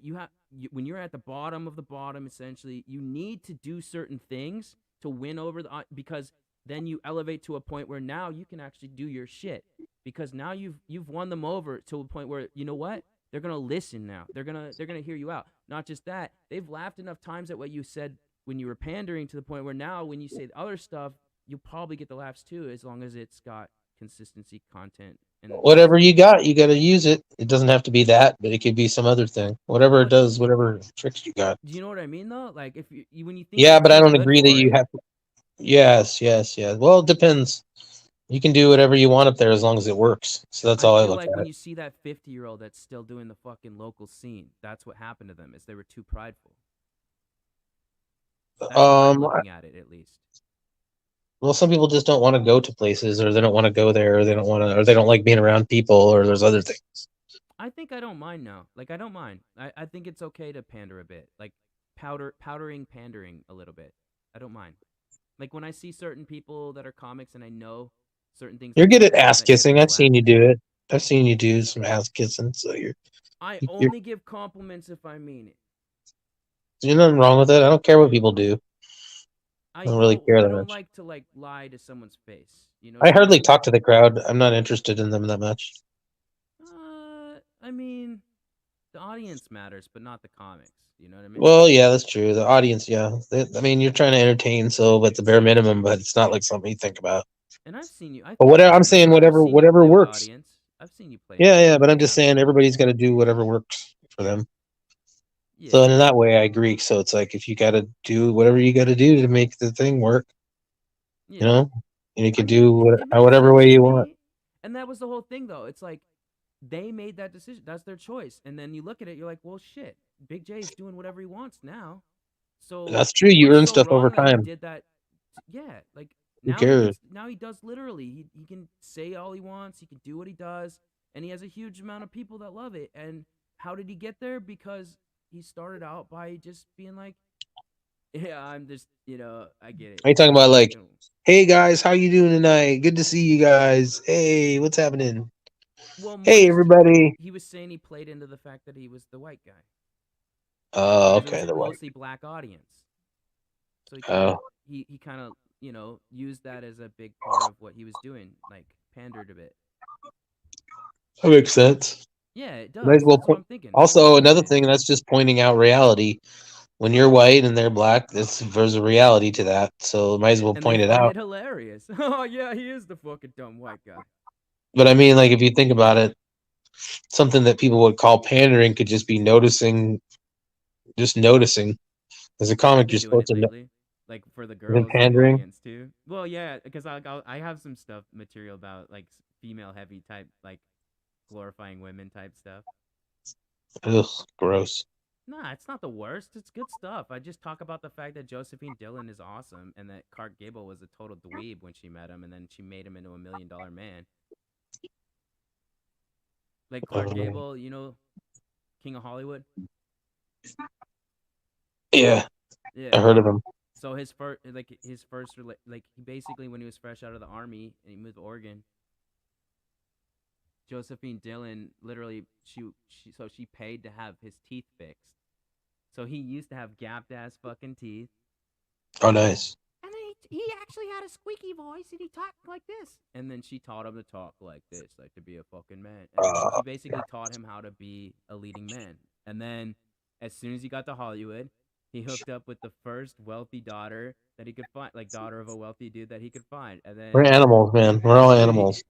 when you're at the bottom of the bottom essentially, you need to do certain things to win over because then you elevate to a point where now you can actually do your shit because now you've won them over to a point where you know what? They're gonna listen now. They're gonna hear you out. Not just that, they've laughed enough times at what you said when you were pandering to the point where now when you say the other stuff, you'll probably get the laughs too, as long as it's got consistency, content, and Whatever you got to use it. It doesn't have to be that, but it could be some other thing. Whatever it But does, whatever tricks you got. do you know what I mean though? Like if you when you think Yeah, you're but I too don't good agree that for you it, have to. Yes, yes, yes. Well, it depends. You can do whatever you want up there as long as it works. So that's I all I feel look like when at. you see that 50-year-old that's still doing the fucking local scene, that's what happened to them. Is they were too prideful. That's how I'm Um, looking at it, at least. well, some people just don't want to go to places, or they don't want to go there, or they don't want to, or they don't like being around people, or there's other things. I think I don't mind now. Like I don't mind. I think it's okay to pander a bit. Like pandering a little bit. I don't mind. Like when I see certain people that are comics and I know certain things You're that good they at do ass that get kissing. me I've seen laughs. you do it. I've seen you do some ass kissing. So I you're only give compliments if I mean it. there's nothing wrong with it. I don't care what people do. I don't really care I that don't much. like to like lie to someone's face. You know I what I hardly mean? talk to the crowd. I'm not interested in them that much. I mean, the audience matters, but not the comics. You know what I mean? Well, yeah, that's true. The audience, yeah. I mean, you're trying to entertain, so at the bare minimum, but it's not like something you think about. And I've seen you. But I've whatever, I'm seen you. saying, I've whatever, seen you whatever play with works. audience. I've seen you play Yeah, yeah. But I'm with just saying, audience. everybody's got to do whatever works for them. So Yeah, in that way, I agree. So it's like if you got to do whatever you got to do to make the thing work, you yeah. know, and you I can mean, do it makes whatever sense way to you want. me. And that was the whole thing, though. It's like they made that decision. That's their choice. And then you look at it, you're like, well, shit. Big J's doing whatever he wants now. So That's true. You what's earn so stuff over wrong that he time. did that? Yeah, like Who cares? now he does literally. He can say all he wants. He can do what he does, and he has a huge amount of people that love it. And how did he get there? Because he started out by just being like, yeah, I'm just, I get it. Are you talking I'm about like, fucking. hey guys, how you doing tonight? Good to see you guys. Hey, what's happening? Well, more Hey just everybody. he was saying he played into the fact that he was the white guy Oh, because it was okay, a the white. mostly black audience. So Oh, he kind of used that as a big part of what he was doing, like pandered a bit. that makes sense. Yeah, it Might as does. well That's what point. I'm thinking. That's what I'm Also, saying. another thing that's just pointing out reality. When you're white and they're black, there's a reality to that. So might as well And they point it find out. it hilarious. Oh yeah, he is the fucking dumb white guy. But I mean, like if you think about it, something that people would call pandering could just be noticing, just noticing. As a I've comic, been you're doing supposed it to know. lately, like for the Isn't girls in the pandering? audience too. Well, yeah, because I have some stuff material about like female heavy type, like glorifying women type stuff. Ugh, gross. Nah, it's not the worst. It's good stuff. I just talk about the fact that Josephine Dillon is awesome and that Clark Gable was a total dweeb when she met him and then she made him into $1 million man. Like Clark Um, Gable, King of Hollywood. yeah, I Yeah. heard of him. So his first like he basically when he was fresh out of the army and he moved to Oregon, Josephine Dillon literally she paid to have his teeth fixed. So he used to have gapped ass fucking teeth. Oh, nice. And then he actually had a squeaky voice and he talked like this. And then she taught him to talk like this, like to be a fucking man. And Uh, she basically taught him how to be a leading man. And then as soon as he got to Hollywood, he hooked up with the first wealthy daughter that he could find, like daughter of a wealthy dude that he could find. And we're then animals, man. We're all dude, animals.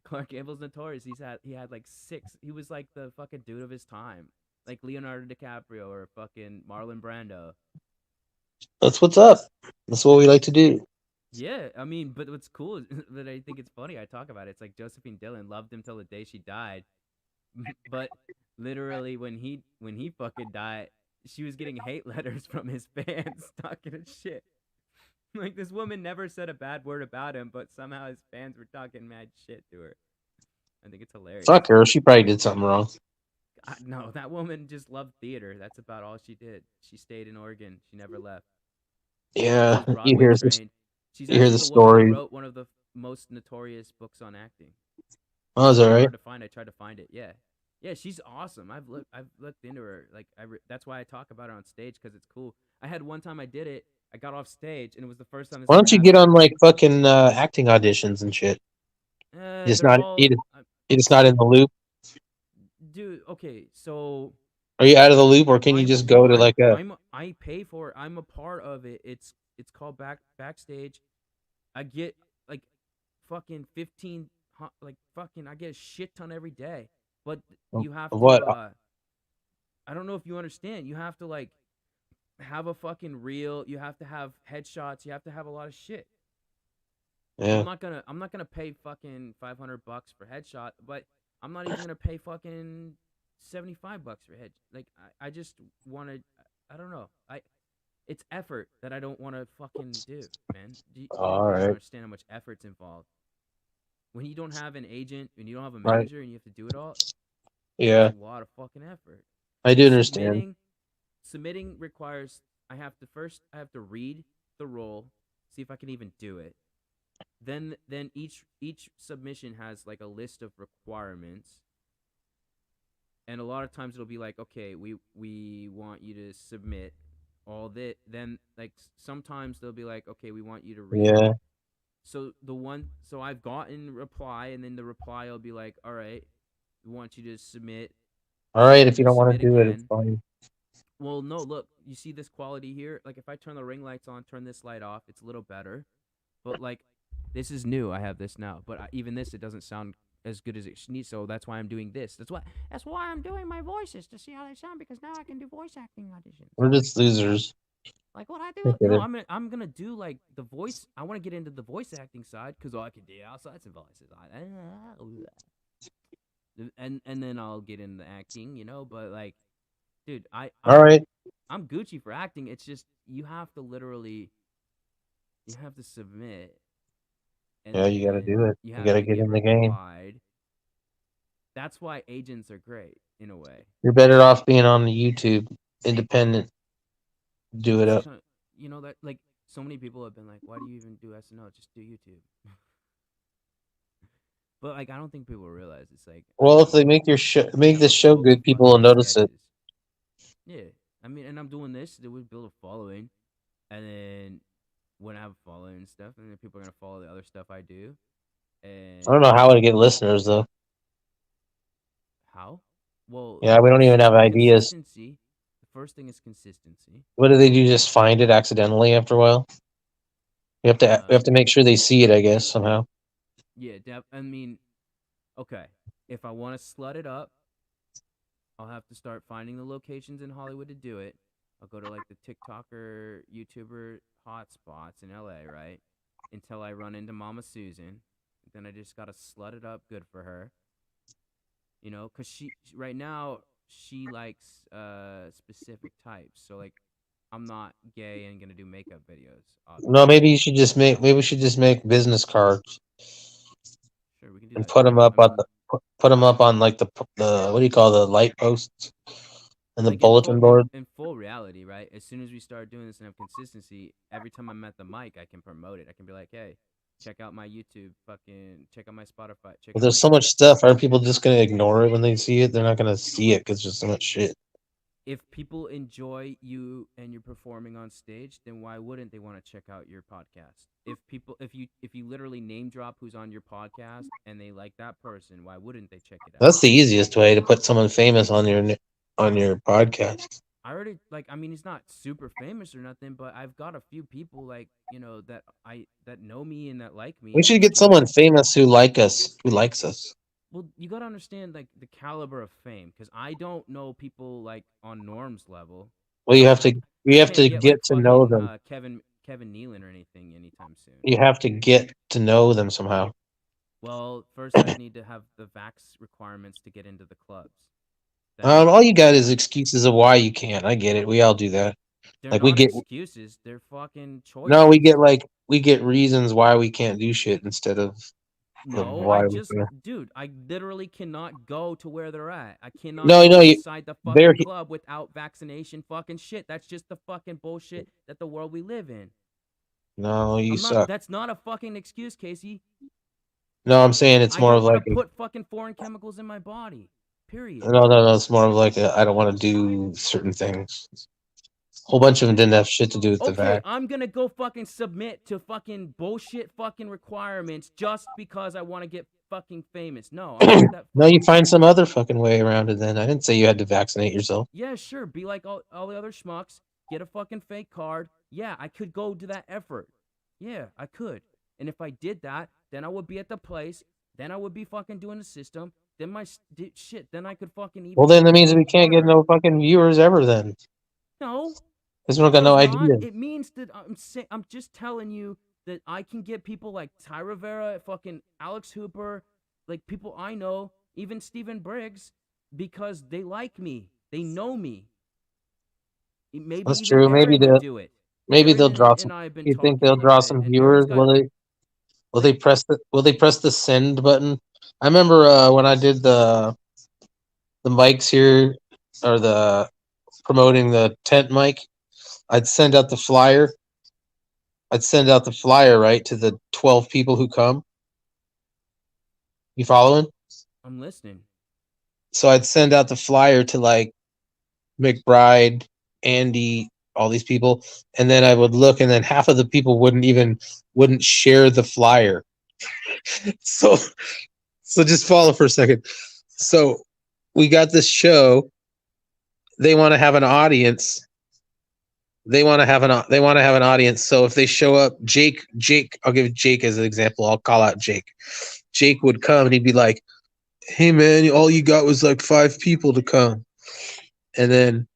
Clark Gable's notorious. He had like six. He was like the fucking dude of his time, like Leonardo DiCaprio or fucking Marlon Brando. That's what's up. That's what we like to do. Yeah, I mean, but what's cool is that I think it's funny. I talk about it. It's like Josephine Dillon loved him till the day she died, but literally when he fucking died, she was getting hate letters from his fans talking shit. Like this woman never said a bad word about him, but somehow his fans were talking mad shit to her. I think it's hilarious. Fuck her. She probably did something wrong. No, that woman just loved theater. That's about all she did. She stayed in Oregon. She never left. She Yeah, was Broadway trained. She's you hear actually the the woman that story. wrote one of the most notorious books on acting. Oh, is It's that really right? hard to find. I tried to find it. Yeah, yeah, she's awesome. I've looked into her. Like that's why I talk about her on stage because it's cool. I had one time I did it. I got off stage and it was the first time this Why ever don't you get happened. on like fucking acting auditions and shit? They're all, You're just not in the loop. dude. Okay, so Are you out of the loop, or can you just go to like a? I pay for it. I'm a part of it. It's called backstage. I get like fucking 15 like fucking I get a shit ton every day. But you have to What? I don't know if you understand. You have to like have a fucking reel, you have to have headshots, you have to have a lot of shit. Yeah. I'm not gonna pay fucking $500 for headshot, but I'm not even gonna pay fucking $75 for head. Like I just want to. I don't know. It's effort that I don't want to fucking do, man. You All don't right. understand how much effort's involved. When you don't have an agent, when you don't have a Right. manager, and you have to do it all, it's Yeah, a lot of fucking effort. I do understand. Submitting requires I have to read the role, see if I can even do it. Then each submission has like a list of requirements, and a lot of times it'll be like, okay, we want you to submit all that. Then like sometimes they'll be like, okay, we want you to read. Yeah. So I've gotten reply, and then the reply will be like, all right, we want you to submit. All So right. then If you you don't want submit to do it, it's again. fine. Well, no, look, you see this quality here? Like if I turn the ring lights on, turn this light off, it's a little better. But like this is new. I have this now, but even this it doesn't sound as good as it needs. So that's why I'm doing this. That's why I'm doing my voices to see how they sound, because now I can do voice acting auditions. We're just losers. Like what I I do? get No, it. I'm gonna do like the voice. I want to get into the voice acting side because I can do outside some voices. And then I'll get into acting, But like, dude, All right. I'm Gucci for acting. It's just you have to literally you have to submit, and Yeah, you got to then do it. you You have got to to get get in the game. replied. That's why agents are great in a way. You're better off being on the YouTube, independent. Do it It's up. kind of that like so many people have been like, why do you even do SNL? Just do YouTube. But like I don't think people realize it's like Well, if they make have this a show book of good, people will fucking notice it. sketches. Yeah, I mean, and I'm doing this. That would build a following, and then when I have a following and stuff, and then people are gonna follow the other stuff I do. I don't And know how to get listeners though. how? Well, Yeah, we don't even have ideas. consistency. The first thing is consistency. What do they do? Just find it accidentally after a while. We have to make sure they see it, I guess, somehow. Yeah, I mean, okay. If I want to slut it up, I'll have to start finding the locations in Hollywood to do it. I'll go to like the TikToker, YouTuber hotspots in LA, right? Until I run into Mama Susan. Then I just gotta slut it up good for her. Cause she right now she likes specific types. So like I'm not gay and gonna do makeup videos, No, obviously. maybe you should just make. Maybe we should just make business cards Sure, we can do and that put them too. up I on mean, put them up on like the what do you call the light posts and the like bulletin board. in full reality, right? As soon as we start doing this and have consistency, every time I'm at the mic, I can promote it. I can be like, hey, check out my YouTube, fucking check out my Spotify, check Well, out there's my so much stuff. Aren't people just gonna ignore it when they see it? They're not gonna see it because there's so much shit. if people enjoy you and you're performing on stage, then why wouldn't they want to check out your podcast? If you literally name drop who's on your podcast and they like that person, why wouldn't they check it out? That's the easiest way to put someone famous on your podcast. I already I mean he's not super famous or nothing, but I've got a few people that know me and that like me We and should get someone famous who who likes us. well, you got to understand like the caliber of fame, cuz I don't know people like on Norm's level. Well, Like I you have can't to get like get to know fucking them. Kevin Nealon or anything anytime soon. You have to get to know them somehow. Well, first I'd need to have the vax requirements to get into the clubs. Then All you got is excuses of why you can't. I get it. We all do that. they're Like we not get excuses, they're fucking no, choices. we get reasons why we can't do shit instead of No, I why we just, can. dude, I literally cannot go to where they're at. I cannot No, go no, inside the they're fucking club without vaccination fucking shit. That's just the fucking bullshit that the world we live in. no, you I'm not, suck. that's not a fucking excuse, Casey. No, I'm saying it's I more don't of want like to put fucking foreign chemicals in my body. Period. no. It's more of like I don't want to do certain things. A whole bunch of them didn't have shit to do with the Okay, vac. I'm gonna go fucking submit to fucking bullshit fucking requirements just because I want to get fucking famous. No, I want that. No, you Fucking find fame. some other fucking way around it. Then I didn't say you had to vaccinate yourself. Yeah, sure. Be like all the other schmucks. Get a fucking fake card. Yeah, I could go to that effort. Yeah, I could. And if I did that, then I would be at the place. Then I would be fucking doing the system. Then shit. Then I could fucking Well, even then that make means it we can't get harder. no fucking viewers ever. Then No, because we don't it got no does not. idea. It means that I'm just telling you that I can get people like Ty Rivera, fucking Alex Hooper, like people I know, even Stephen Briggs, because they like me. They know me. Maybe That's even true. Aaron would do it. Maybe Aaron they'll draw and some. I have been You think they'll talking draw about it, some and Aaron's viewers? got Will like they press the send button? I remember when I did the mics here, or the promoting the tent mic. I'd send out the flyer. I'd send out the flyer, right, to the 12 people who come. You following? I'm listening. So I'd send out the flyer to like McBride, Andy, all these people, and then I would look, and then half of the people wouldn't share the flyer. So just follow for a second. So we got this show. They want to have an audience. They want to have an audience. So if they show up, Jake, I'll give Jake as an example. I'll call out Jake. Jake would come and he'd be like, "Hey man, all you got was like 5 people to come." And then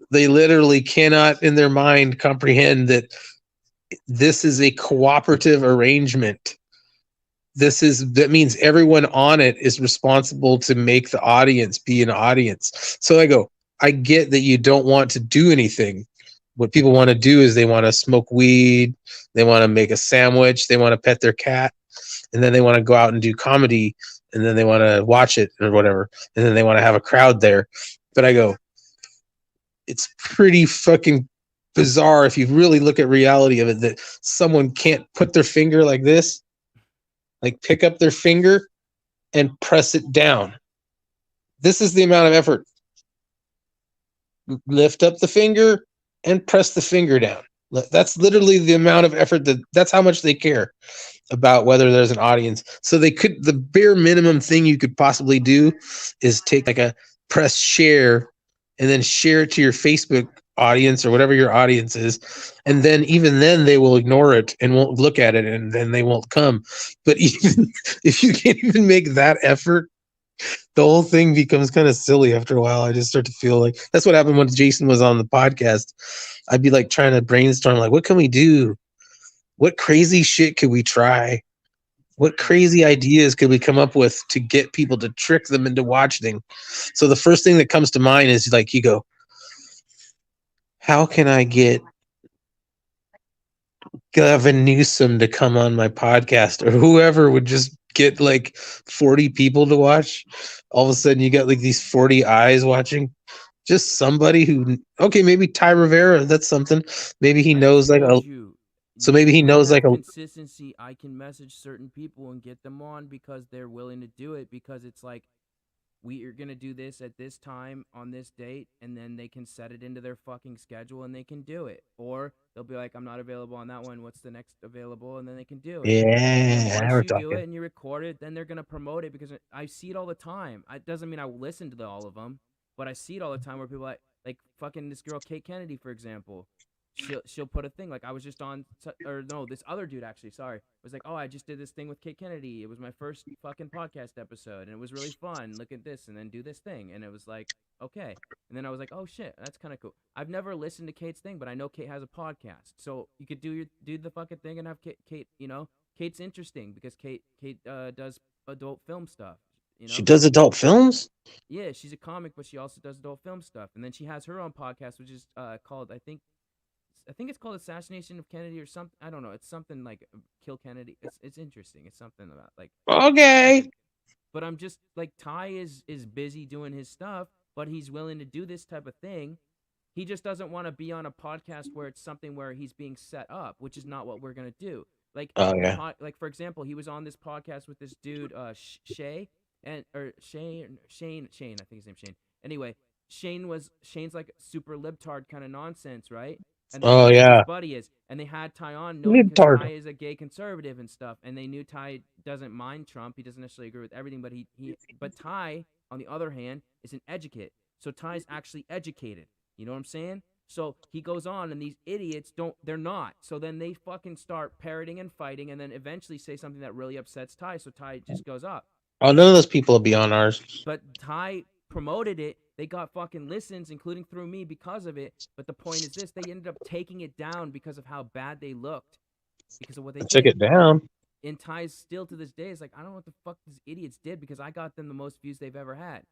they literally cannot in their mind comprehend that this is a cooperative arrangement. That means everyone on it is responsible to make the audience be an audience. So I get that you don't want to do anything. What people want to do is they want to smoke weed, they want to make a sandwich, they want to pet their cat, and then they want to go out and do comedy, and then they want to watch it or whatever, and then they want to have a crowd there. But it's pretty fucking bizarre if you really look at reality of it, that someone can't put their finger like this, like pick up their finger and press it down. This is the amount of effort. Lift up the finger and press the finger down. That's literally the amount of effort that's how much they care about whether there's an audience. So the bare minimum thing you could possibly do is take like a press share and then share it to your Facebook audience or whatever your audience is. And then even then they will ignore it and won't look at it, and then they won't come. But even if you can't even make that effort, the whole thing becomes kind of silly after a while. I just start to feel like that's what happened when Jason was on the podcast. I'd be like trying to brainstorm, like, what can we do? What crazy shit could we try? What crazy ideas could we come up with to get people to trick them into watching? So the first thing that comes to mind is like, you go, how can I get Gavin Newsom to come on my podcast, or whoever would just get like 40 people to watch? All of a sudden you got like these 40 eyes watching. Just somebody who, okay, maybe Ty Rivera, that's something. Maybe he I knows like told you. so maybe he If I knows like have a, consistency, I can message certain people and get them on because they're willing to do it, because it's like, we are going to do this at this time on this date, and then they can set it into their fucking schedule and they can do it. Or they'll be like, I'm not available on that one. What's the next available? And then they can do it. And then yeah, once we're you do talking. it and you record it, then they're going to promote it, because I see it all the time. It doesn't mean I listen to all of them, but I see it all the time where people like fucking this girl, Kate Kennedy, for example. She'll put a thing like, I was just on, or no, this other dude actually, sorry, was like, oh, I just did this thing with Kate Kennedy. It was my first fucking podcast episode, and it was really fun. Look at this, and then do this thing, and it was like, okay. And then I was like, oh shit, that's kind of cool. I've never listened to Kate's thing, but I know Kate has a podcast, so you could do the fucking thing and have Kate. You know, Kate's interesting because Kate does adult film stuff. You She know, does adult films? yeah, she's a comic, but she also does adult film stuff, and then she has her own podcast, which is called, I think it's called Assassination of Kennedy or something. I don't know. It's something like Kill Kennedy. It's interesting. It's something about like, Okay. but I'm just like, Ty is busy doing his stuff, but he's willing to do this type of thing. He just doesn't want to be on a podcast where it's something where he's being set up, which is not what we're gonna do. Like, Oh yeah. like for example, he was on this podcast with this dude, Shay, Shane. I think his name's Shane. Anyway, Shane's like super libtard kind of nonsense, right? and they Oh, knew who yeah. his buddy is, and they had Ty on knowing because Libtard. Ty is a gay conservative and stuff, and they knew Ty doesn't mind Trump. He doesn't necessarily agree with everything, but Ty, on the other hand, is an educate. So Ty's actually educated. You know what I'm saying? So he goes on, and these idiots they're not. So then they fucking start parroting and fighting, and then eventually say something that really upsets Ty. So Ty just goes up. Oh, none of those people will be on ours. But Ty promoted it. They got fucking listens, including through me, because of it. But the point is this: they ended up taking it down because of how bad they looked, because of what they I took did. it down. And Ty's still to this day is like, I don't know what the fuck these idiots did because I got them the most views they've ever had.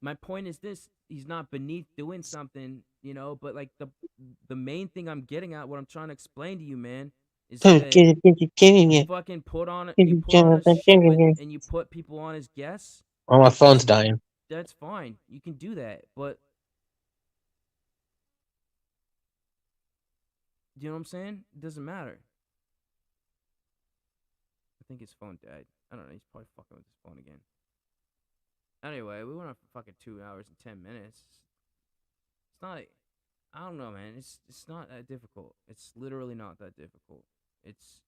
My point is this: he's not beneath doing something, you know. But like the main thing I'm getting at, what I'm trying to explain to you, man, is that you fucking put on a shit with, and you put people on as guests. Oh, my phone's dying. That's fine. You can do that, but you know what I'm saying? It doesn't matter. I think his phone died. I don't know. He's probably fucking with his phone again. Anyway, we went on for fucking 2 hours and 10 minutes. It's not like, I don't know, man. It's not that difficult. It's literally not that difficult. It's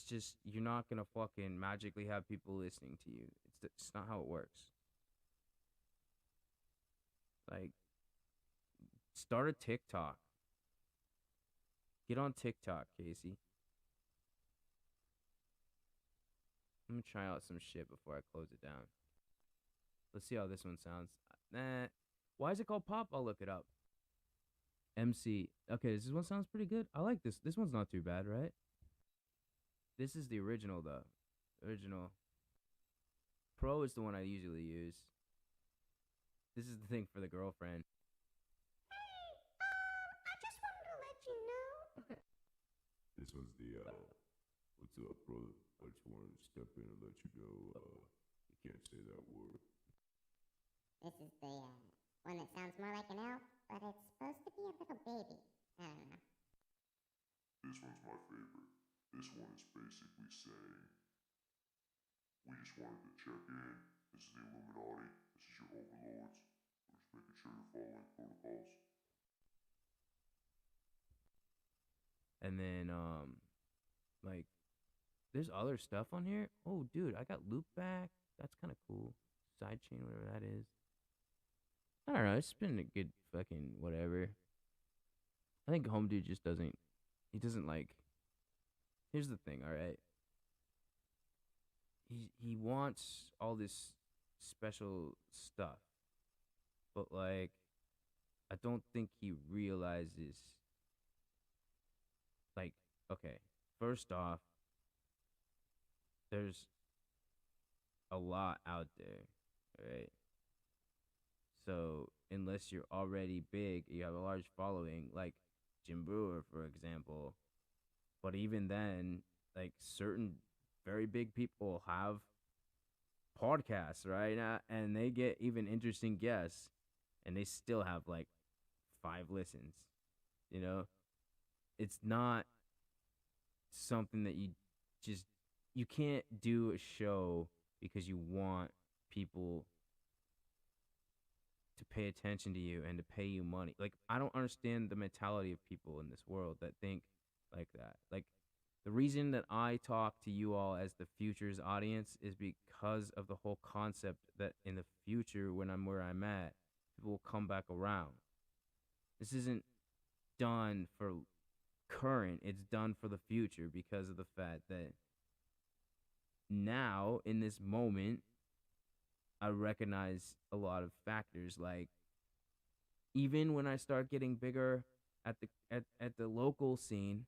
just you're not gonna fucking magically have people listening to you. It's not how it works. Like, start a TikTok. Get on TikTok, Casey. I'm gonna try out some shit before I close it down. Let's see how this one sounds. Nah. Why is it called Pop? I'll look it up. MC. Okay, this one sounds pretty good. I like this. This one's not too bad, right? This is the original, though. Original. Pro is the one I usually use. This is the thing for the girlfriend. I just wanted to let you know. This one's the, what's up, brother? I just wanted to step in and let you know, you can't say that word. This is the one that sounds more like an elf, but it's supposed to be a little baby. I don't know. This one's my favorite. This one is basically saying, we just wanted to check in. This is the Illuminati. This is your overlords. We're just making sure you're following protocols. And then, like, there's other stuff on here. Oh, dude, I got Loopback. That's kind of cool. Sidechain, whatever that is. I don't know. It's been a good fucking whatever. I think Home Dude just doesn't. He doesn't like. Here's the thing, all right. He wants all this special stuff, but like, I don't think he realizes. Like, okay, first off, there's a lot out there, right? So unless you're already big, you have a large following, like Jim Brewer, for example. But even then, like certain very big people have podcasts, right? And they get even interesting guests, and they still have like 5 listens. You know, it's not something that you can't do a show because you want people to pay attention to you and to pay you money. Like, I don't understand the mentality of people in this world that think like that. Like, the reason that I talk to you all as the future's audience is because of the whole concept that in the future, when I'm where I'm at, people will come back around. This isn't done for current, it's done for the future because of the fact that now, in this moment, I recognize a lot of factors, like even when I start getting bigger at the local scene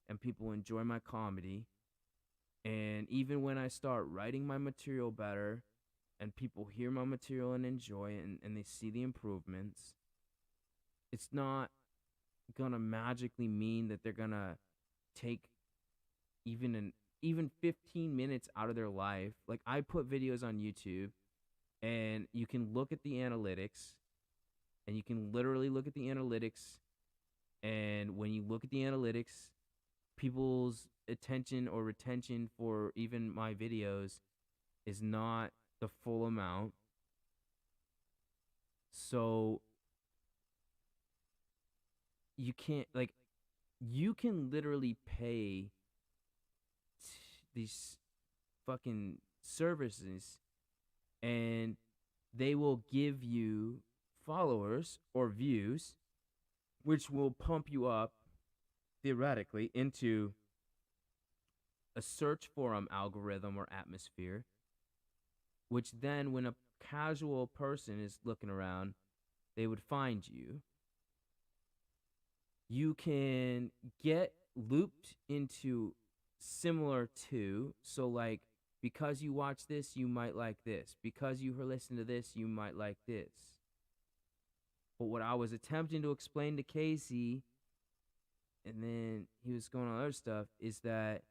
and people enjoy my comedy, and even when I start writing my material better and people hear my material and enjoy it, and they see the improvements, it's not gonna magically mean that they're gonna take even 15 minutes out of their life. Like, I put videos on YouTube, and you can look at the analytics, and you can literally look at the analytics, and when you look at the analytics, people's attention or retention for even my videos is not the full amount. So you can't like you can literally pay these fucking services and they will give you followers or views which will pump you up theoretically into a search forum algorithm or atmosphere, which then when a casual person is looking around, they would find you. You can get looped into similar to, so like, because you watch this, you might like this. Because you listen to this, you might like this. But what I was attempting to explain to Casey, and then he was going on other stuff, is that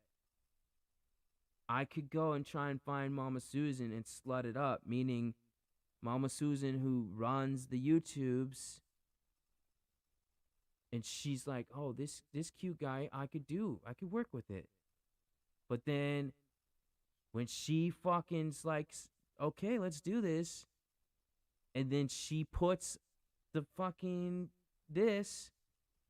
I could go and try and find Mama Susan and slut it up, meaning Mama Susan who runs the YouTubes, and she's like, oh, this cute guy, I could work with it. But then when she fucking's like, okay, let's do this, and then she puts the fucking this,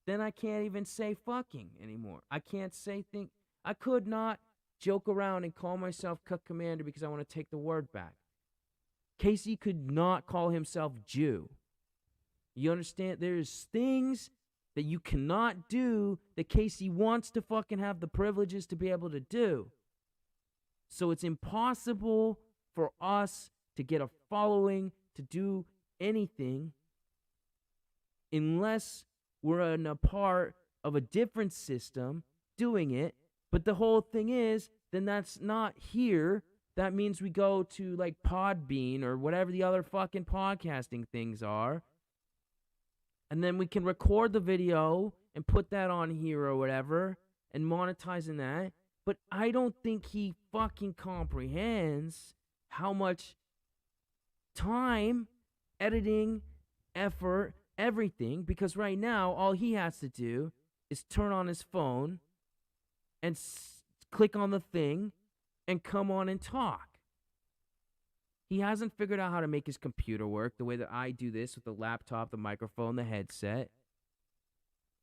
then I can't even say fucking anymore. I can't say think. I could not joke around and call myself Cuck Commander because I want to take the word back. Casey could not call himself Jew. You understand? There's things that you cannot do that Casey wants to fucking have the privileges to be able to do. So it's impossible for us to get a following to do anything unless we're in a part of a different system doing it. But the whole thing is, then that's not here. That means we go to like Podbean or whatever the other fucking podcasting things are. And then we can record the video and put that on here or whatever and monetizing that. But I don't think he fucking comprehends how much time, editing, effort, everything, because right now all he has to do is turn on his phone and click on the thing and come on and talk. He hasn't figured out how to make his computer work the way that I do this with the laptop, the microphone, the headset.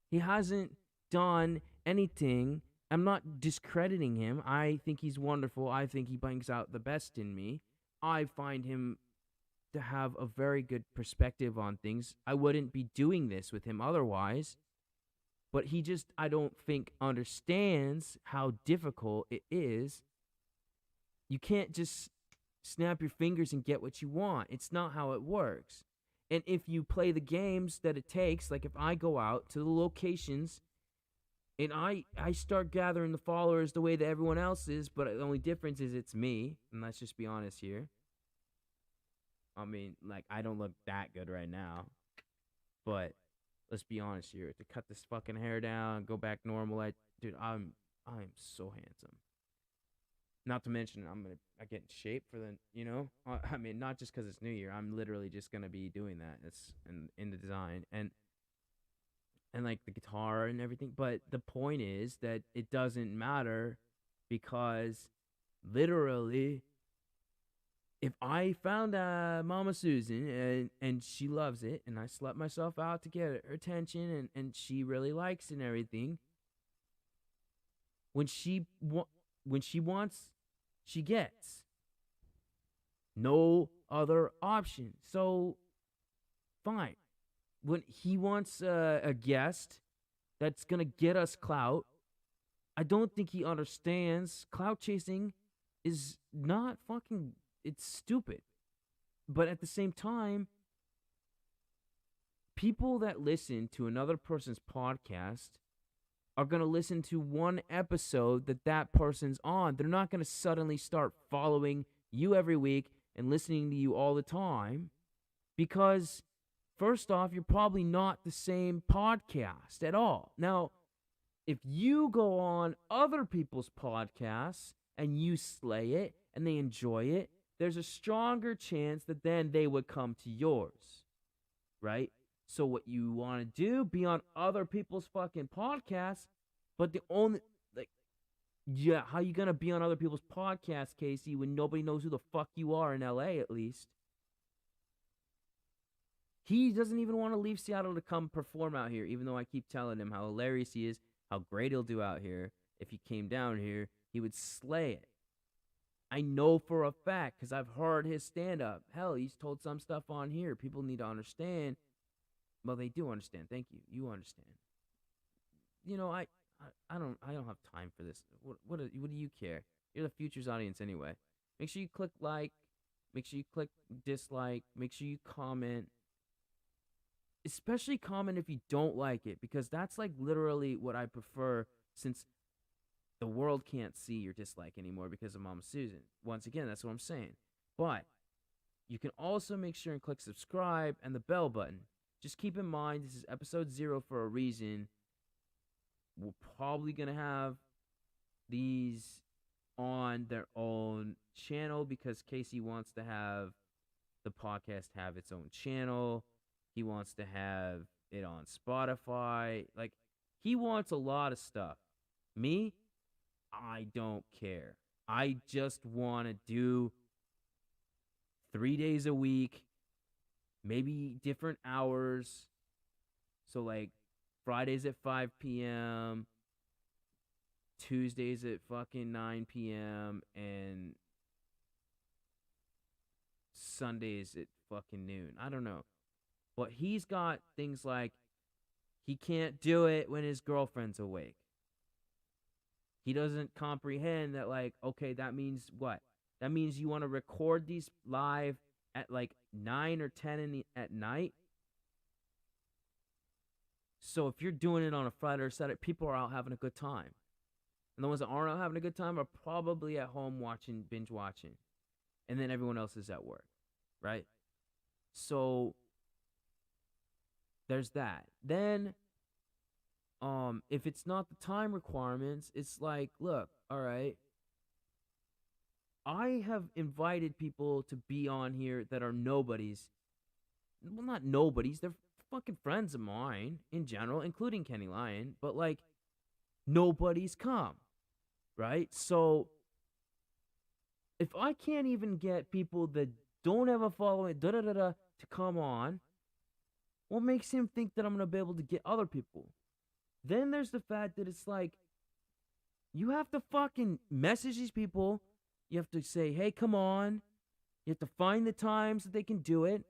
He hasn't done anything. I'm not discrediting him. I think he's wonderful. I think he brings out the best in me. I find him to have a very good perspective on things. I wouldn't be doing this with him otherwise. But he just, I don't think, understands how difficult it is. You can't just snap your fingers and get what you want. It's not how it works. And if you play the games that it takes, like if I go out to the locations and I start gathering the followers the way that everyone else is, but the only difference is it's me, and let's just be honest here. I mean, like, I don't look that good right now, but let's be honest here. To cut this fucking hair down, go back normal, dude, I'm so handsome. Not to mention, I get in shape for the, you know, I mean, not just because it's New Year. I'm literally just gonna be doing that. It's in the design and like the guitar and everything. But the point is that it doesn't matter because literally, if I found Mama Susan and she loves it, and I slept myself out to get her attention, and she really likes it and everything, when she wants, she gets. No other option. So, fine. When he wants a guest that's going to get us clout, I don't think he understands clout chasing is not fucking, it's stupid. But at the same time, people that listen to another person's podcast are going to listen to one episode that person's on. They're not going to suddenly start following you every week and listening to you all the time because, first off, you're probably not the same podcast at all. Now, if you go on other people's podcasts and you slay it and they enjoy it, there's a stronger chance that then they would come to yours, right? So what you want to do, be on other people's fucking podcasts, but the only, like, yeah, how you going to be on other people's podcasts, Casey, when nobody knows who the fuck you are in LA, at least? He doesn't even want to leave Seattle to come perform out here, even though I keep telling him how hilarious he is, how great he'll do out here. If he came down here, he would slay it. I know for a fact because I've heard his stand-up. Hell, he's told some stuff on here. People need to understand. Well, they do understand. Thank you. You understand. You know, I don't have time for this. What do you care? You're the future's audience anyway. Make sure you click like. Make sure you click dislike. Make sure you comment. Especially comment if you don't like it, because that's like literally what I prefer, since the world can't see your dislike anymore because of Mama Susan. Once again, that's what I'm saying. But you can also make sure and click subscribe and the bell button. Just keep in mind, this is episode 0 for a reason. We're probably going to have these on their own channel because Casey wants to have the podcast have its own channel. He wants to have it on Spotify. Like, he wants a lot of stuff. Me, I don't care. I just want to do 3 days a week, maybe different hours. So, like, Fridays at 5 p.m., Tuesdays at fucking 9 p.m., and Sundays at fucking noon. I don't know. But he's got things like he can't do it when his girlfriend's awake. He doesn't comprehend that, like, okay, that means what? That means you want to record these live at like 9 or 10 at night. So if you're doing it on a Friday or Saturday, people are out having a good time. And the ones that aren't out having a good time are probably at home watching, binge watching. And then everyone else is at work, right? So there's that. Then if it's not the time requirements, it's like, look, all right, I have invited people to be on here that are nobodies. Well, not nobodies, they're fucking friends of mine in general, including Kenny Lyon, but like, nobody's come, right? So if I can't even get people that don't have a following to come on, what makes him think that I'm gonna be able to get other people? Then there's the fact that it's like, you have to fucking message these people. You have to say, hey, come on. You have to find the times that they can do it.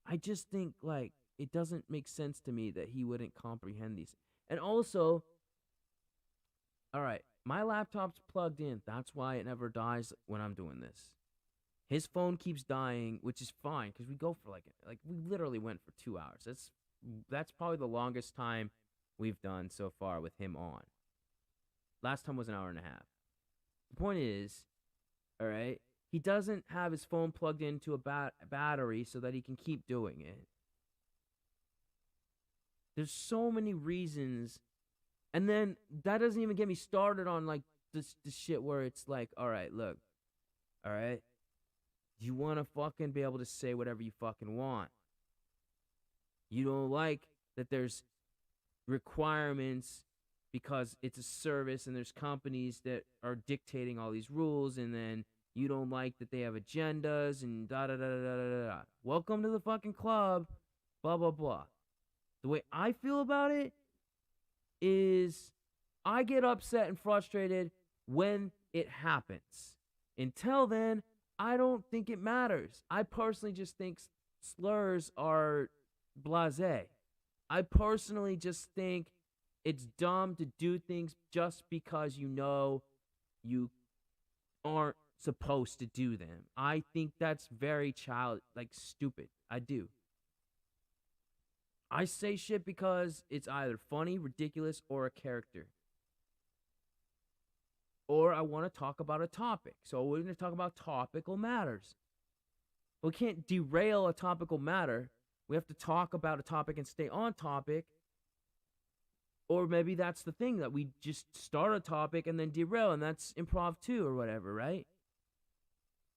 I just think, like, it doesn't make sense to me that he wouldn't comprehend these. And also, all right, my laptop's plugged in. That's why it never dies when I'm doing this. His phone keeps dying, which is fine, because we go for like we literally went for 2 hours. That's probably the longest time we've done so far with him on. Last time was an hour and a half. The point is, all right, he doesn't have his phone plugged into a battery so that he can keep doing it. There's so many reasons. And then that doesn't even get me started on like this shit where it's like, all right, look, all right, you want to fucking be able to say whatever you fucking want. You don't like that there's requirements because it's a service and there's companies that are dictating all these rules, and then you don't like that they have agendas and da da da da da da. Welcome to the fucking club, blah blah blah. The way I feel about it is I get upset and frustrated when it happens. Until then, I don't think it matters. I personally just think slurs are blasé. I personally just think it's dumb to do things just because you know you aren't supposed to do them. I think that's very stupid. I do. I say shit because it's either funny, ridiculous, or a character. Or I want to talk about a topic. So we're going to talk about topical matters. We can't derail a topical matter. We have to talk about a topic and stay on topic. Or maybe that's the thing, that we just start a topic and then derail, and that's improv too, or whatever, right?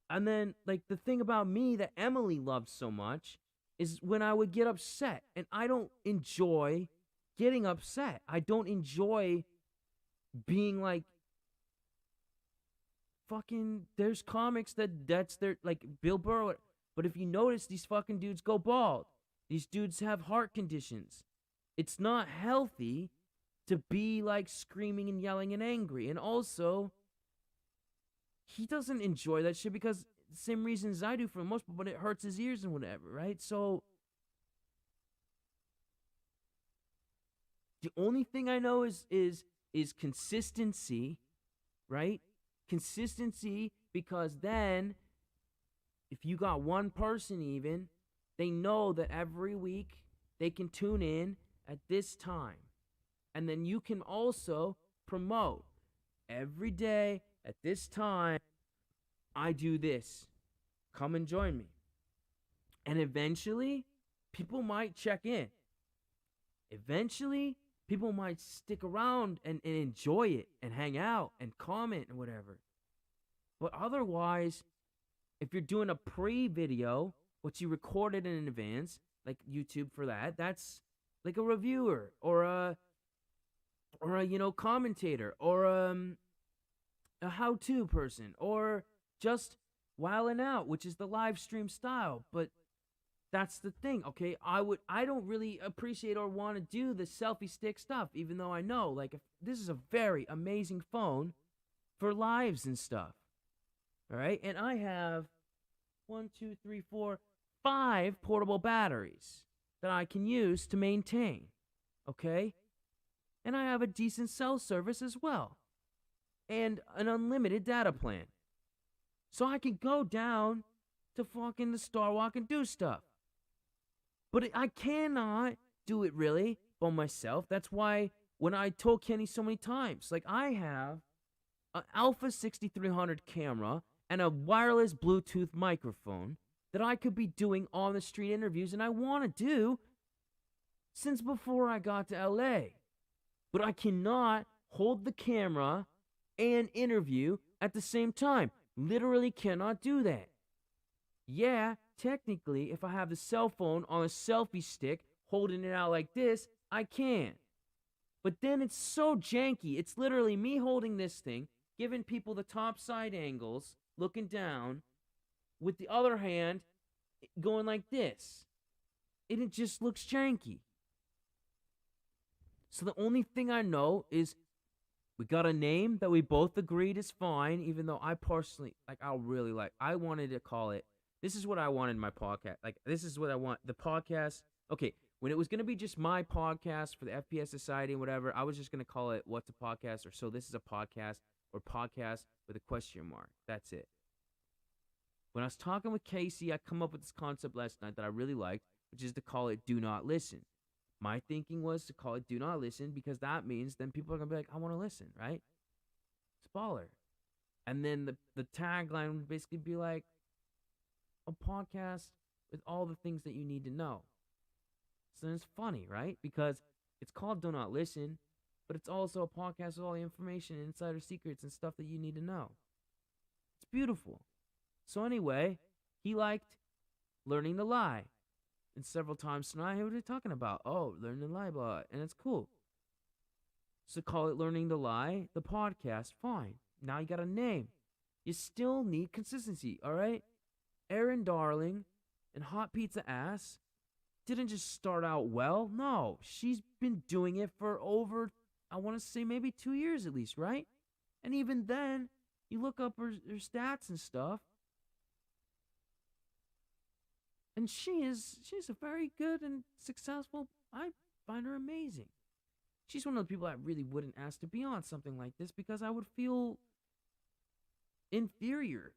And then, like, the thing about me that Emily loves so much is when I would get upset. And I don't enjoy getting upset. I don't enjoy being like, fucking, there's comics that's their, like, Bill Burr. But if you notice, these fucking dudes go bald. These dudes have heart conditions. It's not healthy to be like screaming and yelling and angry. And also, he doesn't enjoy that shit because the same reasons I do for the most part, but it hurts his ears and whatever, right? So the only thing I know is consistency, right? Consistency, because then if you got one person even, they know that every week they can tune in at this time. And then you can also promote every day at this time, I do this. Come and join me. And eventually, people might check in. Eventually, people might stick around and enjoy it and hang out and comment and whatever. But otherwise, if you're doing a pre-video, which you recorded in advance, like YouTube for that, that's like a reviewer or a commentator or a how-to person or just wilding out, which is the live stream style. But that's the thing, okay? I don't really appreciate or want to do the selfie stick stuff, even though I know, like, if this is a very amazing phone for lives and stuff. All right, and I have 5 portable batteries that I can use to maintain. Okay, and I have a decent cell service as well, and an unlimited data plan. So I can go down to fucking the Star Walk and do stuff. But I cannot do it really by myself. That's why when I told Kenny so many times, like, I have an Alpha 6300 camera and a wireless Bluetooth microphone that I could be doing on the street interviews, and I want to do since before I got to LA. But I cannot hold the camera and interview at the same time. Literally cannot do that. Yeah, technically, if I have the cell phone on a selfie stick, holding it out like this, I can. But then it's so janky. It's literally me holding this thing, giving people the top side angles, looking down, with the other hand going like this. And it just looks janky. So the only thing I know is we got a name that we both agreed is fine, even though I personally, I wanted to call it, this is what I wanted in my podcast. Like, this is what I want. The podcast, okay, when it was going to be just my podcast for the FPS Society and whatever, I was just going to call it What's a Podcast, or So This is a Podcast, or Podcast with a question mark. That's it. When I was talking with Casey, I come up with this concept last night that I really liked, which is to call it Do Not Listen. My thinking was to call it Do Not Listen because that means then people are going to be like, I want to listen, right? It's baller. And then the tagline would basically be like, a podcast with all the things that you need to know. So then it's funny, right? Because it's called Do Not Listen, but it's also a podcast with all the information and insider secrets and stuff that you need to know. It's beautiful. So anyway, he liked Learning to Lie. And several times tonight, what are we talking about? Oh, Learning to Lie, blah, and it's cool. So call it Learning to Lie, the podcast, fine. Now you got a name. You still need consistency, all right? Erin Darling and Hot Pizza Ass didn't just start out well. No, she's been doing it for over, I want to say maybe 2 years at least, right? And even then, you look up her stats and stuff, and she's a very good and successful, I find her amazing. She's one of the people I really wouldn't ask to be on something like this because I would feel inferior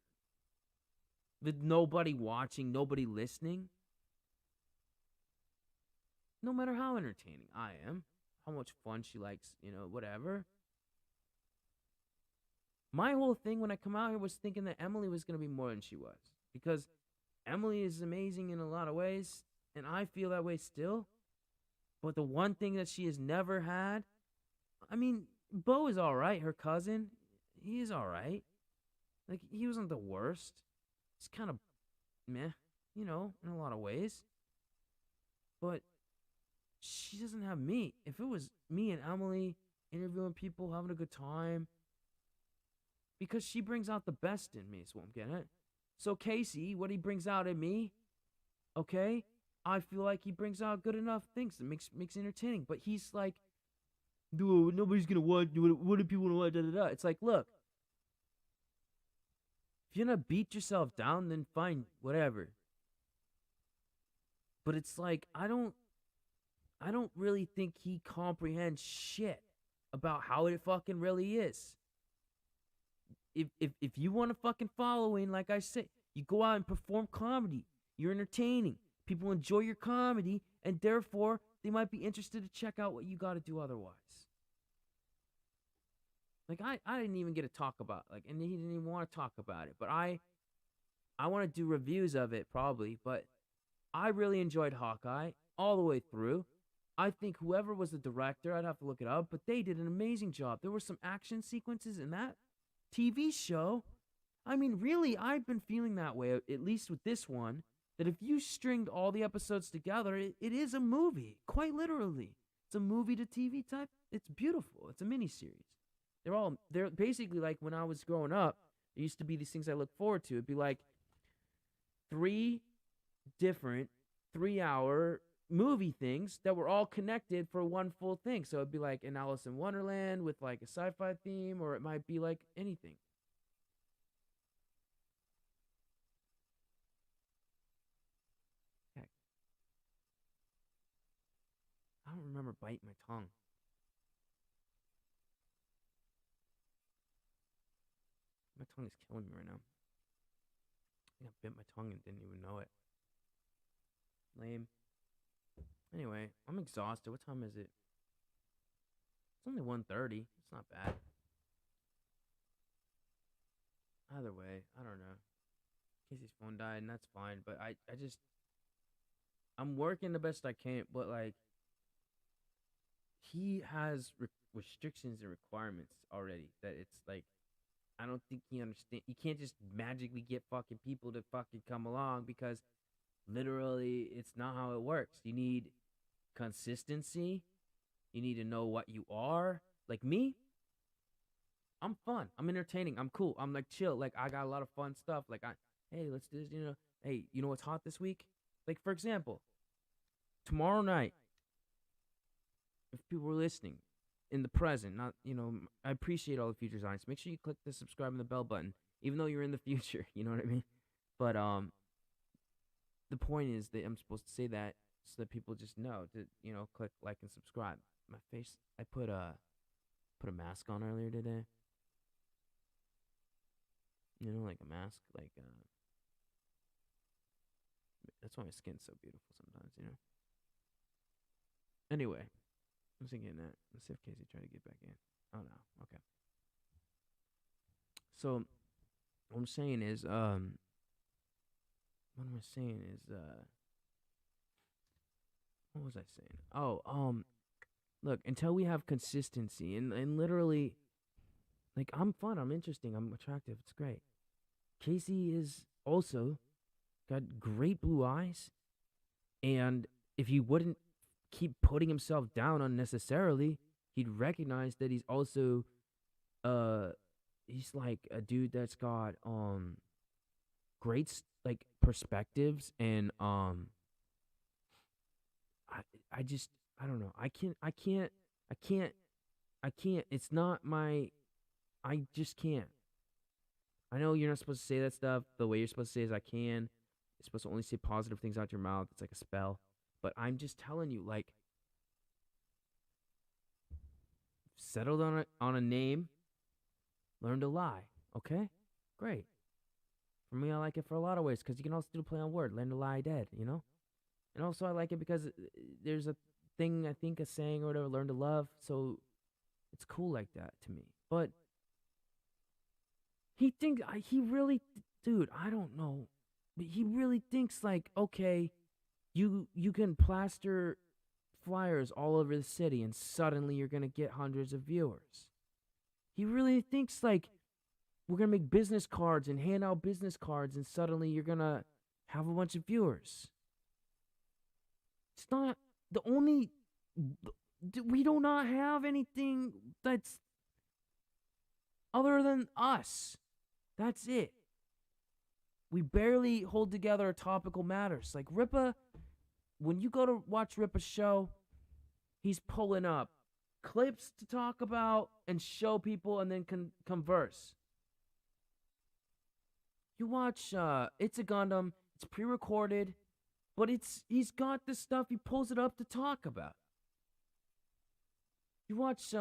with nobody watching, nobody listening. No matter how entertaining I am, how much fun she likes, whatever. My whole thing when I come out here was thinking that Emily was going to be more than she was. Because Emily is amazing in a lot of ways, and I feel that way still. But the one thing that she has never had, I mean, Bo is alright, her cousin. He is alright. Like, he wasn't the worst. He's kind of meh, in a lot of ways. But she doesn't have me. If it was me and Emily interviewing people, having a good time, because she brings out the best in me is what I'm getting at. So Casey, what he brings out in me, okay, I feel like he brings out good enough things that makes it entertaining. But he's like, dude, nobody's gonna watch. What do people want to watch? Da, da, da. It's like, look, if you're gonna beat yourself down, then fine, whatever. But it's like I don't really think he comprehends shit about how it fucking really is. If you want a fucking following, like I said, you go out and perform comedy. You're entertaining. People enjoy your comedy, and therefore they might be interested to check out what you got to do otherwise. Like I didn't even get to talk about and he didn't even want to talk about it. But I want to do reviews of it probably. But I really enjoyed Hawkeye all the way through. I think whoever was the director, I'd have to look it up, but they did an amazing job. There were some action sequences in that TV show. I mean, really, I've been feeling that way, at least with this one, that if you stringed all the episodes together, it is a movie, quite literally. It's a movie to TV type. It's beautiful. It's a miniseries. They're basically like when I was growing up, there used to be these things I look forward to. It'd be like 3 different 3-hour movie things that were all connected for one full thing. So it'd be like an Alice in Wonderland with like a sci-fi theme, or it might be like anything. Heck, I don't remember biting my tongue. My tongue is killing me right now. I think I bit my tongue and didn't even know it. Lame. Anyway, I'm exhausted. What time is it? It's only 1:30. It's not bad. Either way, I don't know. Casey's phone died, and that's fine. But I'm working the best I can. But like, he has restrictions and requirements already. That it's like, I don't think he understands. You can't just magically get fucking people to fucking come along, because literally, it's not how it works. You need consistency. You need to know what you are. Like me, I'm fun. I'm entertaining. I'm cool. I'm like chill. Like I got a lot of fun stuff. Like hey, let's do this. Hey, you know what's hot this week? Like for example, tomorrow night, if people are listening in the present, not I appreciate all the future signs. Make sure you click the subscribe and the bell button, even though you're in the future. You know what I mean? But the point is that I'm supposed to say that so that people just know to click like and subscribe. My face, I put a mask on earlier today. Like a mask, like that's why my skin's so beautiful sometimes. Anyway, I was thinking that. Let's see if Casey tried to get back in. Oh no, okay. So what I'm saying is, what was I saying? Oh, look, until we have consistency and literally, like, I'm fun, I'm interesting, I'm attractive, it's great. Casey is also got great blue eyes, and if he wouldn't keep putting himself down unnecessarily, he'd recognize that he's also, he's like a dude that's got, great, like, perspectives, and, I don't know. I can't. It's not my. I just can't. I know you're not supposed to say that stuff. The way you're supposed to say is I can. You're supposed to only say positive things out your mouth. It's like a spell. But I'm just telling you, like, settled on a name, learn to lie. Okay? Great. For me, I like it for a lot of ways, because you can also do a play on word. Learn to lie dead, And also I like it because there's a thing, I think, a saying or whatever, learn to love. So it's cool like that to me. But he really, dude, I don't know. But he really thinks like, okay, you can plaster flyers all over the city and suddenly you're going to get hundreds of viewers. He really thinks like, we're going to make business cards and hand out business cards and suddenly you're going to have a bunch of viewers. It's not the only. We do not have anything that's other than us. That's it. we barely hold together topical matters. Like Rippa, when you go to watch Rippa's show, he's pulling up clips to talk about and show people and then converse. You watch It's a Gundam, it's pre-recorded, but he's got this stuff, he pulls it up to talk about. You watch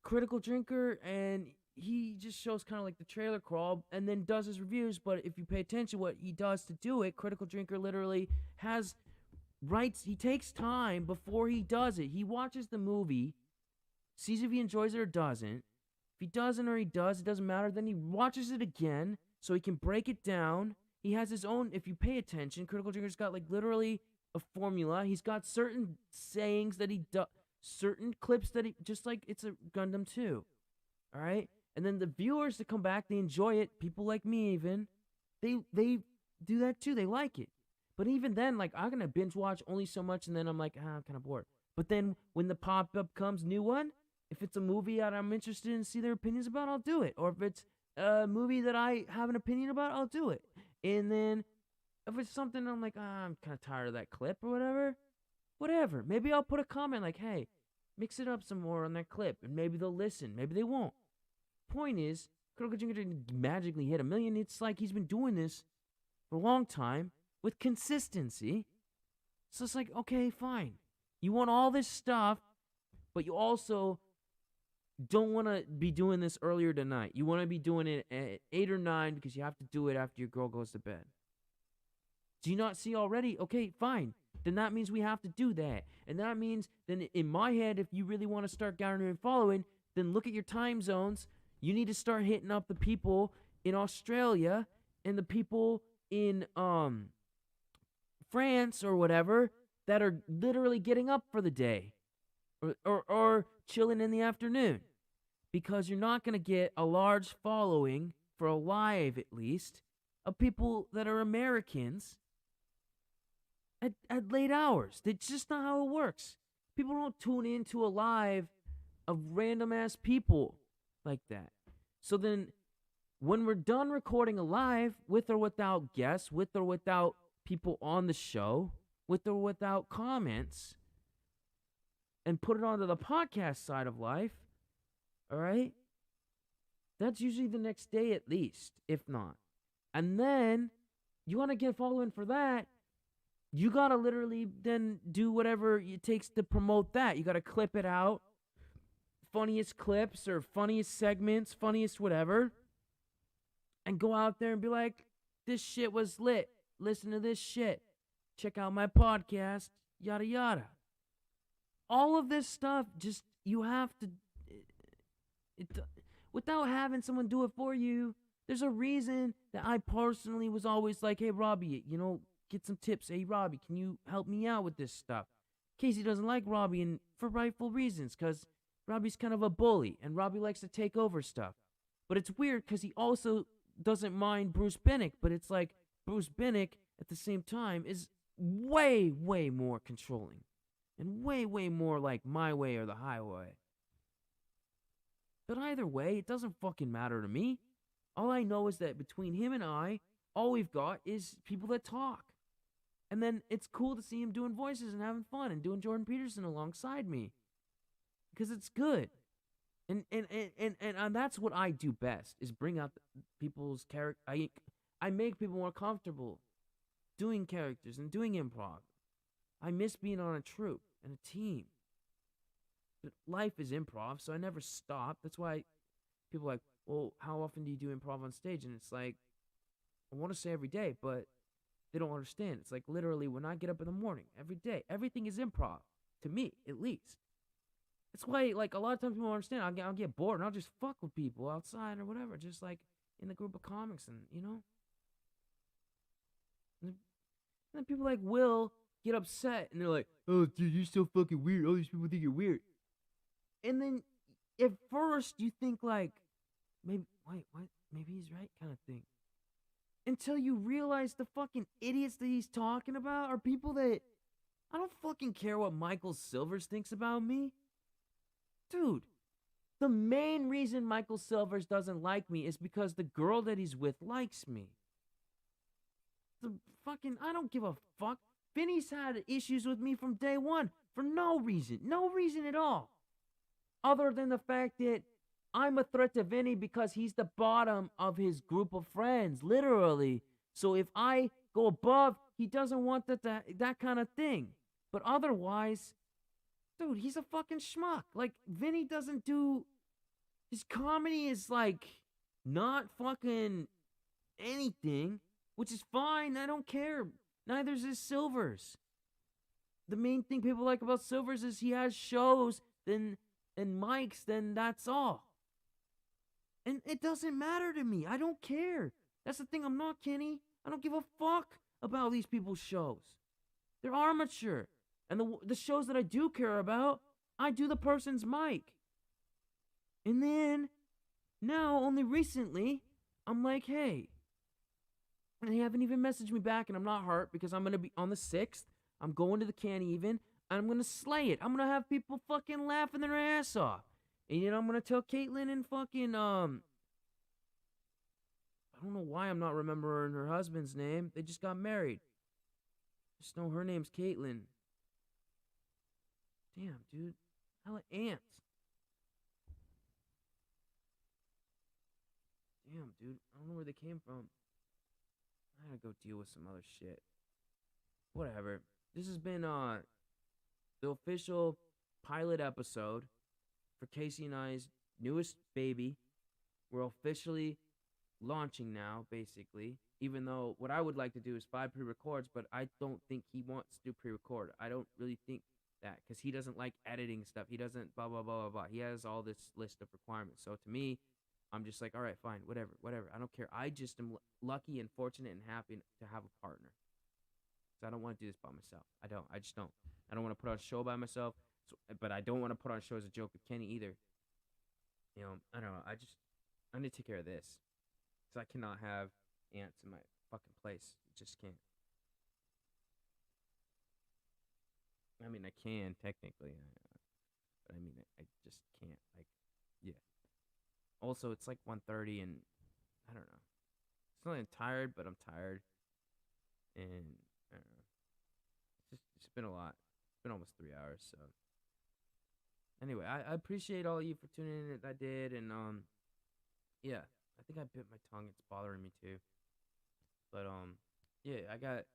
Critical Drinker, and he just shows kind of like the trailer crawl and then does his reviews, but if you pay attention what he does to do it, Critical Drinker literally has rights. He takes time before he does it. He watches the movie, sees if he enjoys it or doesn't. If he doesn't or he does, it doesn't matter. Then he watches it again so he can break it down. He has his own, if you pay attention, Critical Drinker's got like literally a formula. He's got certain sayings that he does, certain clips that he, just like It's a Gundam 2. All right? And then the viewers that come back, they enjoy it. People like me even, they do that too. They like it. But even then, like, I'm going to binge watch only so much, and then I'm like, I'm kind of bored. But then when the pop-up comes, new one, if it's a movie that I'm interested in see their opinions about, I'll do it. Or if it's a movie that I have an opinion about, I'll do it. And then if it's something I'm like, I'm kind of tired of that clip or whatever. Maybe I'll put a comment like, hey, mix it up some more on that clip. And maybe they'll listen. Maybe they won't. Point is, Critical Drinker didn't magically hit 1 million. It's like he's been doing this for a long time with consistency. So it's like, okay, fine. You want all this stuff, but you also don't want to be doing this earlier tonight. You want to be doing it at 8 or 9 because you have to do it after your girl goes to bed. Do you not see already? Okay, fine. Then that means we have to do that. And that means then in my head, if you really want to start garnering and following, then look at your time zones. You need to start hitting up the people in Australia and the people in France or whatever that are literally getting up for the day or chilling in the afternoon, because you're not going to get a large following for a live, at least, of people that are Americans at late hours. That's just not how it works. People don't tune into a live of random ass people like that. So then when we're done recording a live, with or without guests, with or without people on the show, with or without comments, and put it onto the podcast side of life, all right? That's usually the next day at least, if not. And then you want to get following for that, you got to literally then do whatever it takes to promote that. You got to clip it out, funniest clips or funniest segments, funniest whatever, and go out there and be like, this shit was lit. Listen to this shit. Check out my podcast, yada yada. All of this stuff, just, you have to, without having someone do it for you. There's a reason that I personally was always like, hey, Robbie, get some tips. Hey, Robbie, can you help me out with this stuff? Casey doesn't like Robbie, and for rightful reasons, because Robbie's kind of a bully, and Robbie likes to take over stuff. But it's weird, because he also doesn't mind Bruce Bennick, but it's like Bruce Bennick, at the same time, is way, way more controlling. And way, way more like my way or the highway. But either way, it doesn't fucking matter to me. All I know is that between him and I, all we've got is people that talk. And then it's cool to see him doing voices and having fun and doing Jordan Peterson alongside me. Because it's good. And that's what I do best, is bring out people's character. I make people more comfortable doing characters and doing improv. I miss being on a troupe and a team. But life is improv, so I never stop. That's why people are like, well, how often do you do improv on stage? And it's like, I want to say every day, but they don't understand. It's like literally when I get up in the morning, every day, everything is improv, to me, at least. That's why, like, a lot of times people don't understand. I'll get bored, and I'll just fuck with people outside or whatever, just like in the group of comics, and, And then people like Will get upset, and they're like, oh, dude, you're so fucking weird. All these people think you're weird. And then at first you think like, maybe, wait, what? Maybe he's right kind of thing. Until you realize the fucking idiots that he's talking about are people that, I don't fucking care what Michael Silvers thinks about me. Dude, the main reason Michael Silvers doesn't like me is because the girl that he's with likes me. I don't give a fuck. Vinny's had issues with me from day one for no reason. No reason at all. Other than the fact that I'm a threat to Vinny because he's the bottom of his group of friends, literally. So if I go above, he doesn't want that kind of thing. But otherwise, dude, he's a fucking schmuck. Like, Vinny doesn't do. His comedy is like not fucking anything, which is fine. I don't care. Neither's his Silvers. The main thing people like about Silvers is he has shows, and Mike's, then that's all. And it doesn't matter to me. I don't care. That's the thing. I'm not Kenny. I don't give a fuck about these people's shows. They're amateur. And the shows that I do care about, I do the person's mic. And then, now, only recently, I'm like, hey. And they haven't even messaged me back, and I'm not hurt because I'm going to be on the 6th. I'm going to the Can Even, and I'm going to slay it. I'm going to have people fucking laughing their ass off. And, I'm going to tell Caitlyn and fucking, I don't know why I'm not remembering her husband's name. They just got married. Just know her name's Caitlyn. Damn, dude. Hella ants. Damn, dude. I don't know where they came from. I gotta go deal with some other shit. Whatever. This has been the official pilot episode for Casey and I's newest baby. We're officially launching now, basically. Even though what I would like to do is 5 pre-records, but I don't think he wants to do pre-record. I don't really think that, because he doesn't like editing stuff. He doesn't blah, blah, blah, blah, blah. He has all this list of requirements. So to me, I'm just like, all right, fine, whatever. I don't care. I just am lucky and fortunate and happy to have a partner. So I don't want to do this by myself. I just don't. I don't want to put on a show by myself, but I don't want to put on a show as a joke with Kenny either. I don't know. I need to take care of this. Because I cannot have ants in my fucking place. Just can't. I mean, I can, technically. But I mean, I just can't. Like, yeah. Also, it's like 1:30 and I don't know. It's not like I'm tired, but I'm tired. And I don't know. It's been a lot. It's been almost 3 hours, so. Anyway, I appreciate all of you for tuning in. I did, and yeah. I think I bit my tongue. It's bothering me too. But yeah, I got.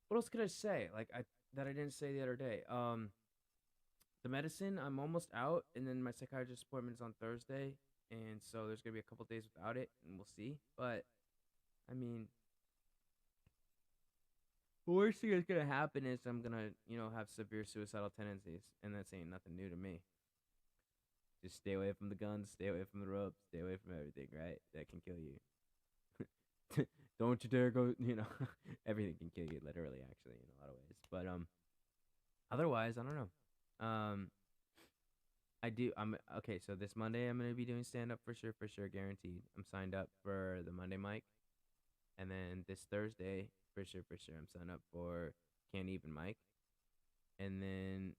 What else could I say? Like that I didn't say the other day. The medicine, I'm almost out, and then my psychiatrist appointment is on Thursday, and so there's gonna be a couple days without it, and we'll see. But I mean, the worst thing that's gonna happen is I'm gonna, have severe suicidal tendencies, and that's ain't nothing new to me. Just stay away from the guns, stay away from the ropes, stay away from everything, right? That can kill you. Don't you dare go, everything can kill you, literally, actually, in a lot of ways. But, otherwise, I don't know. Okay, so this Monday I'm going to be doing stand-up for sure, guaranteed. I'm signed up for the Monday mic. And then this Thursday, for sure, I'm signed up for Can't Even Mic. And then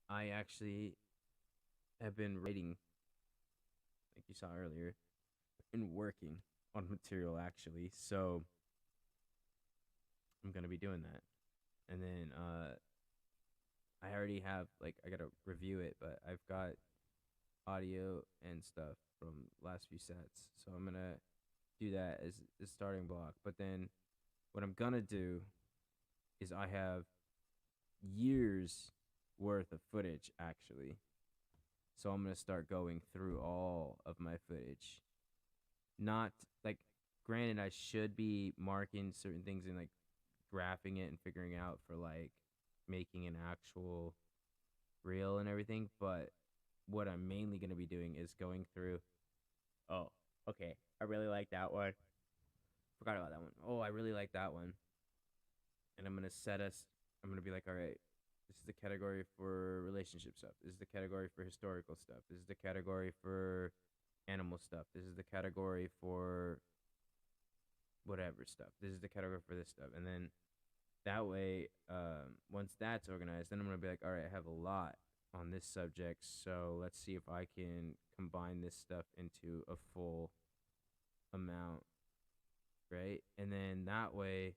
I actually have been writing, like you saw earlier, and working on material, actually. So I'm going to be doing that. And then I already have, I got to review it, but I've got audio and stuff from last few sets. So I'm going to do that as the starting block. But then what I'm going to do is I have years worth of footage, actually. So I'm going to start going through all of my footage. Not, granted, I should be marking certain things and, graphing it and figuring out for, making an actual reel and everything. But what I'm mainly going to be doing is going through, oh, okay, I really like that one. Forgot about that one. Oh, I really like that one. And I'm going to be like, all right, this is the category for relationship stuff. This is the category for historical stuff. This is the category for animal stuff. This is the category for whatever stuff. This is the category for this stuff. And then that way, once that's organized, then I'm going to be like, all right, I have a lot on this subject. So let's see if I can combine this stuff into a full amount right? And then that way,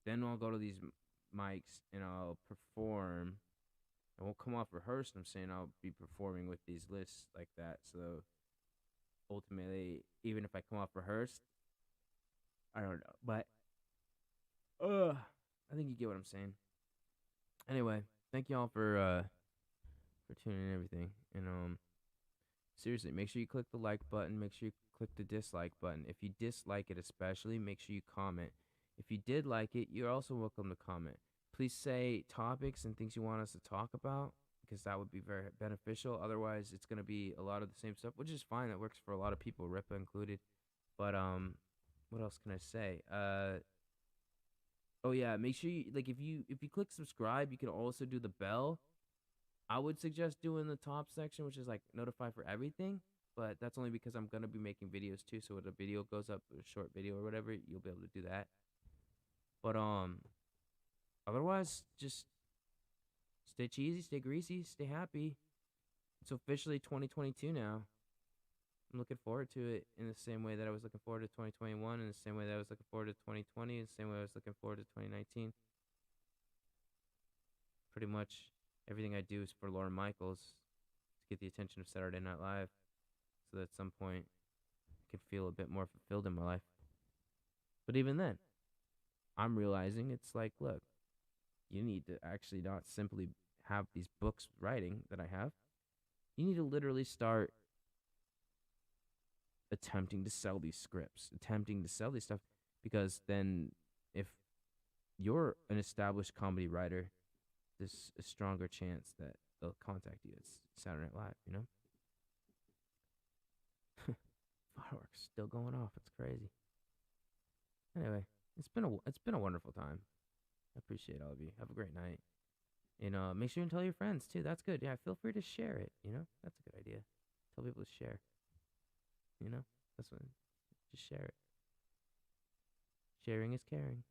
then I'll go to these mics and I'll perform. I won't come off rehearsed. I'm saying I'll be performing with these lists like that. So ultimately, even if I come off rehearsed, I don't know. But I think you get what I'm saying. Anyway, thank y'all for tuning in and everything. And seriously, make sure you click the like button. Make sure you click the dislike button. If you dislike it, especially, make sure you comment. If you did like it, you're also welcome to comment. Please say topics and things you want us to talk about, because that would be very beneficial. Otherwise, it's gonna be a lot of the same stuff, which is fine. That works for a lot of people, Ripa included. But what else can I say? Oh yeah, make sure you like if you click subscribe, you can also do the bell. I would suggest doing the top section, which is like notify for everything, but that's only because I'm gonna be making videos too. So when a video goes up, a short video or whatever, you'll be able to do that. But otherwise, just stay cheesy, stay greasy, stay happy. It's officially 2022 now. I'm looking forward to it in the same way that I was looking forward to 2021, in the same way that I was looking forward to 2020, in the same way I was looking forward to 2019. Pretty much everything I do is for Lauren Michaels to get the attention of Saturday Night Live, so that at some point I can feel a bit more fulfilled in my life. But even then, I'm realizing it's like, look, you need to actually not simply have these books writing that I have. You need to literally start attempting to sell these scripts, attempting to sell these stuff, because then if you're an established comedy writer, there's a stronger chance that they'll contact you. It's Saturday Night Live, you know? Fireworks still going off. It's crazy. Anyway, it's been a wonderful time. I appreciate all of you. Have a great night. And make sure you tell your friends too. That's good. Yeah, feel free to share it, you know? That's a good idea. Tell people to share. You know? That's what just share it. Sharing is caring.